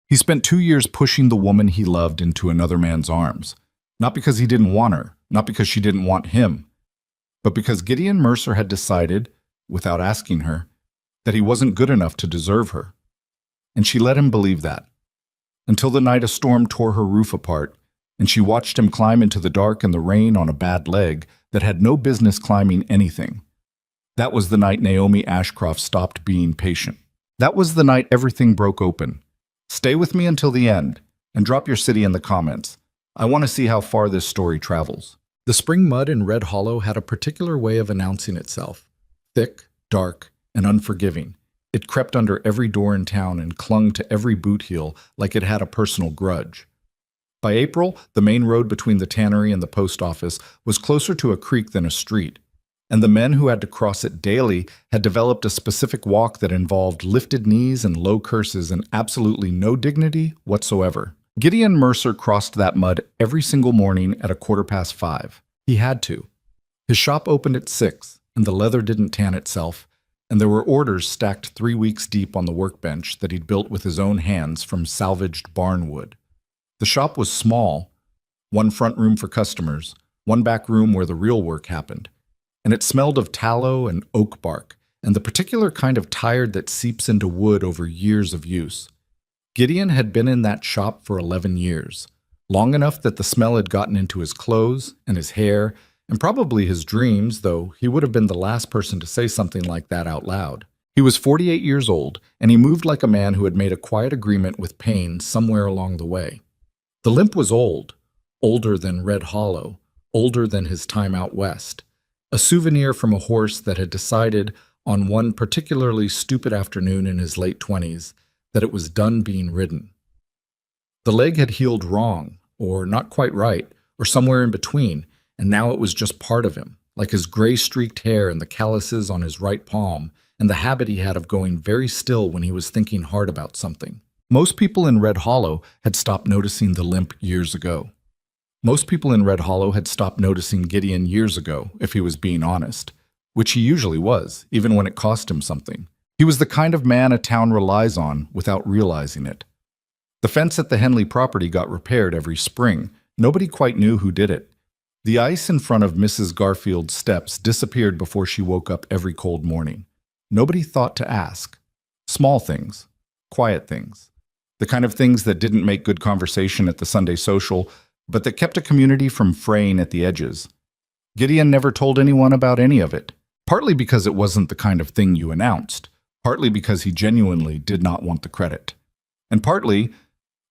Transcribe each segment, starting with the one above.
He spent 2 years pushing the woman he loved into another man's arms, not because he didn't want her, not because she didn't want him, but because Gideon Mercer had decided, without asking her, that he wasn't good enough to deserve her. And she let him believe that, until the night a storm tore her roof apart, and she watched him climb into the dark and the rain on a bad leg that had no business climbing anything. That was the night Naomi Ashcroft stopped being patient. That was the night everything broke open. Stay with me until the end, and drop your city in the comments. I want to see how far this story travels. The spring mud in Red Hollow had a particular way of announcing itself. Thick, dark, and unforgiving. It crept under every door in town and clung to every boot heel like it had a personal grudge. By April, the main road between the tannery and the post office was closer to a creek than a street, and the men who had to cross it daily had developed a specific walk that involved lifted knees and low curses and absolutely no dignity whatsoever. Gideon Mercer crossed that mud every single morning at 5:15. He had to. His shop opened at 6, and the leather didn't tan itself, and there were orders stacked 3 weeks deep on the workbench that he'd built with his own hands from salvaged barn wood. The shop was small, one front room for customers, one back room where the real work happened, and it smelled of tallow and oak bark, and the particular kind of tired that seeps into wood over years of use. Gideon had been in that shop for 11 years, long enough that the smell had gotten into his clothes and his hair, and probably his dreams, though he would have been the last person to say something like that out loud. He was 48 years old, and he moved like a man who had made a quiet agreement with pain somewhere along the way. The limp was old, older than Red Hollow, older than his time out west, a souvenir from a horse that had decided on one particularly stupid afternoon in his late 20s that it was done being ridden. The leg had healed wrong, or not quite right, or somewhere in between, and now it was just part of him, like his gray-streaked hair and the calluses on his right palm, and the habit he had of going very still when he was thinking hard about something. Most people in Red Hollow had stopped noticing the limp years ago. Most people in Red Hollow had stopped noticing Gideon years ago, if he was being honest, which he usually was, even when it cost him something. He was the kind of man a town relies on without realizing it. The fence at the Henley property got repaired every spring. Nobody quite knew who did it. The ice in front of Mrs. Garfield's steps disappeared before she woke up every cold morning. Nobody thought to ask. Small things, quiet things, the kind of things that didn't make good conversation at the Sunday social, but that kept a community from fraying at the edges. Gideon never told anyone about any of it, partly because it wasn't the kind of thing you announced, partly because he genuinely did not want the credit, and partly,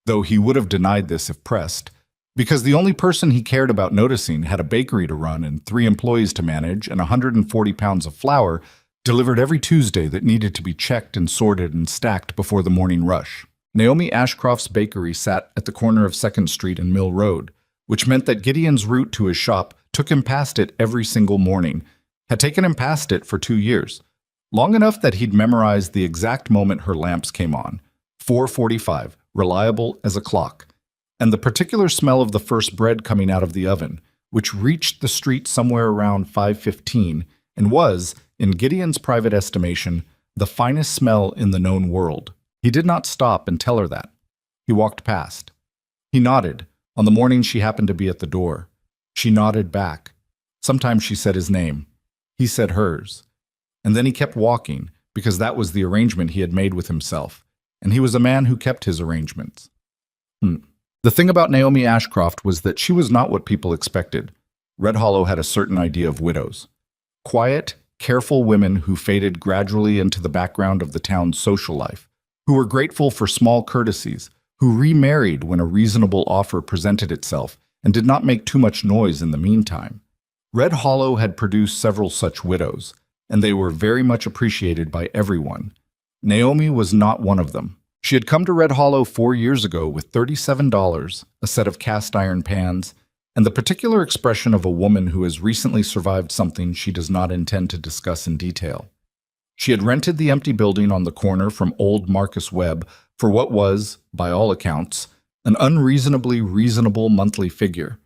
though he would have denied this if pressed, because the only person he cared about noticing had a bakery to run and 3 employees to manage and 140 pounds of flour delivered every Tuesday that needed to be checked and sorted and stacked before the morning rush. Naomi Ashcroft's bakery sat at the corner of 2nd Street and Mill Road, which meant that Gideon's route to his shop took him past it every single morning, had taken him past it for 2 years, long enough that he'd memorized the exact moment her lamps came on, 4:45, reliable as a clock, and the particular smell of the first bread coming out of the oven, which reached the street somewhere around 5:15 and was, in Gideon's private estimation, the finest smell in the known world. He did not stop and tell her that. He walked past. He nodded, on the morning she happened to be at the door. She nodded back. Sometimes she said his name. He said hers. And then he kept walking, because that was the arrangement he had made with himself, and he was a man who kept his arrangements. The thing about Naomi Ashcroft was that she was not what people expected. Red Hollow had a certain idea of widows. Quiet, careful women who faded gradually into the background of the town's social life, who were grateful for small courtesies, who remarried when a reasonable offer presented itself and did not make too much noise in the meantime. Red Hollow had produced several such widows, and they were very much appreciated by everyone. Naomi was not one of them. She had come to Red Hollow 4 years ago with $37, a set of cast iron pans, and the particular expression of a woman who has recently survived something she does not intend to discuss in detail. She had rented the empty building on the corner from old Marcus Webb for what was, by all accounts, an unreasonably reasonable monthly figure,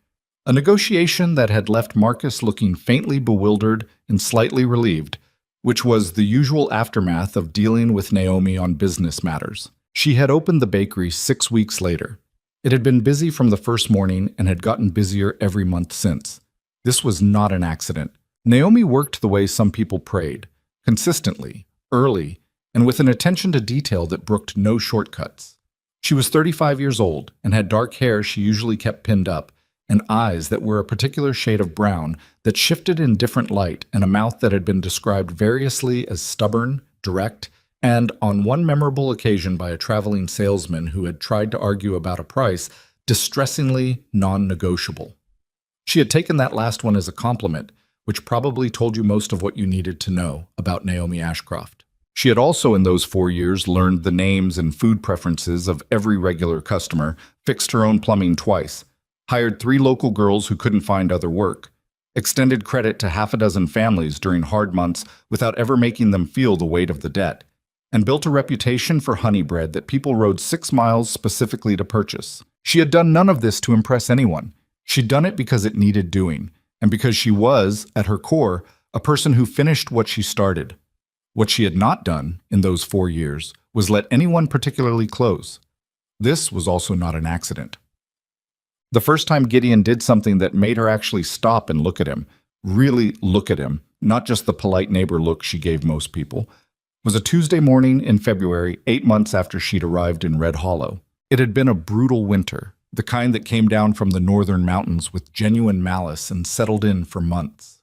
a negotiation that had left Marcus looking faintly bewildered and slightly relieved, which was the usual aftermath of dealing with Naomi on business matters. She had opened the bakery 6 weeks later. It had been busy from the first morning and had gotten busier every month since. This was not an accident. Naomi worked the way some people prayed, consistently, early, and with an attention to detail that brooked no shortcuts. She was 35 years old and had dark hair she usually kept pinned up, and eyes that were a particular shade of brown that shifted in different light, and a mouth that had been described variously as stubborn, direct, and, on one memorable occasion by a traveling salesman who had tried to argue about a price, distressingly non-negotiable. She had taken that last one as a compliment, which probably told you most of what you needed to know about Naomi Ashcroft. She had also in those 4 years learned the names and food preferences of every regular customer, fixed her own plumbing twice, hired 3 local girls who couldn't find other work, extended credit to half a dozen families during hard months without ever making them feel the weight of the debt, and built a reputation for honey bread that people rode 6 miles specifically to purchase. She had done none of this to impress anyone. She'd done it because it needed doing, and because she was, at her core, a person who finished what she started. What she had not done in those 4 years was let anyone particularly close. This was also not an accident. The first time Gideon did something that made her actually stop and look at him, really look at him, not just the polite neighbor look she gave most people, was a Tuesday morning in February, 8 months after she'd arrived in Red Hollow. It had been a brutal winter, the kind that came down from the northern mountains with genuine malice and settled in for months.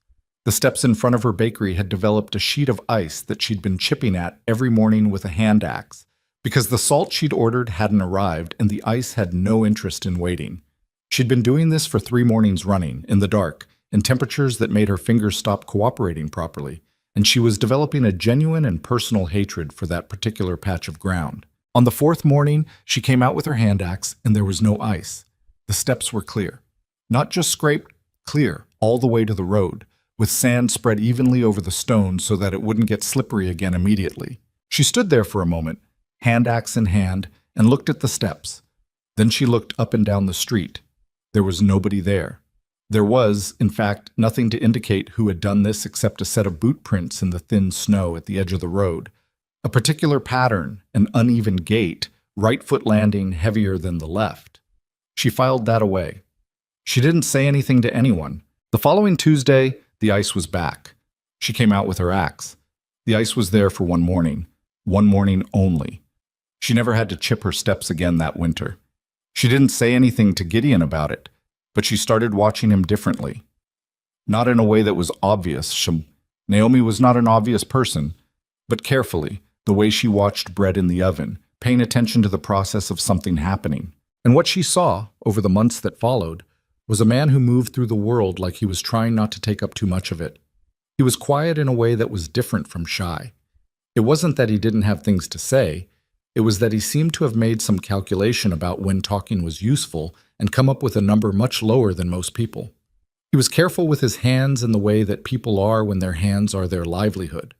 The steps in front of her bakery had developed a sheet of ice that she'd been chipping at every morning with a hand axe, because the salt she'd ordered hadn't arrived and the ice had no interest in waiting. She'd been doing this for 3 mornings running, in the dark, in temperatures that made her fingers stop cooperating properly, and she was developing a genuine and personal hatred for that particular patch of ground. On the 4th morning, she came out with her hand axe, and there was no ice. The steps were clear. Not just scraped, clear, all the way to the road, with sand spread evenly over the stones so that it wouldn't get slippery again immediately. She stood there for a moment, hand axe in hand, and looked at the steps. Then she looked up and down the street. There was nobody there. There was, in fact, nothing to indicate who had done this except a set of boot prints in the thin snow at the edge of the road. A particular pattern, an uneven gait, right foot landing heavier than the left. She filed that away. She didn't say anything to anyone. The following Tuesday, the ice was back. She came out with her axe. The ice was there for one morning only. She never had to chip her steps again that winter. She didn't say anything to Gideon about it, but she started watching him differently. Not in a way that was obvious. Naomi was not an obvious person, but carefully, the way she watched bread in the oven, paying attention to the process of something happening. And what she saw, over the months that followed, was a man who moved through the world like he was trying not to take up too much of it. He was quiet in a way that was different from shy. It wasn't that he didn't have things to say, it was that he seemed to have made some calculation about when talking was useful and come up with a number much lower than most people. He was careful with his hands in the way that people are when their hands are their livelihood.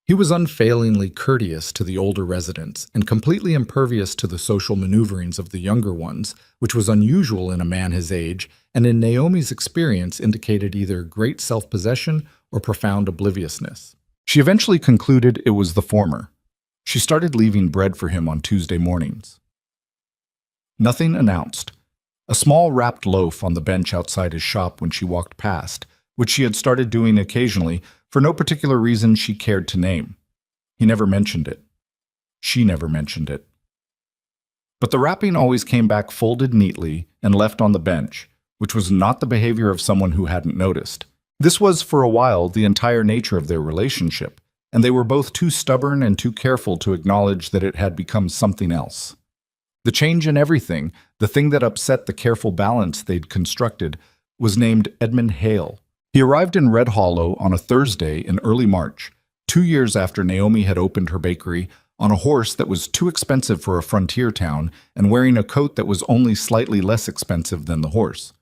He was unfailingly courteous to the older residents and completely impervious to the social maneuverings of the younger ones, which was unusual in a man his age, and in Naomi's experience indicated either great self-possession or profound obliviousness. She eventually concluded it was the former. She started leaving bread for him on Tuesday mornings. Nothing announced. A small wrapped loaf on the bench outside his shop when she walked past, which she had started doing occasionally for no particular reason she cared to name. He never mentioned it. She never mentioned it. But the wrapping always came back folded neatly and left on the bench, which was not the behavior of someone who hadn't noticed. This was, for a while, the entire nature of their relationship, and they were both too stubborn and too careful to acknowledge that it had become something else. The change in everything, the thing that upset the careful balance they'd constructed, was named Edmund Hale. He arrived in Red Hollow on a Thursday in early March, 2 years after Naomi had opened her bakery, on a horse that was too expensive for a frontier town and wearing a coat that was only slightly less expensive than the horse.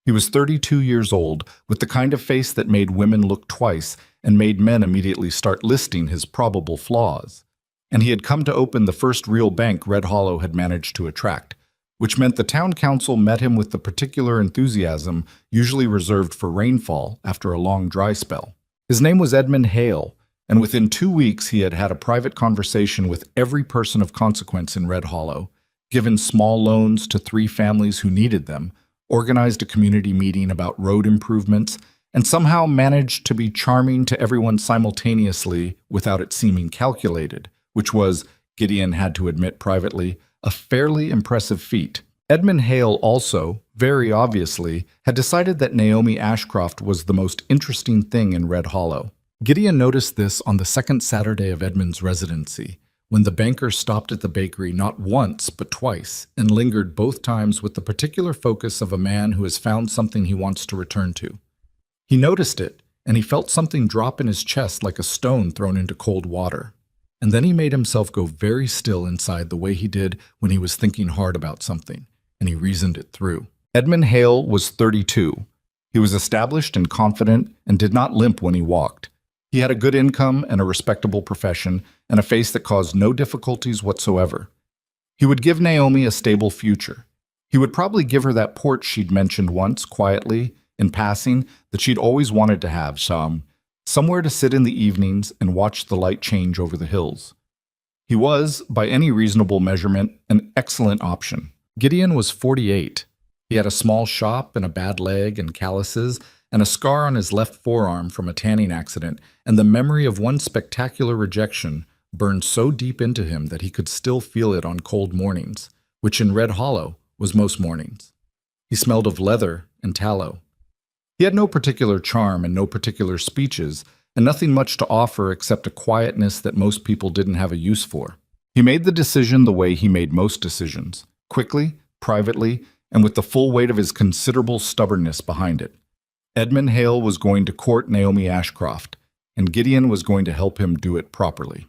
He was 32 years old, with the kind of face that made women look twice and made men immediately start listing his probable flaws. And he had come to open the first real bank Red Hollow had managed to attract, which meant the town council met him with the particular enthusiasm usually reserved for rainfall after a long dry spell. His name was Edmund Hale, and within 2 weeks he had had a private conversation with every person of consequence in Red Hollow, given small loans to 3 families who needed them, organized a community meeting about road improvements, and somehow managed to be charming to everyone simultaneously without it seeming calculated, which was, Gideon had to admit privately, a fairly impressive feat. Edmund Hale also, very obviously, had decided that Naomi Ashcroft was the most interesting thing in Red Hollow. Gideon noticed this on the second Saturday of Edmund's residency, when the banker stopped at the bakery not once but twice and lingered both times with the particular focus of a man who has found something he wants to return to. He noticed it, and he felt something drop in his chest like a stone thrown into cold water. And then he made himself go very still inside the way he did when he was thinking hard about something, and he reasoned it through. Edmund Hale was 32. He was established and confident and did not limp when he walked. He had a good income and a respectable profession and a face that caused no difficulties whatsoever. He would give Naomi a stable future. He would probably give her that porch she'd mentioned once, quietly, in passing, that she'd always wanted to have, somewhere to sit in the evenings and watch the light change over the hills. He was, by any reasonable measurement, an excellent option. Gideon was 48. He had a small shop and a bad leg and calluses and a scar on his left forearm from a tanning accident, and the memory of one spectacular rejection burned so deep into him that he could still feel it on cold mornings, which in Red Hollow was most mornings. He smelled of leather and tallow. He had no particular charm and no particular speeches, and nothing much to offer except a quietness that most people didn't have a use for. He made the decision the way he made most decisions, quickly, privately, and with the full weight of his considerable stubbornness behind it. Edmund Hale was going to court Naomi Ashcroft, and Gideon was going to help him do it properly.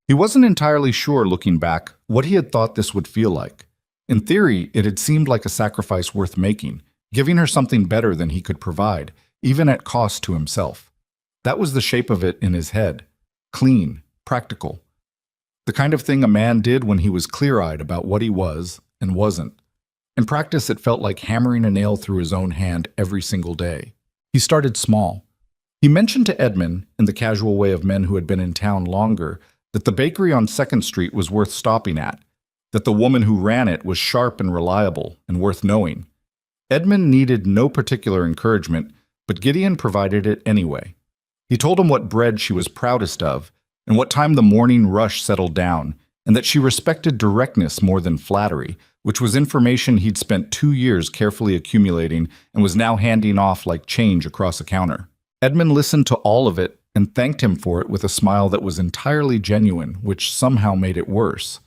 He wasn't entirely sure, looking back, what he had thought this would feel like. In theory, it had seemed like a sacrifice worth making, giving her something better than he could provide, even at cost to himself. That was the shape of it in his head. Clean, practical. The kind of thing a man did when he was clear-eyed about what he was and wasn't. In practice, it felt like hammering a nail through his own hand every single day. He started small. He mentioned to Edmund, in the casual way of men who had been in town longer, that the bakery on 2nd Street was worth stopping at, that the woman who ran it was sharp and reliable and worth knowing. Edmund needed no particular encouragement, but Gideon provided it anyway. He told him what bread she was proudest of, and what time the morning rush settled down, and that she respected directness more than flattery, which was information he'd spent 2 years carefully accumulating and was now handing off like change across a counter. Edmund listened to all of it and thanked him for it with a smile that was entirely genuine, which somehow made it worse.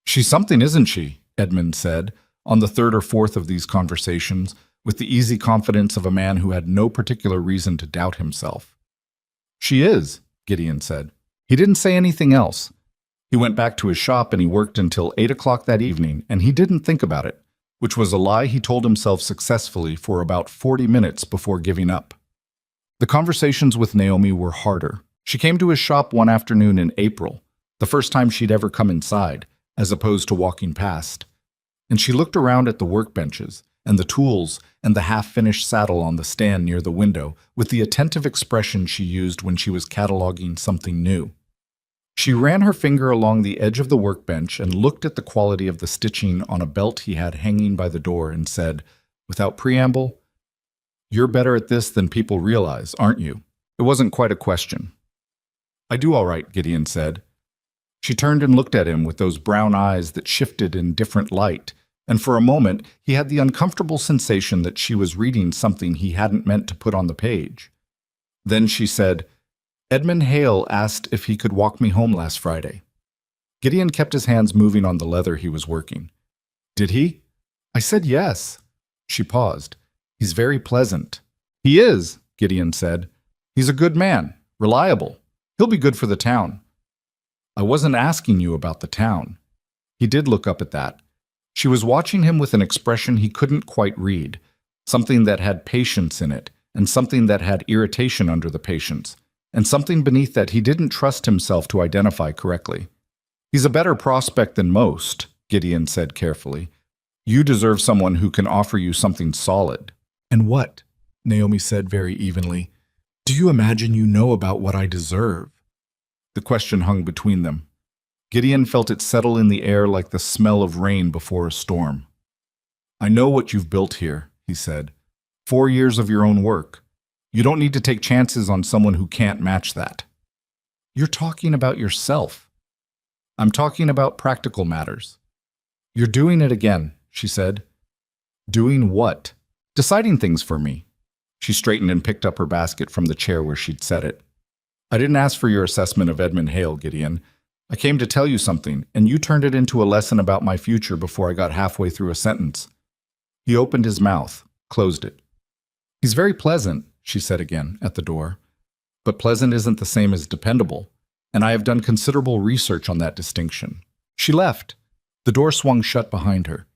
"She's something, isn't she?" Edmund said, on the 3rd or 4th of these conversations, with the easy confidence of a man who had no particular reason to doubt himself. "She is," Gideon said. He didn't say anything else. He went back to his shop and he worked until 8 o'clock that evening, and he didn't think about it, which was a lie he told himself successfully for about 40 minutes before giving up. The conversations with Naomi were harder. She came to his shop one afternoon in April, the first time she'd ever come inside, as opposed to walking past. And she looked around at the workbenches and the tools and the half-finished saddle on the stand near the window with the attentive expression she used when she was cataloging something new. She ran her finger along the edge of the workbench and looked at the quality of the stitching on a belt he had hanging by the door and said, without preamble, "You're better at this than people realize, aren't you?" It wasn't quite a question. "I do all right," Gideon said. She turned and looked at him with those brown eyes that shifted in different light, and for a moment he had the uncomfortable sensation that she was reading something he hadn't meant to put on the page. Then she said, "Edmund Hale asked if he could walk me home last Friday." Gideon kept his hands moving on the leather he was working. "Did he?" "I said yes." She paused. "He's very pleasant." "He is," Gideon said. "He's a good man, reliable. He'll be good for the town." "I wasn't asking you about the town." He did look up at that. She was watching him with an expression he couldn't quite read, something that had patience in it, and something that had irritation under the patience, and something beneath that he didn't trust himself to identify correctly. "He's a better prospect than most," Gideon said carefully. "You deserve someone who can offer you something solid." "And what?" Naomi said very evenly. Do you imagine you know about what I deserve? The question hung between them. Gideon felt it settle in the air like the smell of rain before a storm. I know what you've built here, he said. 4 years of your own work. You don't need to take chances on someone who can't match that. You're talking about yourself. I'm talking about practical matters. You're doing it again, she said. Doing what? Deciding things for me. She straightened and picked up her basket from the chair where she'd set it. I didn't ask for your assessment of Edmund Hale, Gideon. I came to tell you something, and you turned it into a lesson about my future before I got halfway through a sentence. He opened his mouth, closed it. He's very pleasant, she said again, at the door. But pleasant isn't the same as dependable, and I have done considerable research on that distinction. She left. The door swung shut behind her.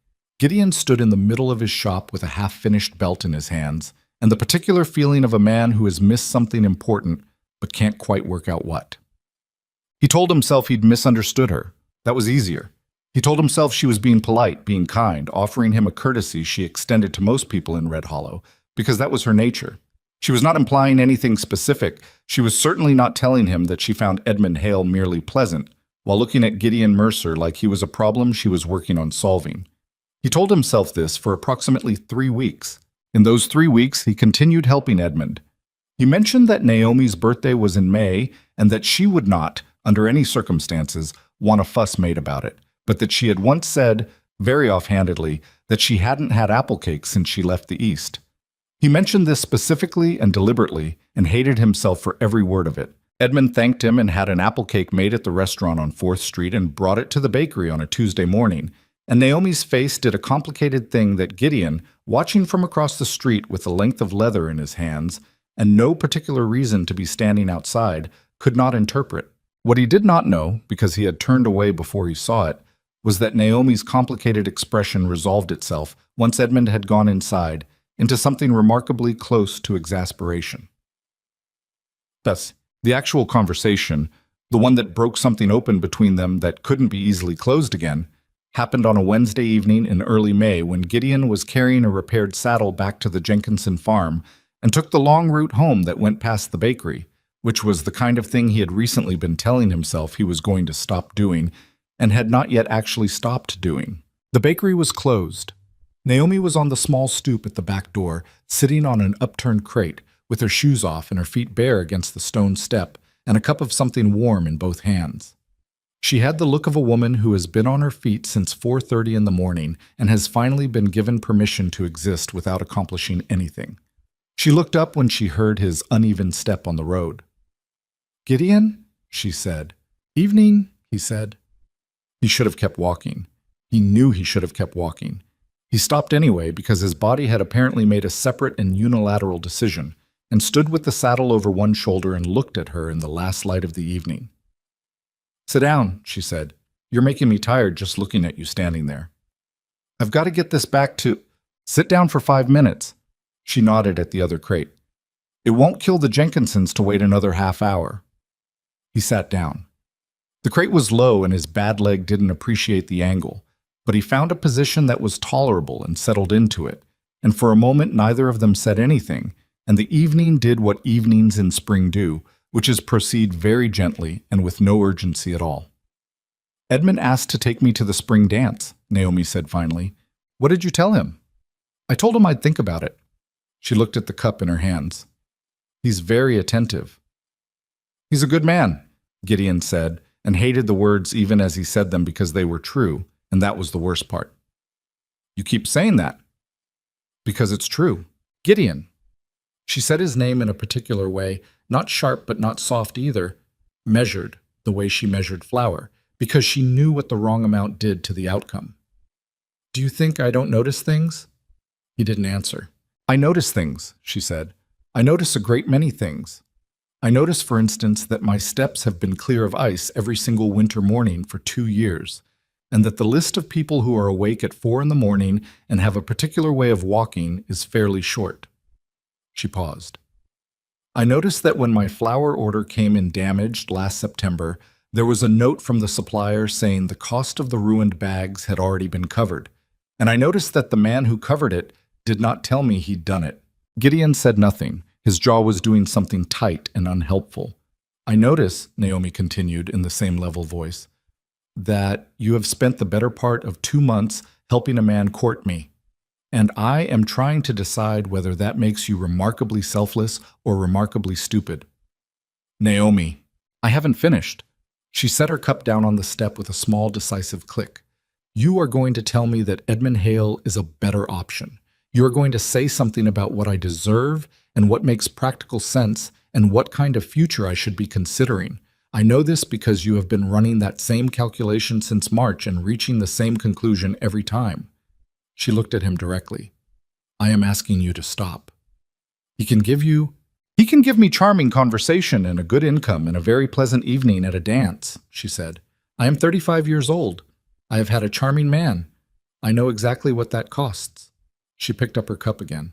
Gideon stood in the middle of his shop with a half-finished belt in his hands, and the particular feeling of a man who has missed something important but can't quite work out what. He told himself he'd misunderstood her. That was easier. He told himself she was being polite, being kind, offering him a courtesy she extended to most people in Red Hollow, because that was her nature. She was not implying anything specific. She was certainly not telling him that she found Edmund Hale merely pleasant, while looking at Gideon Mercer like he was a problem she was working on solving. He told himself this for approximately 3 weeks. In those 3 weeks, he continued helping Edmund. He mentioned that Naomi's birthday was in May and that she would not, under any circumstances, want a fuss made about it, but that she had once said, very offhandedly, that she hadn't had apple cake since she left the East. He mentioned this specifically and deliberately and hated himself for every word of it. Edmund thanked him and had an apple cake made at the restaurant on 4th Street and brought it to the bakery on a Tuesday morning. And Naomi's face did a complicated thing that Gideon, watching from across the street with a length of leather in his hands and no particular reason to be standing outside, could not interpret. What he did not know, because he had turned away before he saw it, was that Naomi's complicated expression resolved itself, once Edmund had gone inside, into something remarkably close to exasperation. Thus, the actual conversation, the one that broke something open between them that couldn't be easily closed again, happened on a Wednesday evening in early May when Gideon was carrying a repaired saddle back to the Jenkinson farm and took the long route home that went past the bakery, which was the kind of thing he had recently been telling himself he was going to stop doing and had not yet actually stopped doing. The bakery was closed. Naomi was on the small stoop at the back door, sitting on an upturned crate, with her shoes off and her feet bare against the stone step, and a cup of something warm in both hands. She had the look of a woman who has been on her feet since 4:30 in the morning and has finally been given permission to exist without accomplishing anything. She looked up when she heard his uneven step on the road. "Gideon?" she said. "Evening," he said. He should have kept walking. He knew he should have kept walking. He stopped anyway because his body had apparently made a separate and unilateral decision, and stood with the saddle over one shoulder and looked at her in the last light of the evening. "Sit down," she said. "You're making me tired just looking at you standing there." "I've got to get this back to—" "Sit down for 5 minutes." She nodded at the other crate. "It won't kill the Jenkinsons to wait another half hour." He sat down. The crate was low and his bad leg didn't appreciate the angle, but he found a position that was tolerable and settled into it, and for a moment neither of them said anything, and the evening did what evenings in spring do, which is proceed very gently and with no urgency at all. "Edmund asked to take me to the spring dance," Naomi said finally. "What did you tell him?" "I told him I'd think about it." She looked at the cup in her hands. "He's very attentive." "He's a good man," Gideon said, and hated the words even as he said them because they were true, and that was the worst part. "You keep saying that." "Because it's true. Gideon." She said his name in a particular way, not sharp but not soft either, measured, the way she measured flour, because she knew what the wrong amount did to the outcome. "Do you think I don't notice things?" He didn't answer. "I notice things," she said. "I notice a great many things. I notice, for instance, that my steps have been clear of ice every single winter morning for 2 years, and that the list of people who are awake at 4 in the morning and have a particular way of walking is fairly short." She paused. "I noticed that when my flour order came in damaged last September, there was a note from the supplier saying the cost of the ruined bags had already been covered, and I noticed that the man who covered it did not tell me he'd done it." Gideon said nothing. His jaw was doing something tight and unhelpful. I notice, Naomi continued in the same level voice, that you have spent the better part of 2 months helping a man court me. And I am trying to decide whether that makes you remarkably selfless or remarkably stupid. Naomi, I haven't finished. She set her cup down on the step with a small, decisive click. You are going to tell me that Edmund Hale is a better option. You are going to say something about what I deserve and what makes practical sense and what kind of future I should be considering. I know this because you have been running that same calculation since March and reaching the same conclusion every time. She looked at him directly. I am asking you to stop. He can give me charming conversation and a good income and a very pleasant evening at a dance, she said. I am 35 years old. I have had a charming man. I know exactly what that costs. She picked up her cup again.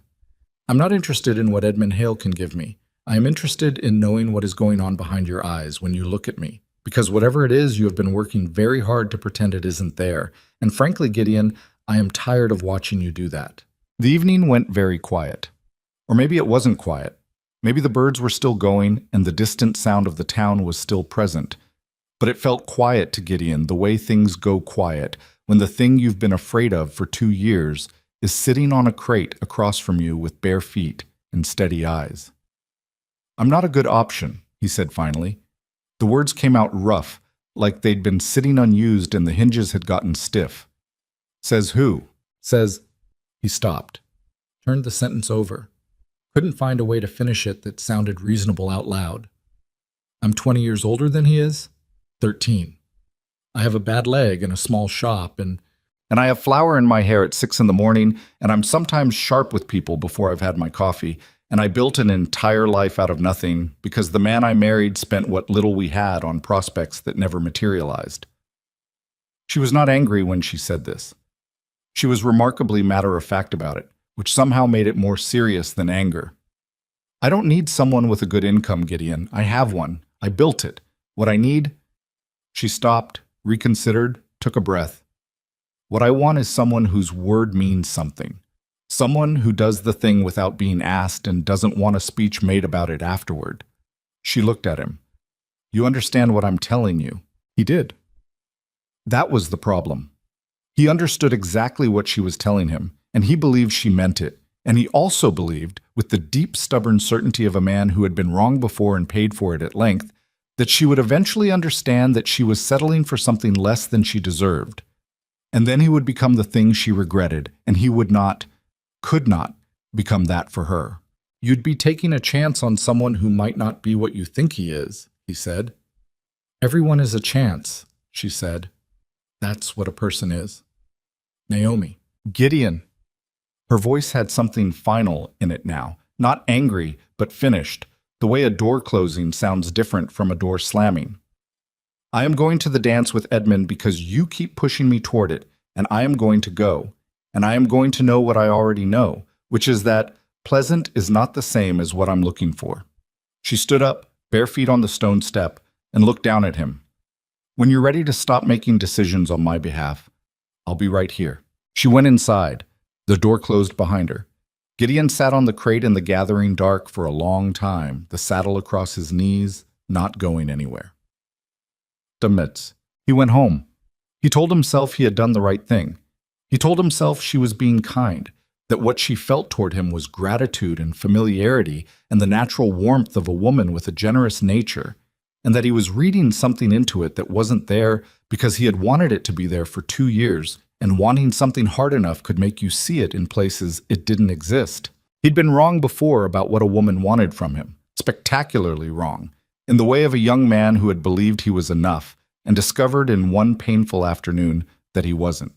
I'm not interested in what Edmund Hale can give me. I am interested in knowing what is going on behind your eyes when you look at me, because whatever it is, you have been working very hard to pretend it isn't there. And frankly, Gideon, I am tired of watching you do that. The evening went very quiet. Or maybe it wasn't quiet. Maybe the birds were still going and the distant sound of the town was still present. But it felt quiet to Gideon, the way things go quiet when the thing you've been afraid of for 2 years is sitting on a crate across from you with bare feet and steady eyes. I'm not a good option, he said finally. The words came out rough, like they'd been sitting unused and the hinges had gotten stiff. Says who? Says... He stopped, turned the sentence over. Couldn't find a way to finish it that sounded reasonable out loud. I'm 20 years older than he is? 13. I have a bad leg and a small shop, and I have flour in my hair at 6 in the morning, and I'm sometimes sharp with people before I've had my coffee, and I built an entire life out of nothing because the man I married spent what little we had on prospects that never materialized. She was not angry when she said this. She was remarkably matter-of-fact about it, which somehow made it more serious than anger. I don't need someone with a good income, Gideon. I have one. I built it. What I need... She stopped, reconsidered, took a breath. What I want is someone whose word means something. Someone who does the thing without being asked and doesn't want a speech made about it afterward. She looked at him. You understand what I'm telling you? He did. That was the problem. He understood exactly what she was telling him, and he believed she meant it. And he also believed, with the deep, stubborn certainty of a man who had been wrong before and paid for it at length, that she would eventually understand that she was settling for something less than she deserved. And then he would become the thing she regretted, and he could not become that for her. You'd be taking a chance on someone who might not be what you think he is, he said. Everyone is a chance, she said. That's what a person is. Naomi. Gideon. Her voice had something final in it now, not angry, but finished, the way a door closing sounds different from a door slamming. I am going to the dance with Edmund because you keep pushing me toward it, and I am going to go, and I am going to know what I already know, which is that pleasant is not the same as what I'm looking for. She stood up, bare feet on the stone step, and looked down at him. When you're ready to stop making decisions on my behalf, I'll be right here. She went inside. The door closed behind her. Gideon sat on the crate in the gathering dark for a long time, the saddle across his knees, not going anywhere. He went home. He told himself he had done the right thing. He told himself she was being kind, that what she felt toward him was gratitude and familiarity and the natural warmth of a woman with a generous nature, and that he was reading something into it that wasn't there because he had wanted it to be there for 2 years, and wanting something hard enough could make you see it in places it didn't exist. He'd been wrong before about what a woman wanted from him, spectacularly wrong, in the way of a young man who had believed he was enough, and discovered in one painful afternoon that he wasn't.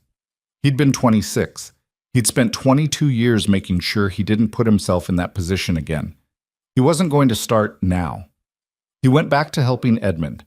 He'd been 26. He'd spent 22 years making sure he didn't put himself in that position again. He wasn't going to start now. He went back to helping Edmund.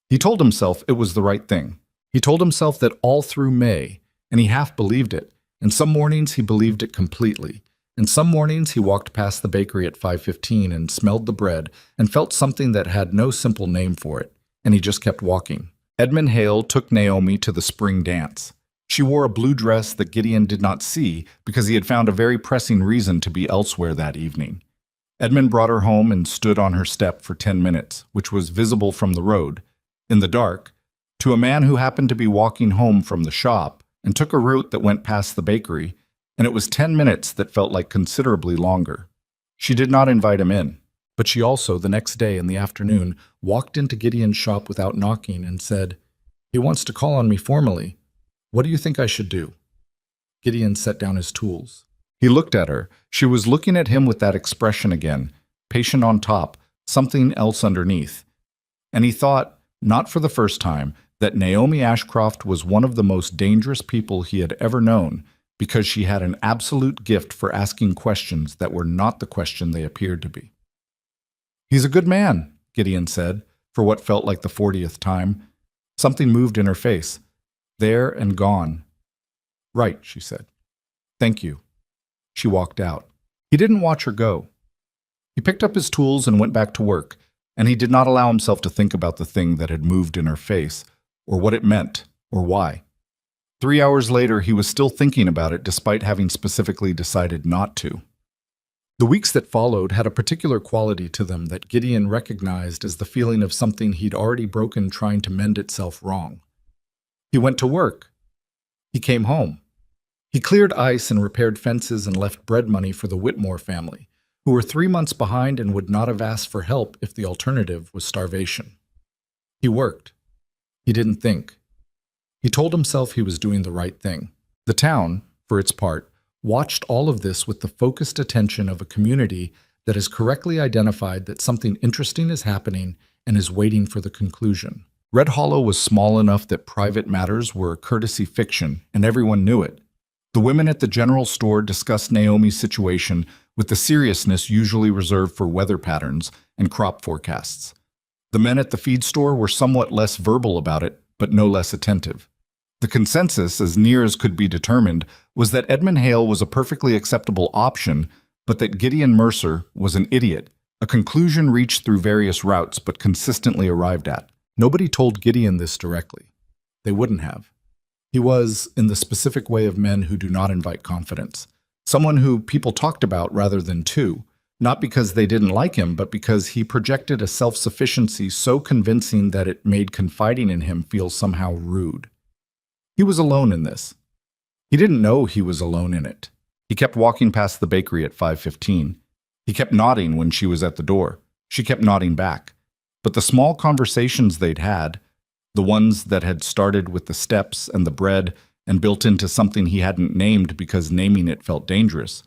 He told himself it was the right thing. He told himself that all through May, and he half believed it, and some mornings he believed it completely, and some mornings he walked past the bakery at 5:15 and smelled the bread and felt something that had no simple name for it, and he just kept walking. Edmund Hale took Naomi to the spring dance. She wore a blue dress that Gideon did not see because he had found a very pressing reason to be elsewhere that evening. Edmund brought her home and stood on her step for 10 minutes, which was visible from the road, in the dark, to a man who happened to be walking home from the shop and took a route that went past the bakery, and it was 10 minutes that felt like considerably longer. She did not invite him in, but she also, the next day in the afternoon, walked into Gideon's shop without knocking and said, "He wants to call on me formally. What do you think I should do?" Gideon set down his tools. He looked at her. She was looking at him with that expression again, patient on top, something else underneath. And he thought, not for the first time, that Naomi Ashcroft was one of the most dangerous people he had ever known, because she had an absolute gift for asking questions that were not the question they appeared to be. "He's a good man," Gideon said, for what felt like the 40th time. Something moved in her face. There and gone. "Right," she said. "Thank you." She walked out. He didn't watch her go. He picked up his tools and went back to work, and he did not allow himself to think about the thing that had moved in her face, or what it meant, or why. 3 hours later, he was still thinking about it despite having specifically decided not to. The weeks that followed had a particular quality to them that Gideon recognized as the feeling of something he'd already broken trying to mend itself wrong. He went to work. He came home. He cleared ice and repaired fences and left bread money for the Whitmore family, who were 3 months behind and would not have asked for help if the alternative was starvation. He worked. He didn't think. He told himself he was doing the right thing. The town, for its part, watched all of this with the focused attention of a community that has correctly identified that something interesting is happening and is waiting for the conclusion. Red Hollow was small enough that private matters were a courtesy fiction, and everyone knew it. The women at the general store discussed Naomi's situation with the seriousness usually reserved for weather patterns and crop forecasts. The men at the feed store were somewhat less verbal about it, but no less attentive. The consensus, as near as could be determined, was that Edmund Hale was a perfectly acceptable option, but that Gideon Mercer was an idiot, a conclusion reached through various routes but consistently arrived at. Nobody told Gideon this directly. They wouldn't have. He was, in the specific way of men who do not invite confidence, someone who people talked about rather than to, not because they didn't like him, but because he projected a self-sufficiency so convincing that it made confiding in him feel somehow rude. He was alone in this. He didn't know he was alone in it. He kept walking past the bakery at 5:15. He kept nodding when she was at the door. She kept nodding back. But the small conversations they'd had, the ones that had started with the steps and the bread and built into something he hadn't named because naming it felt dangerous,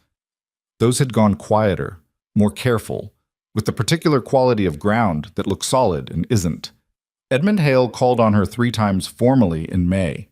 those had gone quieter, more careful, with the particular quality of ground that looks solid and isn't. Edmund Hale called on her 3 times formally in May.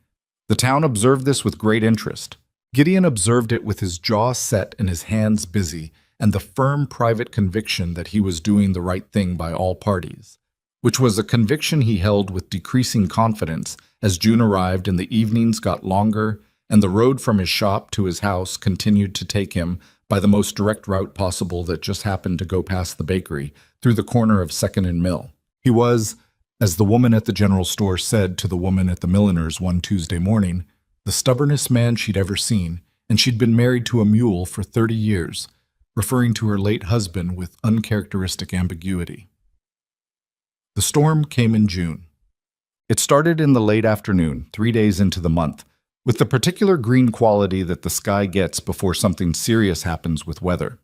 The town observed this with great interest. Gideon observed it with his jaw set and his hands busy, and the firm private conviction that he was doing the right thing by all parties, which was a conviction he held with decreasing confidence as June arrived and the evenings got longer and the road from his shop to his house continued to take him by the most direct route possible that just happened to go past the bakery, through the corner of 2nd and Mill. He was, as the woman at the general store said to the woman at the milliner's one Tuesday morning, the stubbornest man she'd ever seen, and she'd been married to a mule for 30 years, referring to her late husband with uncharacteristic ambiguity. The storm came in June. It started in the late afternoon, 3 days into the month, with the particular green quality that the sky gets before something serious happens with weather.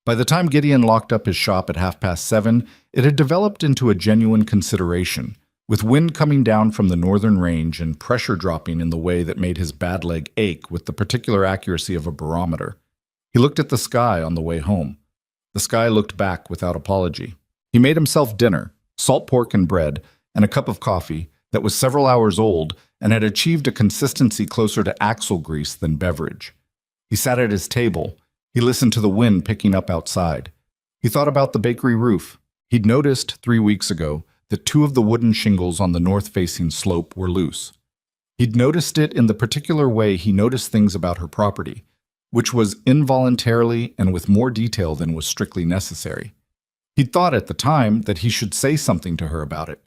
By the time Gideon locked up his shop at 7:30, it had developed into a genuine consideration, with wind coming down from the northern range and pressure dropping in the way that made his bad leg ache with the particular accuracy of a barometer. He looked at the sky on the way home. The sky looked back without apology. He made himself dinner, salt pork and bread, and a cup of coffee that was several hours old and had achieved a consistency closer to axle grease than beverage. He sat at his table. He listened to the wind picking up outside. He thought about the bakery roof. He'd noticed 3 weeks ago that 2 of the wooden shingles on the north-facing slope were loose. He'd noticed it in the particular way he noticed things about her property, which was involuntarily and with more detail than was strictly necessary. He'd thought at the time that he should say something to her about it.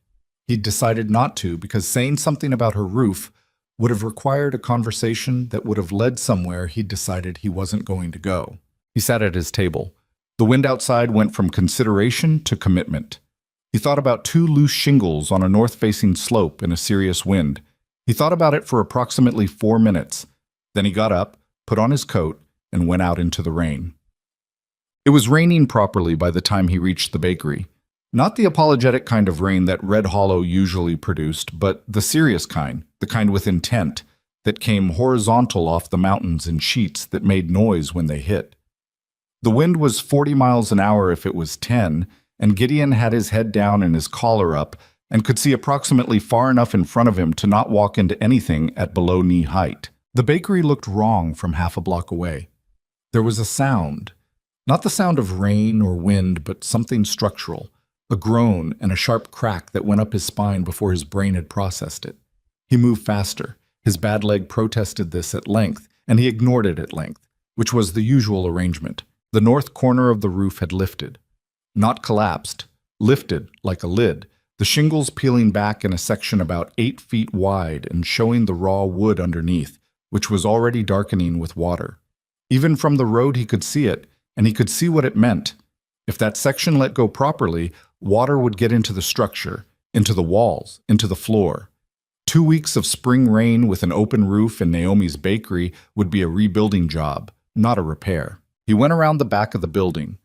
He'd decided not to because saying something about her roof would have required a conversation that would have led somewhere he'd decided he wasn't going to go. He sat at his table. The wind outside went from consideration to commitment. He thought about two loose shingles on a north-facing slope in a serious wind. He thought about it for approximately 4 minutes. Then he got up, put on his coat, and went out into the rain. It was raining properly by the time he reached the bakery. Not the apologetic kind of rain that Red Hollow usually produced, but the serious kind, the kind with intent, that came horizontal off the mountains in sheets that made noise when they hit. The wind was 40 miles an hour if it was 10, and Gideon had his head down and his collar up and could see approximately far enough in front of him to not walk into anything at below knee height. The bakery looked wrong from half a block away. There was a sound, not the sound of rain or wind, but something structural, a groan and a sharp crack that went up his spine before his brain had processed it. He moved faster. His bad leg protested this at length, and he ignored it at length, which was the usual arrangement. The north corner of the roof had lifted. Not collapsed, lifted like a lid, the shingles peeling back in a section about 8 feet wide and showing the raw wood underneath, which was already darkening with water. Even from the road he could see it, and he could see what it meant. If that section let go properly, water would get into the structure, into the walls, into the floor. 2 weeks of spring rain with an open roof in Naomi's bakery would be a rebuilding job, not a repair. He went around the back of the building.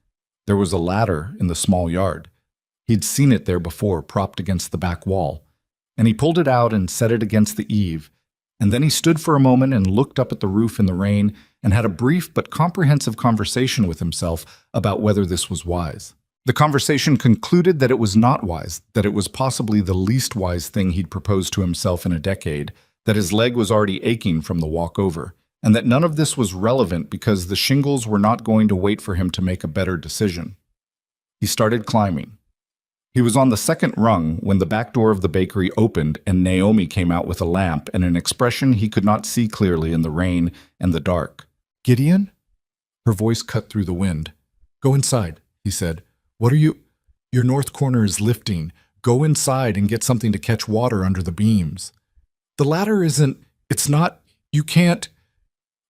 There was a ladder in the small yard. He'd seen it there before, propped against the back wall. And he pulled it out and set it against the eave. And then he stood for a moment and looked up at the roof in the rain and had a brief but comprehensive conversation with himself about whether this was wise. The conversation concluded that it was not wise, that it was possibly the least wise thing he'd proposed to himself in a decade, that his leg was already aching from the walk over, and that none of this was relevant because the shingles were not going to wait for him to make a better decision. He started climbing. He was on the second rung when the back door of the bakery opened and Naomi came out with a lamp and an expression he could not see clearly in the rain and the dark. "Gideon?" Her voice cut through the wind. "Go inside," he said. "What are you? Your north corner is lifting. Go inside and get something to catch water under the beams." "The ladder isn't, it's not, you can't."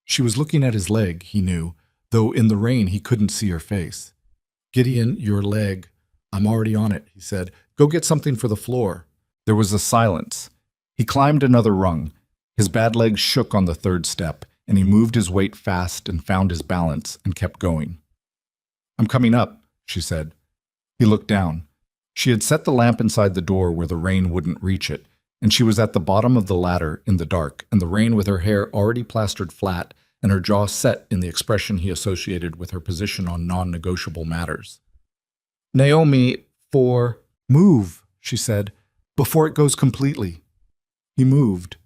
She was looking at his leg, he knew, though in the rain he couldn't see her face. "Gideon, your leg. I'm already on it," he said. "Go get something for the floor." There was a silence. He climbed another rung. His bad leg shook on the third step, and he moved his weight fast and found his balance and kept going. "I'm coming up," she said. He looked down. She had set the lamp inside the door where the rain wouldn't reach it, and she was at the bottom of the ladder in the dark, and the rain with her hair already plastered flat and her jaw set in the expression he associated with her position on non-negotiable matters. "Naomi, move," she said, "before it goes completely." He moved.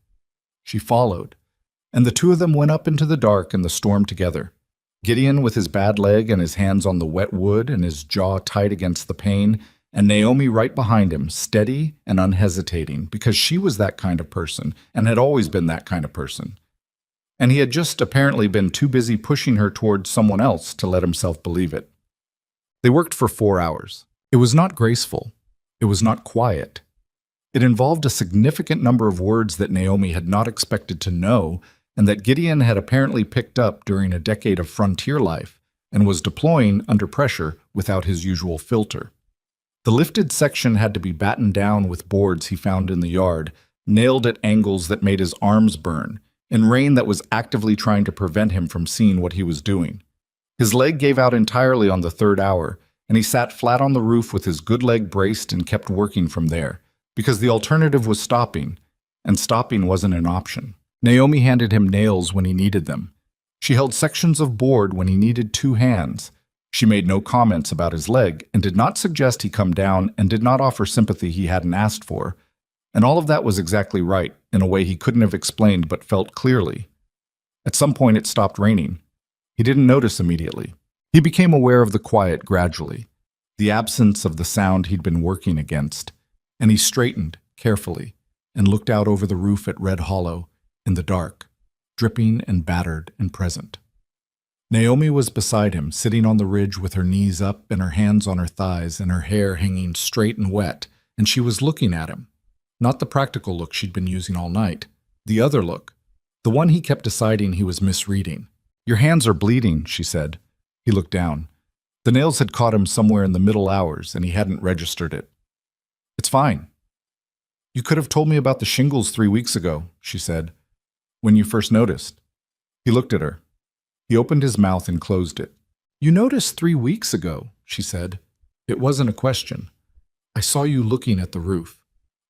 She followed, and the two of them went up into the dark and the storm together. Gideon with his bad leg and his hands on the wet wood and his jaw tight against the pane, and Naomi right behind him, steady and unhesitating, because she was that kind of person and had always been that kind of person. And he had just apparently been too busy pushing her toward someone else to let himself believe it. They worked for 4 hours. It was not graceful. It was not quiet. It involved a significant number of words that Naomi had not expected to know and that Gideon had apparently picked up during a decade of frontier life and was deploying under pressure without his usual filter. The lifted section had to be battened down with boards he found in the yard, nailed at angles that made his arms burn, in rain that was actively trying to prevent him from seeing what he was doing. His leg gave out entirely on the 3rd hour, and he sat flat on the roof with his good leg braced and kept working from there, because the alternative was stopping, and stopping wasn't an option. Naomi handed him nails when he needed them. She held sections of board when he needed 2 hands. She made no comments about his leg and did not suggest he come down and did not offer sympathy he hadn't asked for. And all of that was exactly right, in a way he couldn't have explained but felt clearly. At some point it stopped raining. He didn't notice immediately. He became aware of the quiet gradually, the absence of the sound he'd been working against, and he straightened carefully and looked out over the roof at Red Hollow, in the dark, dripping and battered and present. Naomi was beside him, sitting on the ridge with her knees up and her hands on her thighs and her hair hanging straight and wet, and she was looking at him. Not the practical look she'd been using all night. The other look. The one he kept deciding he was misreading. "Your hands are bleeding," she said. He looked down. The nails had caught him somewhere in the middle hours, and he hadn't registered it. "It's fine. You could have told me about the shingles 3 weeks ago," she said, "when you first noticed." He looked at her. He opened his mouth and closed it. "You noticed 3 weeks ago," she said. "It wasn't a question. I saw you looking at the roof.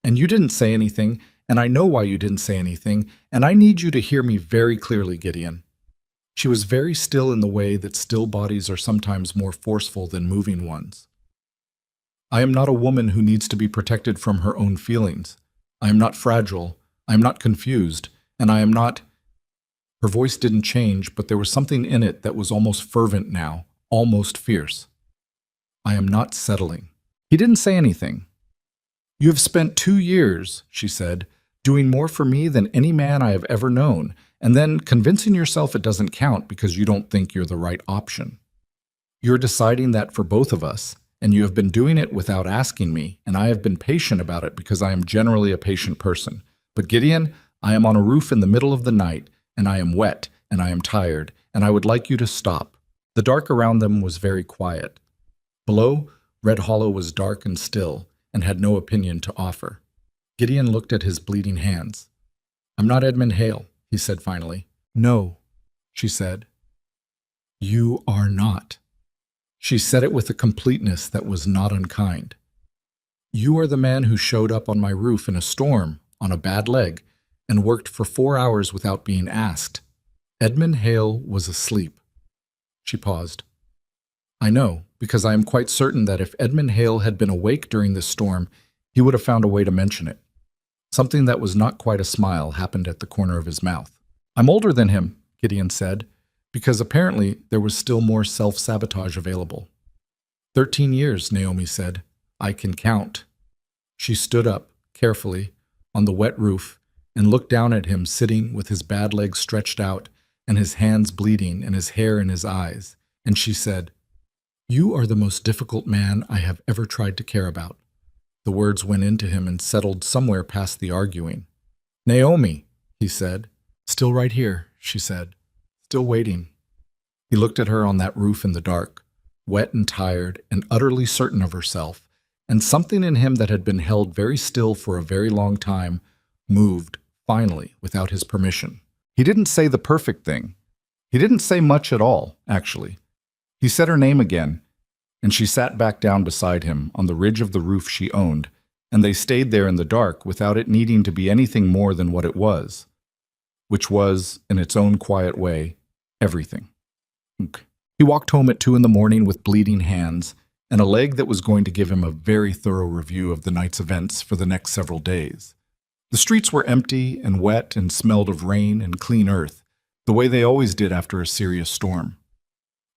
And you didn't say anything, and I know why you didn't say anything, and I need you to hear me very clearly, Gideon." She was very still in the way that still bodies are sometimes more forceful than moving ones. "I am not a woman who needs to be protected from her own feelings. I am not fragile. I am not confused. And I am not—" Her voice didn't change, but there was something in it that was almost fervent now, almost fierce. "I am not settling." He didn't say anything. "You have spent 2 years," she said, "doing more for me than any man I have ever known, and then convincing yourself it doesn't count because you don't think you're the right option. You're deciding that for both of us, and you have been doing it without asking me, and I have been patient about it because I am generally a patient person. But Gideon, I am on a roof in the middle of the night, and I am wet, and I am tired, and I would like you to stop." The dark around them was very quiet. Below, Red Hollow was dark and still, and had no opinion to offer. Gideon looked at his bleeding hands. "I'm not Edmund Hale," he said finally. "No," she said. "You are not." She said it with a completeness that was not unkind. "You are the man who showed up on my roof in a storm, on a bad leg, and worked for 4 hours without being asked. Edmund Hale was asleep." She paused. "I know, because I am quite certain that if Edmund Hale had been awake during this storm, he would have found a way to mention it." Something that was not quite a smile happened at the corner of his mouth. "I'm older than him," Gideon said, because apparently there was still more self-sabotage available. 13 years, Naomi said. "I can count." She stood up, carefully, on the wet roof, and looked down at him sitting with his bad legs stretched out and his hands bleeding and his hair in his eyes, and she said, "You are the most difficult man I have ever tried to care about." The words went into him and settled somewhere past the arguing. "Naomi," he said. "Still right here," she said. "Still waiting." He looked at her on that roof in the dark, wet and tired and utterly certain of herself, and something in him that had been held very still for a very long time moved, finally, without his permission. He didn't say the perfect thing. He didn't say much at all, actually. He said her name again, and she sat back down beside him on the ridge of the roof she owned, and they stayed there in the dark without it needing to be anything more than what it was, which was, in its own quiet way, everything. He walked home at 2 a.m. with bleeding hands and a leg that was going to give him a very thorough review of the night's events for the next several days. The streets were empty and wet and smelled of rain and clean earth, the way they always did after a serious storm.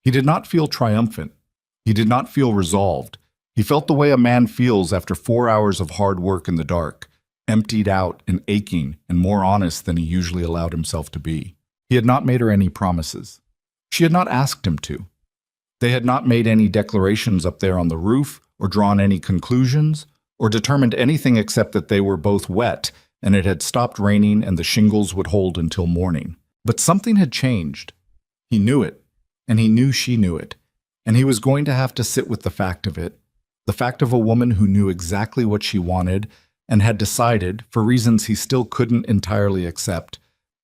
He did not feel triumphant. He did not feel resolved. He felt the way a man feels after 4 hours of hard work in the dark, emptied out and aching and more honest than he usually allowed himself to be. He had not made her any promises. She had not asked him to. They had not made any declarations up there on the roof or drawn any conclusions or determined anything except that they were both wet and it had stopped raining and the shingles would hold until morning. But something had changed. He knew it, and he knew she knew it, and he was going to have to sit with the fact of it, the fact of a woman who knew exactly what she wanted and had decided, for reasons he still couldn't entirely accept,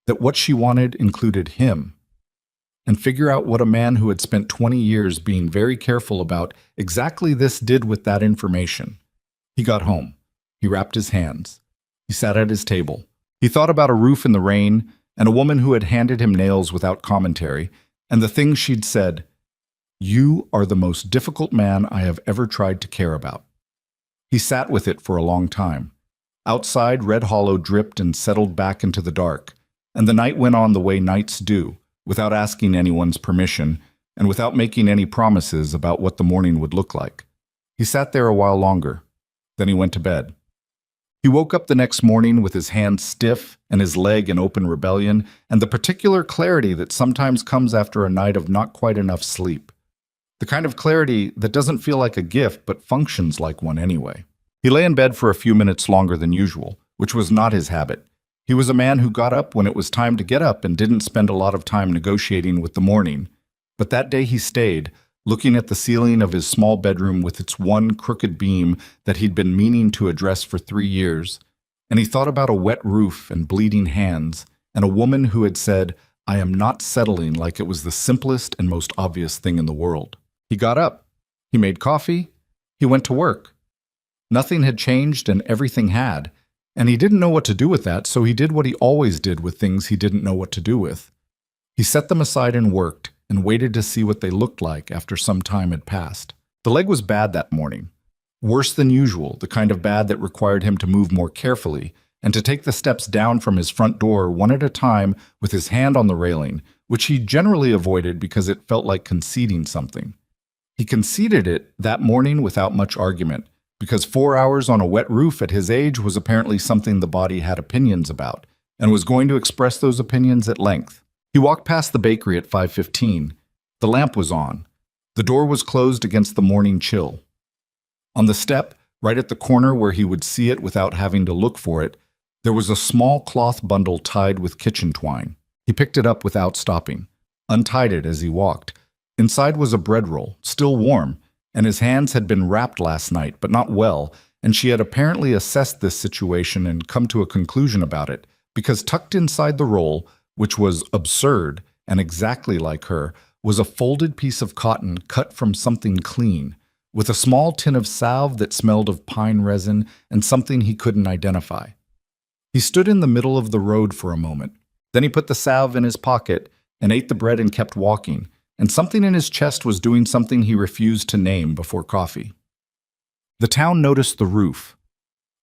that what she wanted included him, and figure out what a man who had spent 20 years being very careful about exactly this did with that information. He got home. He wrapped his hands. He sat at his table. He thought about a roof in the rain and a woman who had handed him nails without commentary, and the things she'd said. "You are the most difficult man I have ever tried to care about." He sat with it for a long time. Outside, Red Hollow dripped and settled back into the dark, and the night went on the way nights do, without asking anyone's permission, and without making any promises about what the morning would look like. He sat there a while longer. Then he went to bed. He woke up the next morning with his hand stiff and his leg in open rebellion, and the particular clarity that sometimes comes after a night of not quite enough sleep. The kind of clarity that doesn't feel like a gift but functions like one anyway. He lay in bed for a few minutes longer than usual, which was not his habit. He was a man who got up when it was time to get up and didn't spend a lot of time negotiating with the morning. But that day he stayed, looking at the ceiling of his small bedroom with its one crooked beam that he'd been meaning to address for 3 years. And he thought about a wet roof and bleeding hands, and a woman who had said, "I am not settling," like it was the simplest and most obvious thing in the world. He got up. He made coffee. He went to work. Nothing had changed and everything had. And he didn't know what to do with that, so he did what he always did with things he didn't know what to do with. He set them aside and worked, and waited to see what they looked like after some time had passed. The leg was bad that morning. Worse than usual, the kind of bad that required him to move more carefully, and to take the steps down from his front door one at a time with his hand on the railing, which he generally avoided because it felt like conceding something. He conceded it that morning without much argument, because 4 hours on a wet roof at his age was apparently something the body had opinions about, and was going to express those opinions at length. He walked past the bakery at 5:15. The lamp was on. The door was closed against the morning chill. On the step, right at the corner where he would see it without having to look for it, there was a small cloth bundle tied with kitchen twine. He picked it up without stopping, untied it as he walked. Inside was a bread roll, still warm, and his hands had been wrapped last night, but not well, and she had apparently assessed this situation and come to a conclusion about it, because tucked inside the roll, which was absurd and exactly like her, was a folded piece of cotton cut from something clean, with a small tin of salve that smelled of pine resin and something he couldn't identify. He stood in the middle of the road for a moment. Then he put the salve in his pocket and ate the bread and kept walking, and something in his chest was doing something he refused to name before coffee. The town noticed the roof.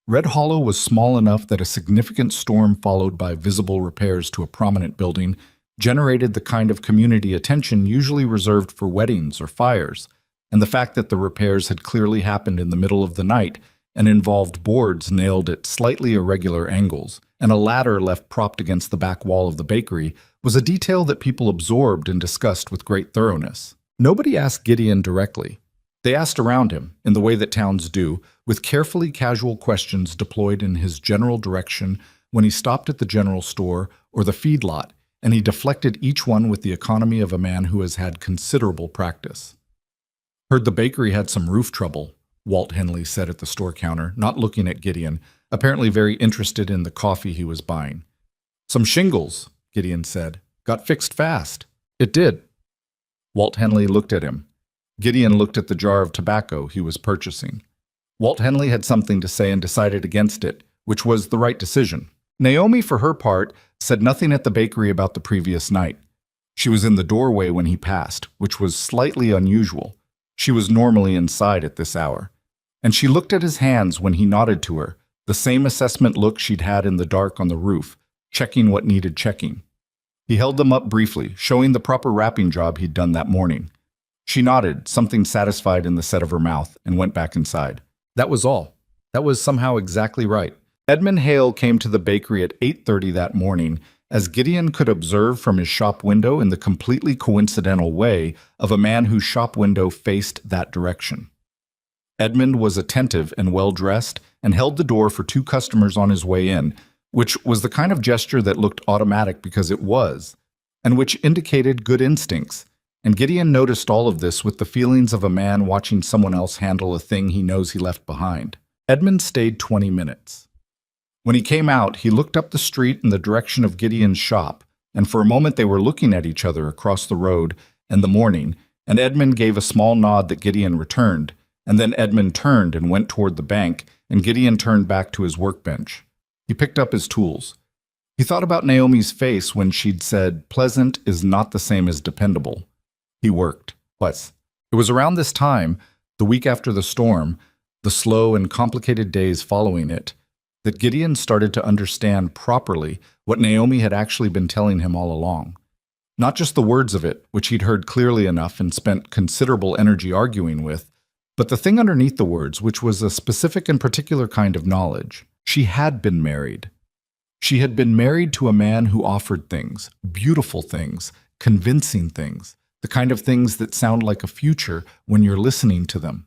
Red Hollow was small enough that a significant storm followed by visible repairs to a prominent building generated the kind of community attention usually reserved for weddings or fires, and the fact that the repairs had clearly happened in the middle of the night and involved boards nailed at slightly irregular angles and a ladder left propped against the back wall of the bakery was a detail that people absorbed and discussed with great thoroughness. Nobody asked Gideon directly. They asked around him, in the way that towns do, with carefully casual questions deployed in his general direction when he stopped at the general store or the feedlot, and he deflected each one with the economy of a man who has had considerable practice. "Heard the bakery had some roof trouble," Walt Henley said at the store counter, not looking at Gideon, apparently very interested in the coffee he was buying. "Some shingles," Gideon said. "Got fixed fast." "It did." Walt Henley looked at him. Gideon looked at the jar of tobacco he was purchasing. Walt Henley had something to say and decided against it, which was the right decision. Naomi, for her part, said nothing at the bakery about the previous night. She was in the doorway when he passed, which was slightly unusual. She was normally inside at this hour. And she looked at his hands when he nodded to her, the same assessment look she'd had in the dark on the roof, checking what needed checking. He held them up briefly, showing the proper wrapping job he'd done that morning. She nodded, something satisfied in the set of her mouth, and went back inside. That was all. That was somehow exactly right. Edmund Hale came to the bakery at 8:30 that morning, as Gideon could observe from his shop window in the completely coincidental way of a man whose shop window faced that direction. Edmund was attentive and well-dressed and held the door for 2 customers on his way in, which was the kind of gesture that looked automatic because it was, and which indicated good instincts. And Gideon noticed all of this with the feelings of a man watching someone else handle a thing he knows he left behind. Edmund stayed 20 minutes. When he came out, he looked up the street in the direction of Gideon's shop, and for a moment they were looking at each other across the road and the morning, and Edmund gave a small nod that Gideon returned, and then Edmund turned and went toward the bank, and Gideon turned back to his workbench. He picked up his tools. He thought about Naomi's face when she'd said, "Pleasant is not the same as dependable." He worked. It was around this time, the week after the storm, the slow and complicated days following it, that Gideon started to understand properly what Naomi had actually been telling him all along. Not just the words of it, which he'd heard clearly enough and spent considerable energy arguing with, but the thing underneath the words, which was a specific and particular kind of knowledge. She had been married. She had been married to a man who offered things, beautiful things, convincing things, the kind of things that sound like a future when you're listening to them.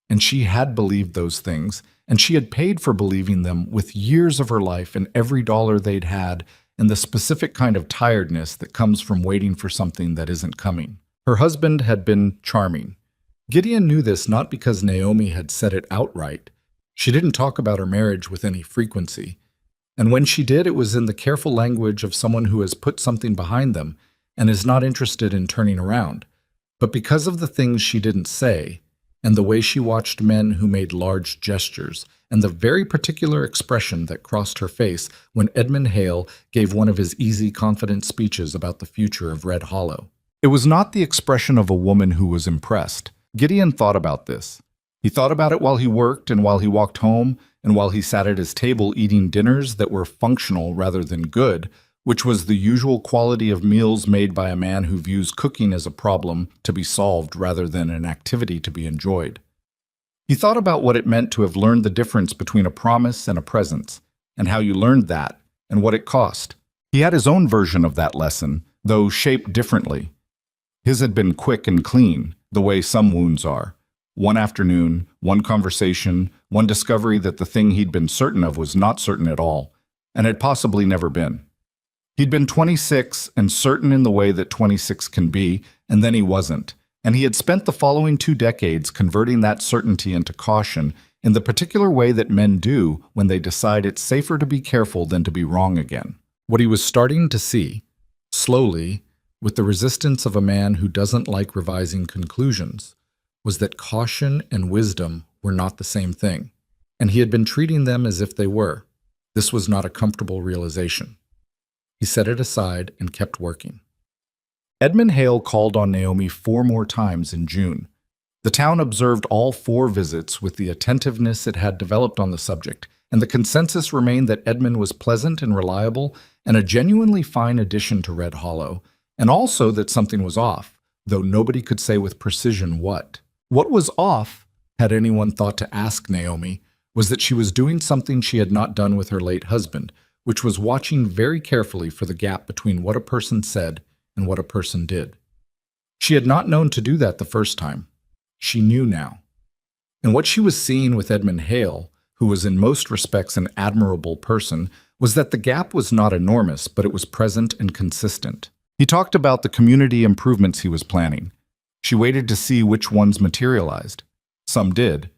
And she had believed those things, and she had paid for believing them with years of her life and every dollar they'd had, and the specific kind of tiredness that comes from waiting for something that isn't coming. Her husband had been charming. Gideon knew this not because Naomi had said it outright. She didn't talk about her marriage with any frequency. And when she did, it was in the careful language of someone who has put something behind them and is not interested in turning around. But because of the things she didn't say, and the way she watched men who made large gestures, and the very particular expression that crossed her face when Edmund Hale gave one of his easy, confident speeches about the future of Red Hollow. It was not the expression of a woman who was impressed. Gideon thought about this. He thought about it while he worked and while he walked home and while he sat at his table eating dinners that were functional rather than good, which was the usual quality of meals made by a man who views cooking as a problem to be solved rather than an activity to be enjoyed. He thought about what it meant to have learned the difference between a promise and a presence, and how you learned that, and what it cost. He had his own version of that lesson, though shaped differently. His had been quick and clean, the way some wounds are. One afternoon, one conversation, one discovery that the thing he'd been certain of was not certain at all, and had possibly never been. He'd been 26 and certain in the way that 26 can be, and then he wasn't. And he had spent the following 2 decades converting that certainty into caution in the particular way that men do when they decide it's safer to be careful than to be wrong again. What he was starting to see, slowly, with the resistance of a man who doesn't like revising conclusions, was that caution and wisdom were not the same thing, and he had been treating them as if they were. This was not a comfortable realization. He set it aside and kept working. Edmund Hale called on Naomi 4 more times in June. The town observed all 4 visits with the attentiveness it had developed on the subject, and the consensus remained that Edmund was pleasant and reliable and a genuinely fine addition to Red Hollow, and also that something was off, though nobody could say with precision what. What was off, had anyone thought to ask Naomi, was that she was doing something she had not done with her late husband, which was watching very carefully for the gap between what a person said and what a person did. She had not known to do that the first time. She knew now. And what she was seeing with Edmund Hale, who was in most respects an admirable person, was that the gap was not enormous, but it was present and consistent. He talked about the community improvements he was planning. She waited to see which ones materialized. Some did.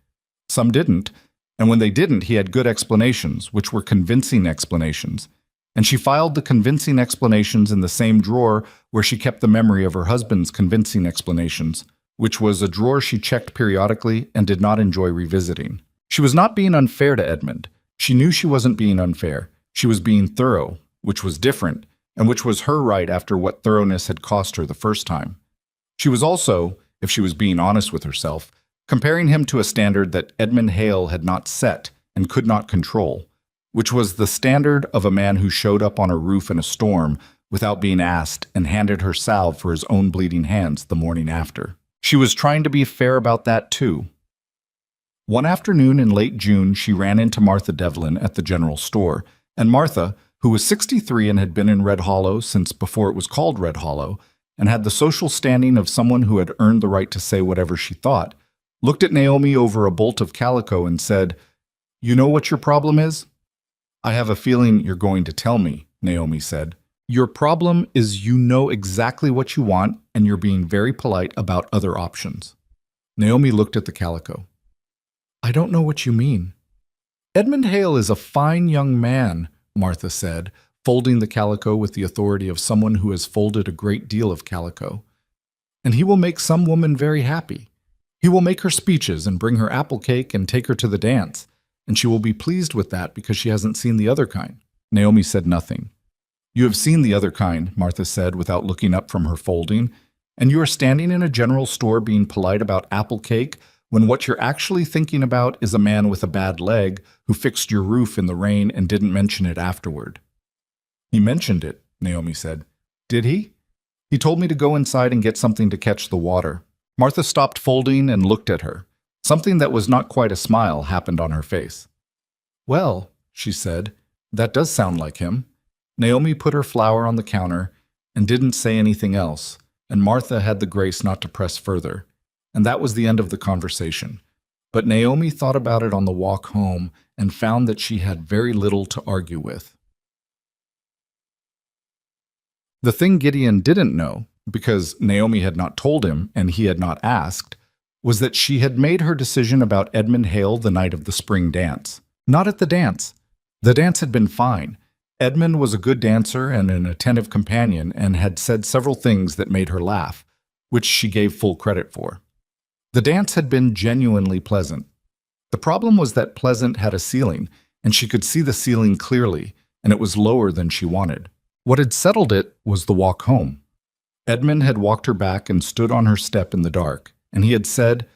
Some didn't. And when they didn't, he had good explanations, which were convincing explanations. And she filed the convincing explanations in the same drawer where she kept the memory of her husband's convincing explanations, which was a drawer she checked periodically and did not enjoy revisiting. She was not being unfair to Edmund. She knew she wasn't being unfair. She was being thorough, which was different, and which was her right after what thoroughness had cost her the first time. She was also, if she was being honest with herself, comparing him to a standard that Edmund Hale had not set and could not control, which was the standard of a man who showed up on her roof in a storm without being asked and handed her salve for his own bleeding hands the morning after. She was trying to be fair about that too. One afternoon in late June, she ran into Martha Devlin at the general store, and Martha, who was 63 and had been in Red Hollow since before it was called Red Hollow, and had the social standing of someone who had earned the right to say whatever she thought, looked at Naomi over a bolt of calico and said, "You know what your problem is?" "I have a feeling you're going to tell me," Naomi said. "Your problem is you know exactly what you want and you're being very polite about other options." Naomi looked at the calico. "I don't know what you mean." "Edmund Hale is a fine young man," Martha said, folding the calico with the authority of someone who has folded a great deal of calico. "And he will make some woman very happy. He will make her speeches and bring her apple cake and take her to the dance, and she will be pleased with that because she hasn't seen the other kind." Naomi said nothing. "You have seen the other kind," Martha said without looking up from her folding, "and you are standing in a general store being polite about apple cake when what you're actually thinking about is a man with a bad leg who fixed your roof in the rain and didn't mention it afterward." "He mentioned it," Naomi said. "Did he?" "He told me to go inside and get something to catch the water." Martha stopped folding and looked at her. Something that was not quite a smile happened on her face. "Well," she said, "that does sound like him." Naomi put her flour on the counter and didn't say anything else, and Martha had the grace not to press further. And that was the end of the conversation. But Naomi thought about it on the walk home and found that she had very little to argue with. The thing Gideon didn't know because Naomi had not told him and he had not asked, was that she had made her decision about Edmund Hale the night of the spring dance. Not at the dance. The dance had been fine. Edmund was a good dancer and an attentive companion and had said several things that made her laugh, which she gave full credit for. The dance had been genuinely pleasant. The problem was that pleasant had a ceiling, and she could see the ceiling clearly, and it was lower than she wanted. What had settled it was the walk home. Edmund had walked her back and stood on her step in the dark, and he had said,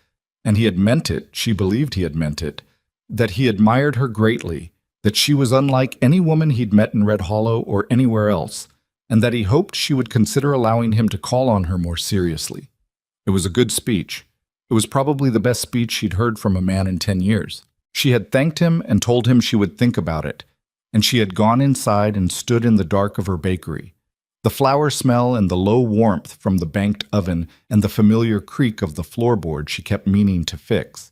and he had meant it, she believed he had meant it, that he admired her greatly, that she was unlike any woman he'd met in Red Hollow or anywhere else, and that he hoped she would consider allowing him to call on her more seriously. It was a good speech. It was probably the best speech she'd heard from a man in 10 years. She had thanked him and told him she would think about it, and she had gone inside and stood in the dark of her bakery. The flour smell and the low warmth from the banked oven and the familiar creak of the floorboard she kept meaning to fix.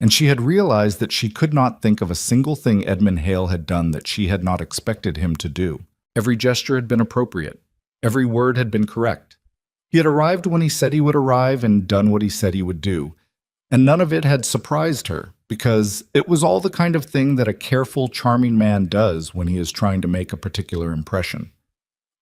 And she had realized that she could not think of a single thing Edmund Hale had done that she had not expected him to do. Every gesture had been appropriate. Every word had been correct. He had arrived when he said he would arrive and done what he said he would do. And none of it had surprised her, because it was all the kind of thing that a careful, charming man does when he is trying to make a particular impression.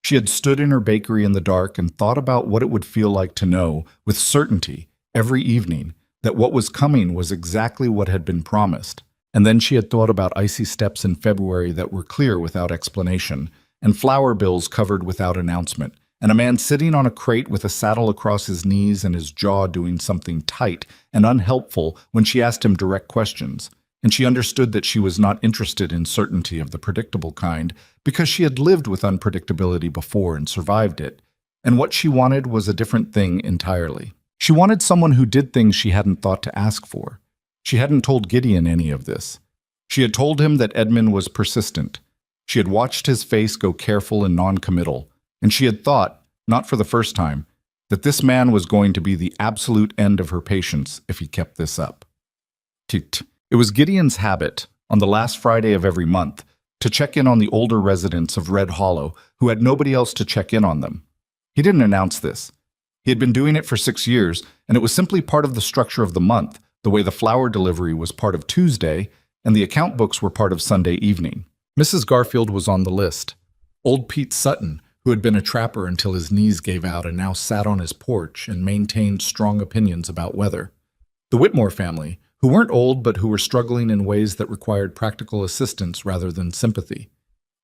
She had stood in her bakery in the dark and thought about what it would feel like to know, with certainty, every evening, that what was coming was exactly what had been promised. And then she had thought about icy steps in February that were clear without explanation, and flour bills covered without announcement, and a man sitting on a crate with a saddle across his knees and his jaw doing something tight and unhelpful when she asked him direct questions. And she understood that she was not interested in certainty of the predictable kind because she had lived with unpredictability before and survived it. And what she wanted was a different thing entirely. She wanted someone who did things she hadn't thought to ask for. She hadn't told Gideon any of this. She had told him that Edmund was persistent. She had watched his face go careful and non-committal, and she had thought, not for the first time, that this man was going to be the absolute end of her patience if he kept this up. It was Gideon's habit, on the last Friday of every month, to check in on the older residents of Red Hollow who had nobody else to check in on them. He didn't announce this. He had been doing it for 6 years, and it was simply part of the structure of the month, the way the flour delivery was part of Tuesday, and the account books were part of Sunday evening. Mrs. Garfield was on the list. Old Pete Sutton, who had been a trapper until his knees gave out and now sat on his porch and maintained strong opinions about weather. The Whitmore family, who weren't old but who were struggling in ways that required practical assistance rather than sympathy.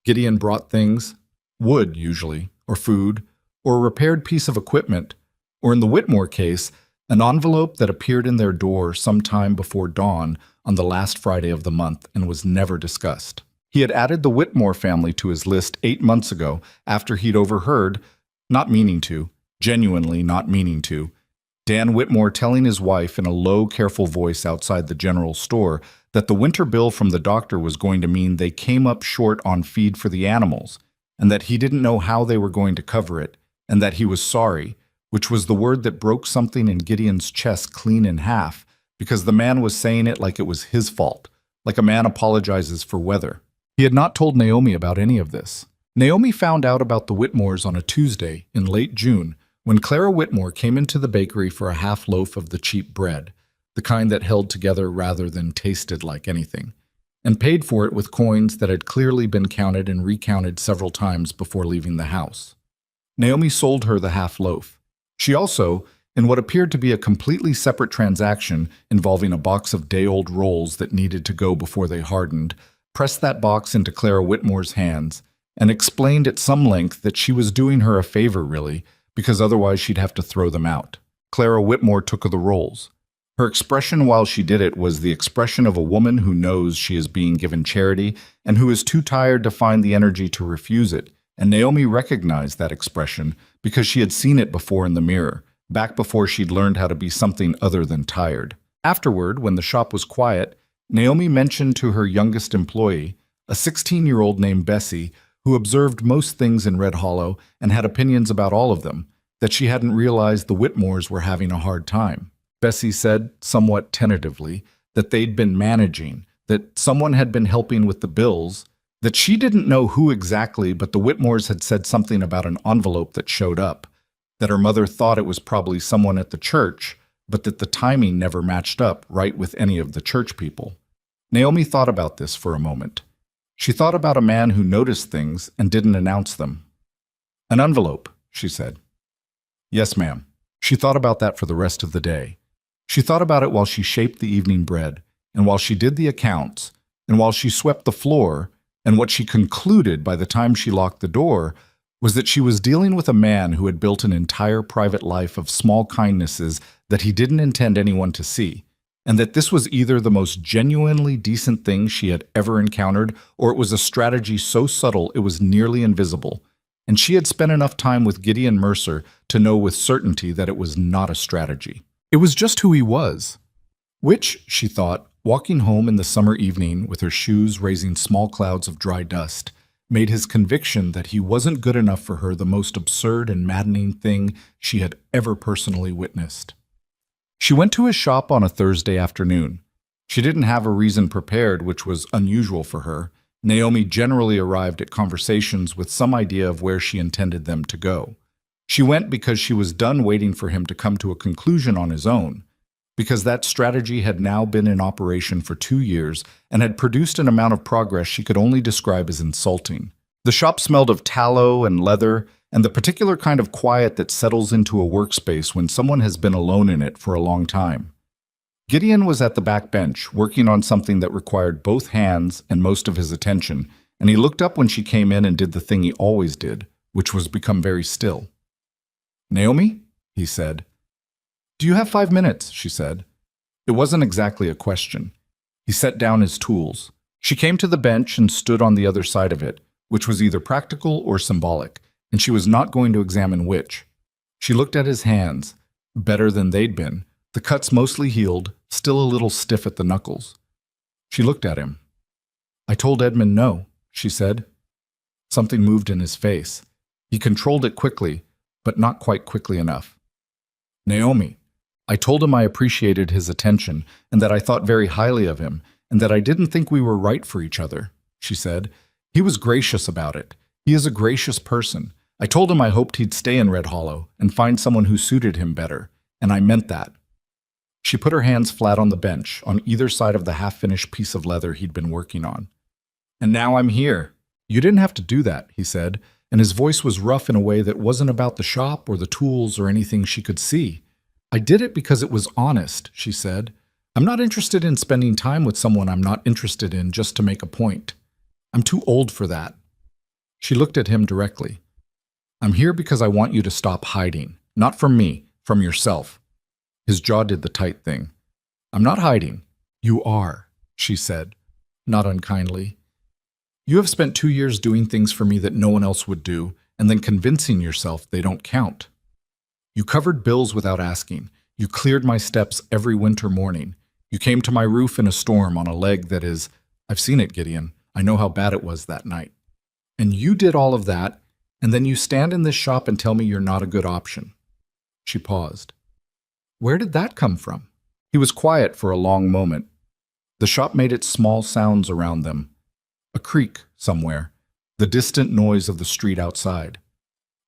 Gideon brought things, wood usually, or food, or a repaired piece of equipment, or in the Whitmore case, an envelope that appeared in their door sometime before dawn on the last Friday of the month and was never discussed. He had added the Whitmore family to his list 8 months ago after he'd overheard, not meaning to, genuinely not meaning to, Dan Whitmore telling his wife in a low, careful voice outside the general store that the winter bill from the doctor was going to mean they came up short on feed for the animals, and that he didn't know how they were going to cover it, and that he was sorry, which was the word that broke something in Gideon's chest clean in half, because the man was saying it like it was his fault, like a man apologizes for weather. He had not told Naomi about any of this. Naomi found out about the Whitmores on a Tuesday in late June when Clara Whitmore came into the bakery for a half loaf of the cheap bread, the kind that held together rather than tasted like anything, and paid for it with coins that had clearly been counted and recounted several times before leaving the house. Naomi sold her the half loaf. She also, in what appeared to be a completely separate transaction involving a box of day-old rolls that needed to go before they hardened, pressed that box into Clara Whitmore's hands and explained at some length that she was doing her a favor, really, because otherwise she'd have to throw them out. Clara Whitmore took the rolls. Her expression while she did it was the expression of a woman who knows she is being given charity and who is too tired to find the energy to refuse it, and Naomi recognized that expression because she had seen it before in the mirror, back before she'd learned how to be something other than tired. Afterward, when the shop was quiet, Naomi mentioned to her youngest employee, a 16-year-old named Bessie, who observed most things in Red Hollow and had opinions about all of them, that she hadn't realized the Whitmores were having a hard time. Bessie said, somewhat tentatively, that they'd been managing, that someone had been helping with the bills, that she didn't know who exactly, but the Whitmores had said something about an envelope that showed up, that her mother thought it was probably someone at the church, but that the timing never matched up right with any of the church people. Naomi thought about this for a moment. She thought about a man who noticed things and didn't announce them. "An envelope," she said. "Yes, ma'am." She thought about that for the rest of the day. She thought about it while she shaped the evening bread, and while she did the accounts, and while she swept the floor, and what she concluded by the time she locked the door was that she was dealing with a man who had built an entire private life of small kindnesses that he didn't intend anyone to see, and that this was either the most genuinely decent thing she had ever encountered, or it was a strategy so subtle it was nearly invisible. And she had spent enough time with Gideon Mercer to know with certainty that it was not a strategy. It was just who he was. Which, she thought, walking home in the summer evening with her shoes raising small clouds of dry dust, made his conviction that he wasn't good enough for her the most absurd and maddening thing she had ever personally witnessed. She went to his shop on a Thursday afternoon. She didn't have a reason prepared, which was unusual for her. Naomi generally arrived at conversations with some idea of where she intended them to go. She went because she was done waiting for him to come to a conclusion on his own, because that strategy had now been in operation for 2 years and had produced an amount of progress she could only describe as insulting. The shop smelled of tallow and leather, and the particular kind of quiet that settles into a workspace when someone has been alone in it for a long time. Gideon was at the back bench, working on something that required both hands and most of his attention, and he looked up when she came in and did the thing he always did, which was become very still. "Naomi?" he said. "Do you have 5 minutes?" she said. It wasn't exactly a question. He set down his tools. She came to the bench and stood on the other side of it, which was either practical or symbolic, and she was not going to examine which. She looked at his hands, better than they'd been, the cuts mostly healed, still a little stiff at the knuckles. She looked at him. "I told Edmund no," she said. Something moved in his face. He controlled it quickly, but not quite quickly enough. "Naomi, I told him I appreciated his attention, and that I thought very highly of him, and that I didn't think we were right for each other," she said. "He was gracious about it. He is a gracious person. I told him I hoped he'd stay in Red Hollow and find someone who suited him better, and I meant that." She put her hands flat on the bench, on either side of the half-finished piece of leather he'd been working on. "And now I'm here." "You didn't have to do that," he said, and his voice was rough in a way that wasn't about the shop or the tools or anything she could see. "I did it because it was honest," she said. "I'm not interested in spending time with someone I'm not interested in just to make a point. I'm too old for that." She looked at him directly. "I'm here because I want you to stop hiding. Not from me, from yourself." His jaw did the tight thing. "I'm not hiding." "You are," she said, not unkindly. "You have spent 2 years doing things for me that no one else would do, and then convincing yourself they don't count. You covered bills without asking. You cleared my steps every winter morning. You came to my roof in a storm on a leg that is— I've seen it, Gideon. I know how bad it was that night. And you did all of that, and then you stand in this shop and tell me you're not a good option." She paused. "Where did that come from?" He was quiet for a long moment. The shop made its small sounds around them. A creak somewhere, the distant noise of the street outside.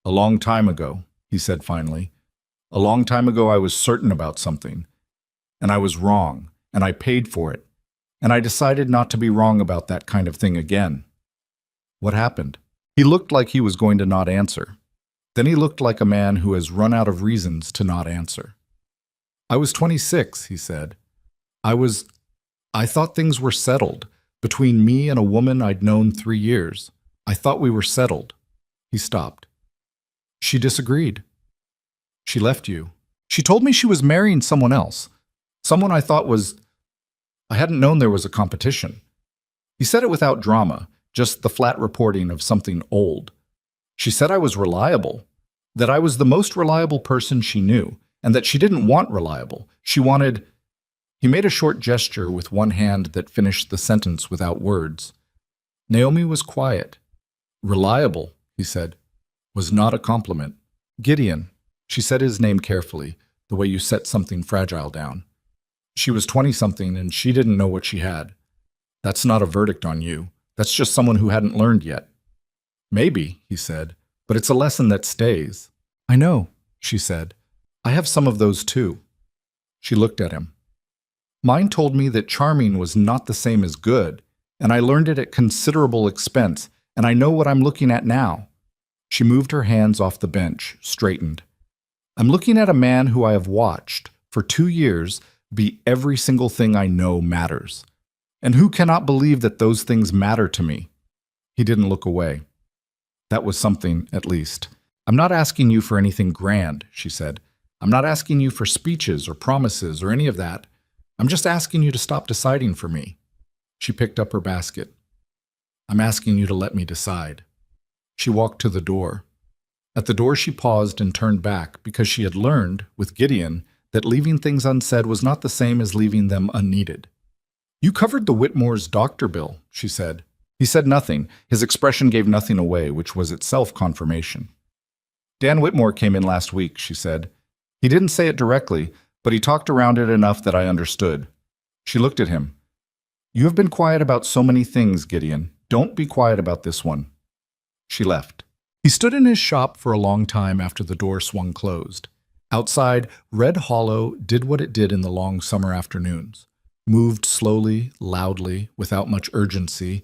"A long time ago," he said finally. "A long time ago I was certain about something. And I was wrong, and I paid for it. And I decided not to be wrong about that kind of thing again." "What happened?" He looked like he was going to not answer. Then he looked like a man who has run out of reasons to not answer. "I was 26, he said. I thought things were settled. Between me and a woman I'd known 3 years. I thought we were settled." He stopped. "She disagreed. She left you. She told me she was marrying someone else. Someone I thought was— I hadn't known there was a competition." He said it without drama, just the flat reporting of something old. "She said I was reliable, that I was the most reliable person she knew, and that she didn't want reliable. She wanted—" He made a short gesture with one hand that finished the sentence without words. Naomi was quiet. "Reliable," he said, "was not a compliment." "Gideon," she said his name carefully, the way you set something fragile down. "She was 20-something and she didn't know what she had. That's not a verdict on you. That's just someone who hadn't learned yet." "Maybe," he said, "but it's a lesson that stays." "I know," she said. I have some of those too. She looked at him. Mine told me that charming was not the same as good, and I learned it at considerable expense, and I know what I'm looking at now. She moved her hands off the bench, straightened. I'm looking at a man who I have watched, for 2 years, be every single thing I know matters. And who cannot believe that those things matter to me? He didn't look away. That was something, at least. I'm not asking you for anything grand, she said. I'm not asking you for speeches or promises or any of that. I'm just asking you to stop deciding for me. She picked up her basket. I'm asking you to let me decide. She walked to the door. At the door she paused and turned back because she had learned, with Gideon, that leaving things unsaid was not the same as leaving them unneeded. You covered the Whitmore's doctor bill, she said. He said nothing. His expression gave nothing away, which was itself confirmation. Dan Whitmore came in last week, she said. He didn't say it directly, but he talked around it enough that I understood. She looked at him. You have been quiet about so many things, Gideon. Don't be quiet about this one. She left. He stood in his shop for a long time after the door swung closed. Outside, Red Hollow did what it did in the long summer afternoons. Moved slowly, loudly, without much urgency,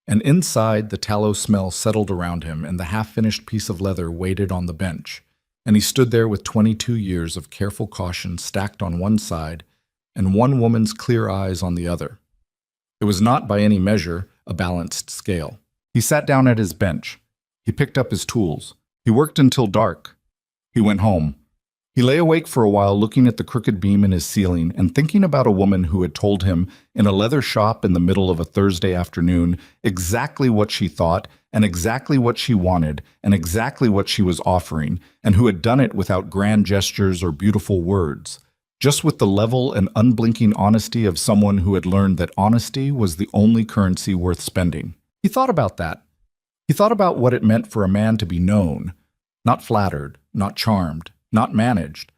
and inside the tallow smell settled around him and the half-finished piece of leather waited on the bench, and he stood there with 22 years of careful caution stacked on one side and one woman's clear eyes on the other. It was not by any measure a balanced scale. He sat down at his bench. He picked up his tools. He worked until dark. He went home. He lay awake for a while looking at the crooked beam in his ceiling and thinking about a woman who had told him in a leather shop in the middle of a Thursday afternoon exactly what she thought and exactly what she wanted and exactly what she was offering, and who had done it without grand gestures or beautiful words, just with the level and unblinking honesty of someone who had learned that honesty was the only currency worth spending. He thought about that. He thought about what it meant for a man to be known, not flattered, not charmed, not managed,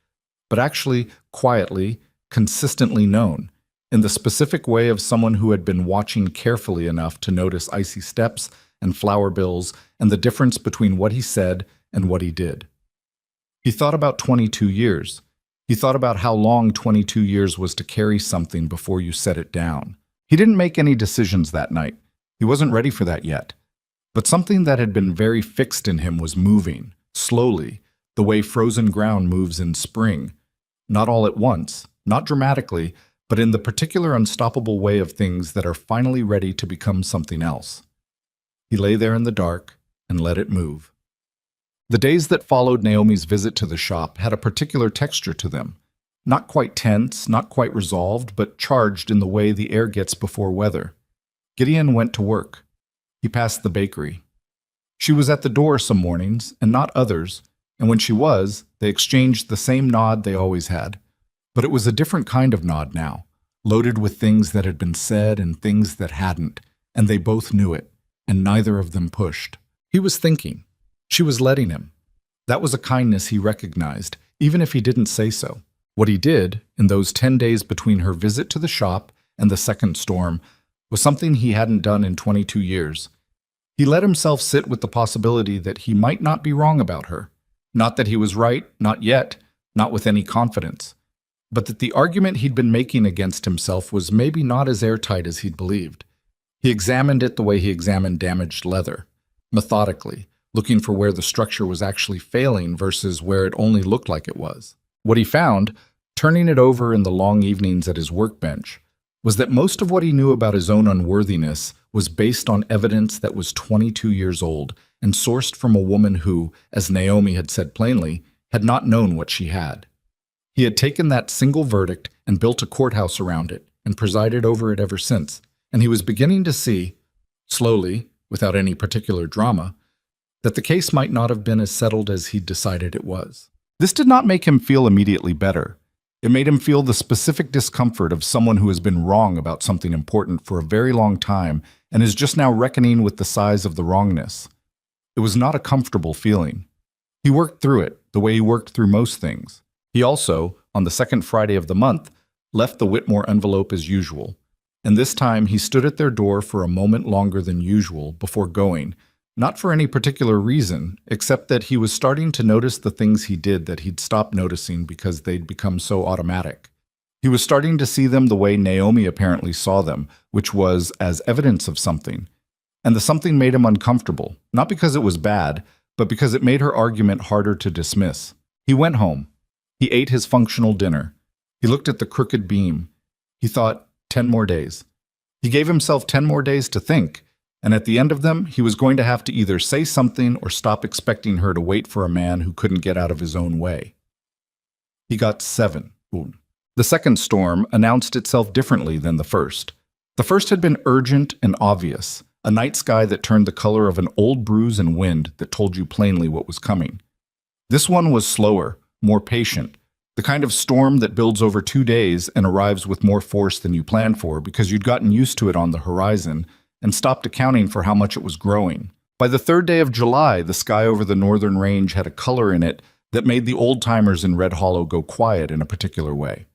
but actually quietly, consistently known, in the specific way of someone who had been watching carefully enough to notice icy steps and flower bills and the difference between what he said and what he did. He thought about 22 years. He thought about how long 22 years was to carry something before you set it down. He didn't make any decisions that night. He wasn't ready for that yet. But something that had been very fixed in him was moving, slowly, the way frozen ground moves in spring. Not all at once, not dramatically, but in the particular unstoppable way of things that are finally ready to become something else. He lay there in the dark and let it move. The days that followed Naomi's visit to the shop had a particular texture to them. Not quite tense, not quite resolved, but charged in the way the air gets before weather. Gideon went to work. He passed the bakery. She was at the door some mornings, and not others, and when she was, they exchanged the same nod they always had. But it was a different kind of nod now, loaded with things that had been said and things that hadn't, and they both knew it, and neither of them pushed. He was thinking. She was letting him. That was a kindness he recognized, even if he didn't say so. What he did, in those 10 days between her visit to the shop and the second storm, was something he hadn't done in 22 years. He let himself sit with the possibility that he might not be wrong about her. Not that he was right, not yet, not with any confidence, but that the argument he'd been making against himself was maybe not as airtight as he'd believed. He examined it the way he examined damaged leather, methodically, looking for where the structure was actually failing versus where it only looked like it was. What he found, turning it over in the long evenings at his workbench, was that most of what he knew about his own unworthiness was based on evidence that was 22 years old and sourced from a woman who, as Naomi had said plainly, had not known what she had. He had taken that single verdict and built a courthouse around it and presided over it ever since, and he was beginning to see, slowly, without any particular drama, that the case might not have been as settled as he'd decided it was. This did not make him feel immediately better. It made him feel the specific discomfort of someone who has been wrong about something important for a very long time and is just now reckoning with the size of the wrongness. It was not a comfortable feeling. He worked through it, the way he worked through most things. He also, on the second Friday of the month, left the Whitmore envelope as usual, and this time he stood at their door for a moment longer than usual before going, Not for any particular reason, except that he was starting to notice the things he did that he'd stopped noticing because they'd become so automatic. He was starting to see them the way Naomi apparently saw them, which was as evidence of something. And the something made him uncomfortable, not because it was bad, but because it made her argument harder to dismiss. He went home. He ate his functional dinner. He looked at the crooked beam. He thought, 10 more days. He gave himself 10 more days to think, and at the end of them, he was going to have to either say something or stop expecting her to wait for a man who couldn't get out of his own way. He got 7. The second storm announced itself differently than the first. The first had been urgent and obvious, a night sky that turned the color of an old bruise and wind that told you plainly what was coming. This one was slower, more patient, the kind of storm that builds over 2 days and arrives with more force than you planned for because you'd gotten used to it on the horizon and stopped accounting for how much it was growing. By the 3rd day of July, the sky over the northern range had a color in it that made the old-timers in Red Hollow go quiet in a particular way.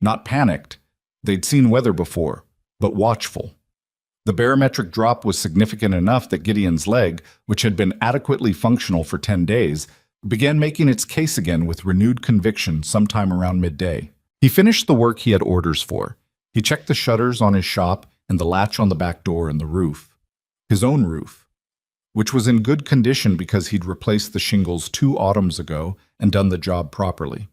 Not panicked. They'd seen weather before, but watchful. The barometric drop was significant enough that Gideon's leg, which had been adequately functional for 10 days, began making its case again with renewed conviction sometime around midday. He finished the work he had orders for. He checked the shutters on his shop and the latch on the back door and the roof. His own roof, which was in good condition because he'd replaced the shingles 2 autumns ago and done the job properly.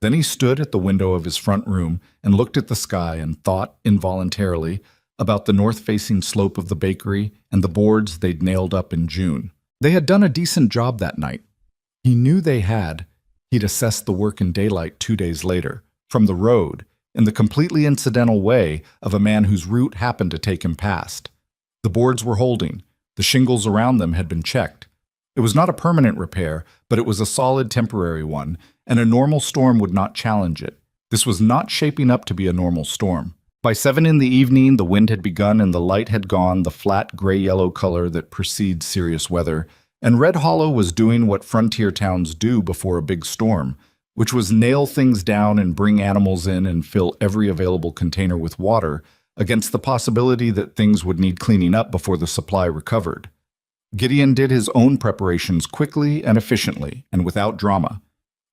Then he stood at the window of his front room and looked at the sky and thought, involuntarily, about the north-facing slope of the bakery and the boards they'd nailed up in June. They had done a decent job that night. He knew they had. He'd assessed the work in daylight 2 days later, from the road, in the completely incidental way of a man whose route happened to take him past. The boards were holding. The shingles around them had been checked. It was not a permanent repair, but it was a solid temporary one, and a normal storm would not challenge it. This was not shaping up to be a normal storm. By 7 in the evening, the wind had begun and the light had gone the flat gray-yellow color that precedes serious weather, and Red Hollow was doing what frontier towns do before a big storm, which was nail things down and bring animals in and fill every available container with water against the possibility that things would need cleaning up before the supply recovered. Gideon did his own preparations quickly and efficiently and without drama,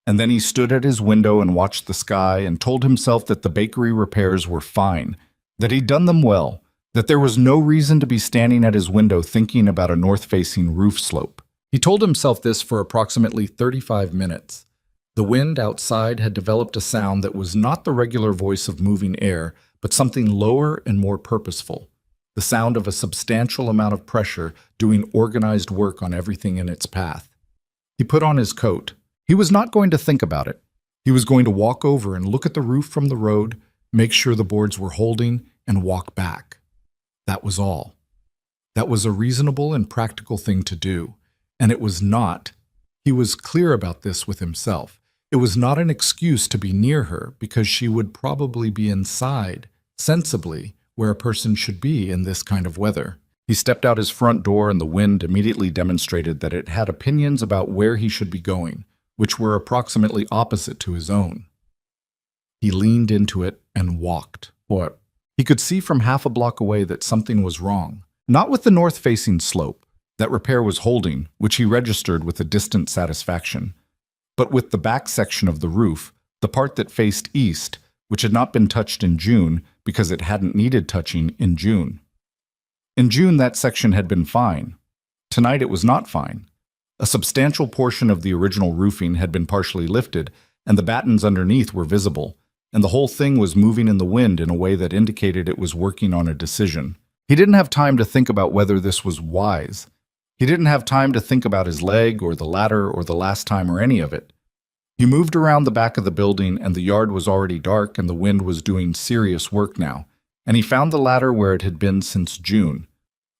and then he stood at his window and watched the sky and told himself that the bakery repairs were fine, that he'd done them well, that there was no reason to be standing at his window thinking about a north-facing roof slope. He told himself this for approximately 35 minutes. The wind outside had developed a sound that was not the regular voice of moving air, but something lower and more purposeful, the sound of a substantial amount of pressure doing organized work on everything in its path. He put on his coat. He was not going to think about it. He was going to walk over and look at the roof from the road, make sure the boards were holding, and walk back. That was all. That was a reasonable and practical thing to do, and it was not. He was clear about this with himself. It was not an excuse to be near her because she would probably be inside, sensibly, where a person should be in this kind of weather. He stepped out his front door and the wind immediately demonstrated that it had opinions about where he should be going, which were approximately opposite to his own. He leaned into it and walked. What? He could see from half a block away that something was wrong. Not with the north-facing slope. That repair was holding, which he registered with a distant satisfaction. But with the back section of the roof, the part that faced east, which had not been touched in June because it hadn't needed touching in June. In June, that section had been fine. Tonight, it was not fine. A substantial portion of the original roofing had been partially lifted, and the battens underneath were visible, and the whole thing was moving in the wind in a way that indicated it was working on a decision. He didn't have time to think about whether this was wise. He didn't have time to think about his leg or the ladder or the last time or any of it. He moved around the back of the building, and the yard was already dark and the wind was doing serious work now, and he found the ladder where it had been since June,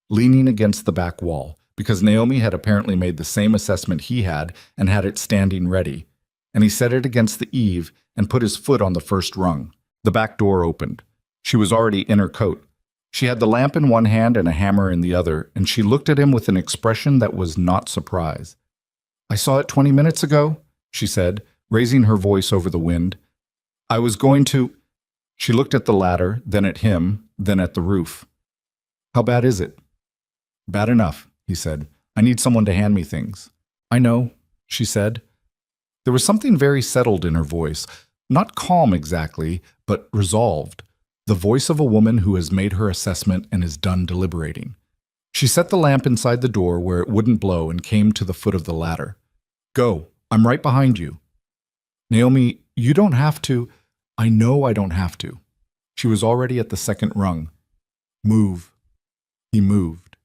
leaning against the back wall, because Naomi had apparently made the same assessment he had and had it standing ready, and he set it against the eave and put his foot on the first rung. The back door opened. She was already in her coat. She had the lamp in one hand and a hammer in the other, and she looked at him with an expression that was not surprise. "I saw it 20 minutes ago," she said, raising her voice over the wind. "I was going to—" She looked at the ladder, then at him, then at the roof. "How bad is it?" "Bad enough," he said. I need someone to hand me things. I know, she said. There was something very settled in her voice, not calm exactly, but resolved. The voice of a woman who has made her assessment and is done deliberating. She set the lamp inside the door where it wouldn't blow and came to the foot of the ladder. Go, I'm right behind you. Naomi, you don't have to. I know I don't have to. She was already at the second rung. Move. He moved.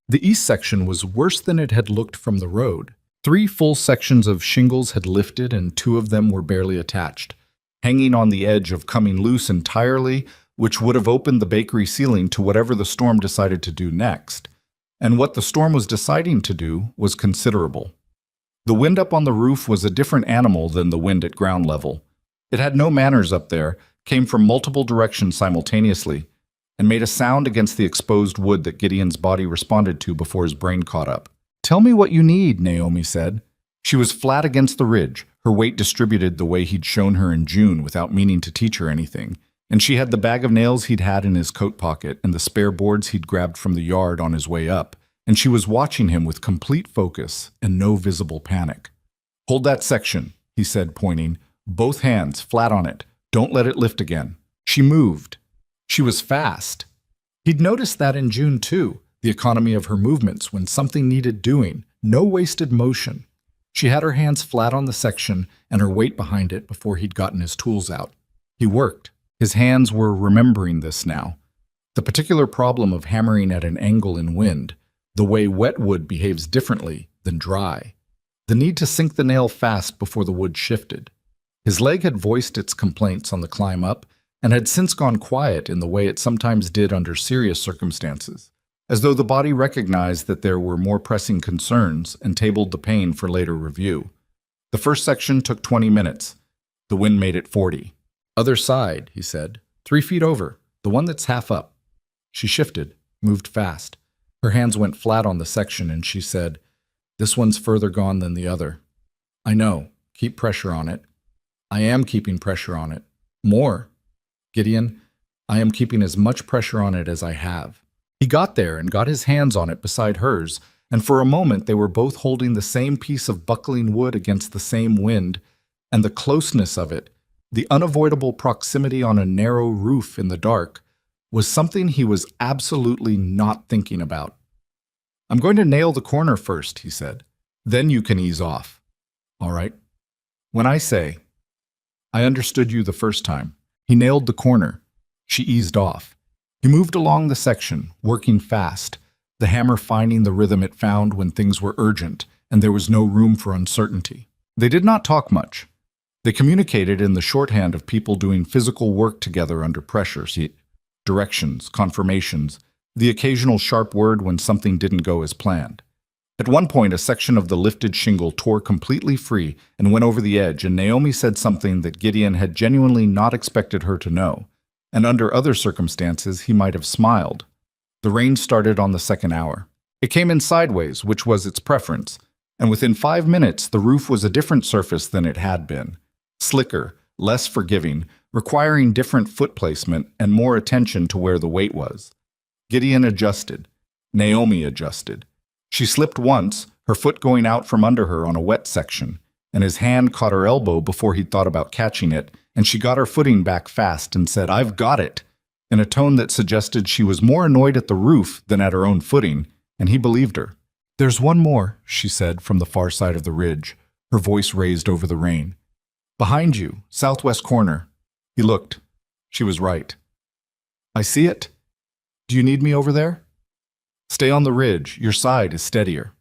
The east section was worse than it had looked from the road. 3 full sections of shingles had lifted and 2 of them were barely attached, hanging on the edge of coming loose entirely, which would have opened the bakery ceiling to whatever the storm decided to do next. And what the storm was deciding to do was considerable. The wind up on the roof was a different animal than the wind at ground level. It had no manners up there, came from multiple directions simultaneously, and made a sound against the exposed wood that Gideon's body responded to before his brain caught up. Tell me what you need, Naomi said. She was flat against the ridge, her weight distributed the way he'd shown her in June without meaning to teach her anything, and she had the bag of nails he'd had in his coat pocket and the spare boards he'd grabbed from the yard on his way up, and she was watching him with complete focus and no visible panic. Hold that section, he said, pointing, both hands flat on it. Don't let it lift again. She moved. She was fast. He'd noticed that in June too. The economy of her movements when something needed doing, no wasted motion. She had her hands flat on the section and her weight behind it before he'd gotten his tools out. He worked. His hands were remembering this now. The particular problem of hammering at an angle in wind, the way wet wood behaves differently than dry. The need to sink the nail fast before the wood shifted. His leg had voiced its complaints on the climb up and had since gone quiet in the way it sometimes did under serious circumstances, as though the body recognized that there were more pressing concerns and tabled the pain for later review. The first section took 20 minutes. The wind made it 40. Other side, he said. 3 feet over, the one that's half up. She shifted, moved fast. Her hands went flat on the section and she said, this one's further gone than the other. I know. Keep pressure on it. I am keeping pressure on it. More. Gideon, I am keeping as much pressure on it as I have. He got there and got his hands on it beside hers, and for a moment they were both holding the same piece of buckling wood against the same wind, and the closeness of it, the unavoidable proximity on a narrow roof in the dark, was something he was absolutely not thinking about. I'm going to nail the corner first, he said. Then you can ease off. All right. When I say, I understood you the first time. He nailed the corner. She eased off. He moved along the section, working fast, the hammer finding the rhythm it found when things were urgent and there was no room for uncertainty. They did not talk much. They communicated in the shorthand of people doing physical work together under pressure, directions, confirmations, the occasional sharp word when something didn't go as planned. At one point, a section of the lifted shingle tore completely free and went over the edge, and Naomi said something that Gideon had genuinely not expected her to know, and under other circumstances he might have smiled. The rain started on the second hour. It came in sideways, which was its preference, and within 5 minutes the roof was a different surface than it had been. Slicker, less forgiving, requiring different foot placement and more attention to where the weight was. Gideon adjusted. Naomi adjusted. She slipped once, her foot going out from under her on a wet section, and his hand caught her elbow before he'd thought about catching it, and she got her footing back fast and said, I've got it, in a tone that suggested she was more annoyed at the roof than at her own footing, and he believed her. There's one more, she said from the far side of the ridge, her voice raised over the rain. Behind you, southwest corner. He looked. She was right. I see it. Do you need me over there? Stay on the ridge. Your side is steadier.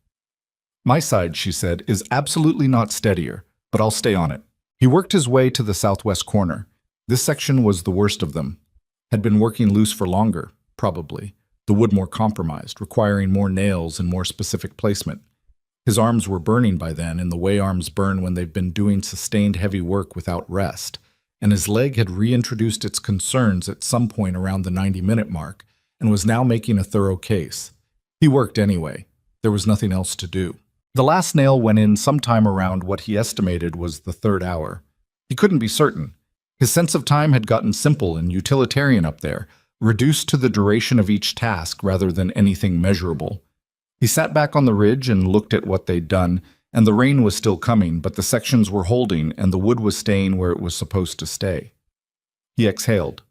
My side, she said, is absolutely not steadier, but I'll stay on it. He worked his way to the southwest corner. This section was the worst of them. Had been working loose for longer, probably. The wood more compromised, requiring more nails and more specific placement. His arms were burning by then in the way arms burn when they've been doing sustained heavy work without rest, and his leg had reintroduced its concerns at some point around the 90-minute mark and was now making a thorough case. He worked anyway. There was nothing else to do. The last nail went in sometime around what he estimated was the 3rd hour. He couldn't be certain. His sense of time had gotten simple and utilitarian up there, reduced to the duration of each task rather than anything measurable. He sat back on the ridge and looked at what they'd done, and the rain was still coming, but the sections were holding and the wood was staying where it was supposed to stay. He exhaled.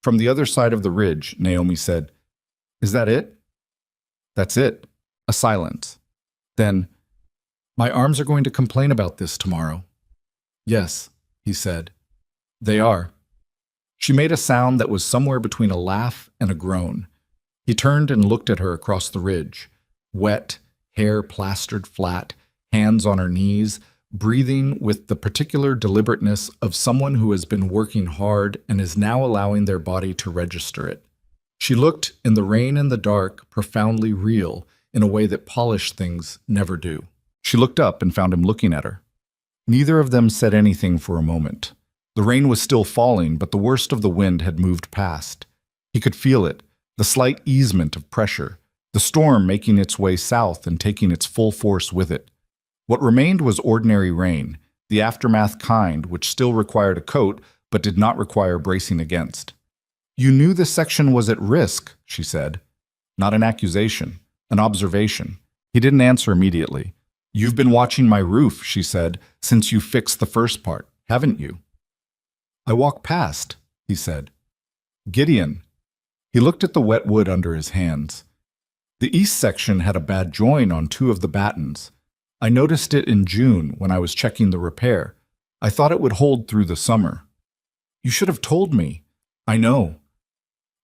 From the other side of the ridge, Naomi said, "Is that it?" "That's it." A silence. Then, "My arms are going to complain about this tomorrow." "Yes," he said. "They are." She made a sound that was somewhere between a laugh and a groan. He turned and looked at her across the ridge. Wet, hair plastered flat, hands on her knees, breathing with the particular deliberateness of someone who has been working hard and is now allowing their body to register it. She looked, in the rain and the dark, profoundly real, in a way that polished things never do. She looked up and found him looking at her. Neither of them said anything for a moment. The rain was still falling, but the worst of the wind had moved past. He could feel it, the slight easement of pressure, the storm making its way south and taking its full force with it. What remained was ordinary rain, the aftermath kind which still required a coat but did not require bracing against. "You knew this section was at risk," she said. Not an accusation, an observation. He didn't answer immediately. "You've been watching my roof," she said, "since you fixed the first part, haven't you?" "I walked past," he said. "Gideon." He looked at the wet wood under his hands. The east section had a bad join on two of the battens. I noticed it in June when I was checking the repair. I thought it would hold through the summer. "You should have told me." "I know."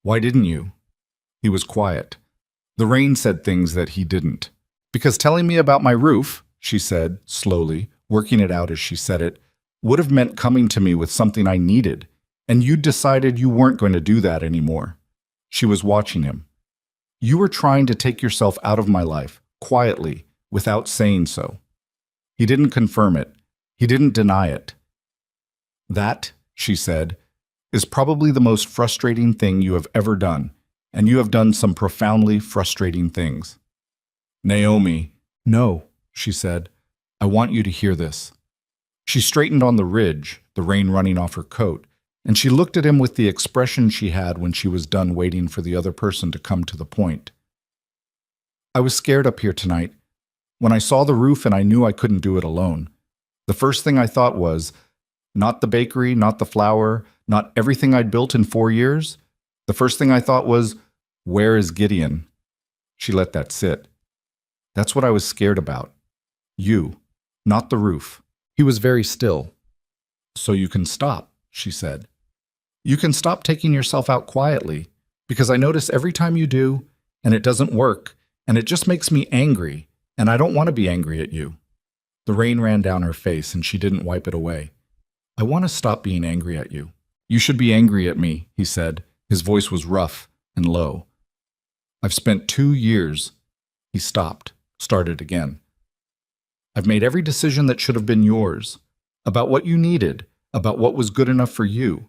"Why didn't you?" He was quiet. The rain said things that he didn't. "Because telling me about my roof," she said, slowly, working it out as she said it, "would have meant coming to me with something I needed, and you'd decided you weren't going to do that anymore." She was watching him. "You were trying to take yourself out of my life, quietly, without saying so." He didn't confirm it. He didn't deny it. "That," she said, "is probably the most frustrating thing you have ever done, and you have done some profoundly frustrating things." "Naomi." "No," she said. "I want you to hear this." She straightened on the ridge, the rain running off her coat, and she looked at him with the expression she had when she was done waiting for the other person to come to the point. "I was scared up here tonight. When I saw the roof and I knew I couldn't do it alone, the first thing I thought was, not the bakery, not the flour, not everything I'd built in 4 years. The first thing I thought was, where is Gideon?" She let that sit. "That's what I was scared about. You, not the roof." He was very still. "So you can stop," she said. "You can stop taking yourself out quietly, because I notice every time you do, and it doesn't work, and it just makes me angry, and I don't want to be angry at you." The rain ran down her face, and she didn't wipe it away. "I want to stop being angry at you." "You should be angry at me," he said. His voice was rough and low. "I've spent 2 years." He stopped, started again. "I've made every decision that should have been yours, about what you needed, about what was good enough for you.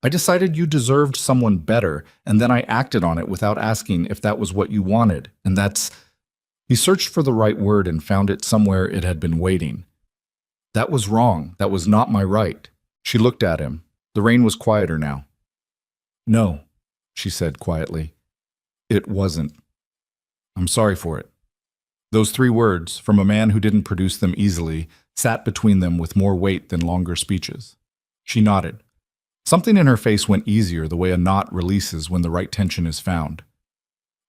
I decided you deserved someone better, and then I acted on it without asking if that was what you wanted, and that's—" He searched for the right word and found it somewhere it had been waiting. "That was wrong. That was not my right." She looked at him. The rain was quieter now. "No," she said quietly. "It wasn't. I'm sorry for it." Those 3 words, from a man who didn't produce them easily, sat between them with more weight than longer speeches. She nodded. Something in her face went easier, the way a knot releases when the right tension is found.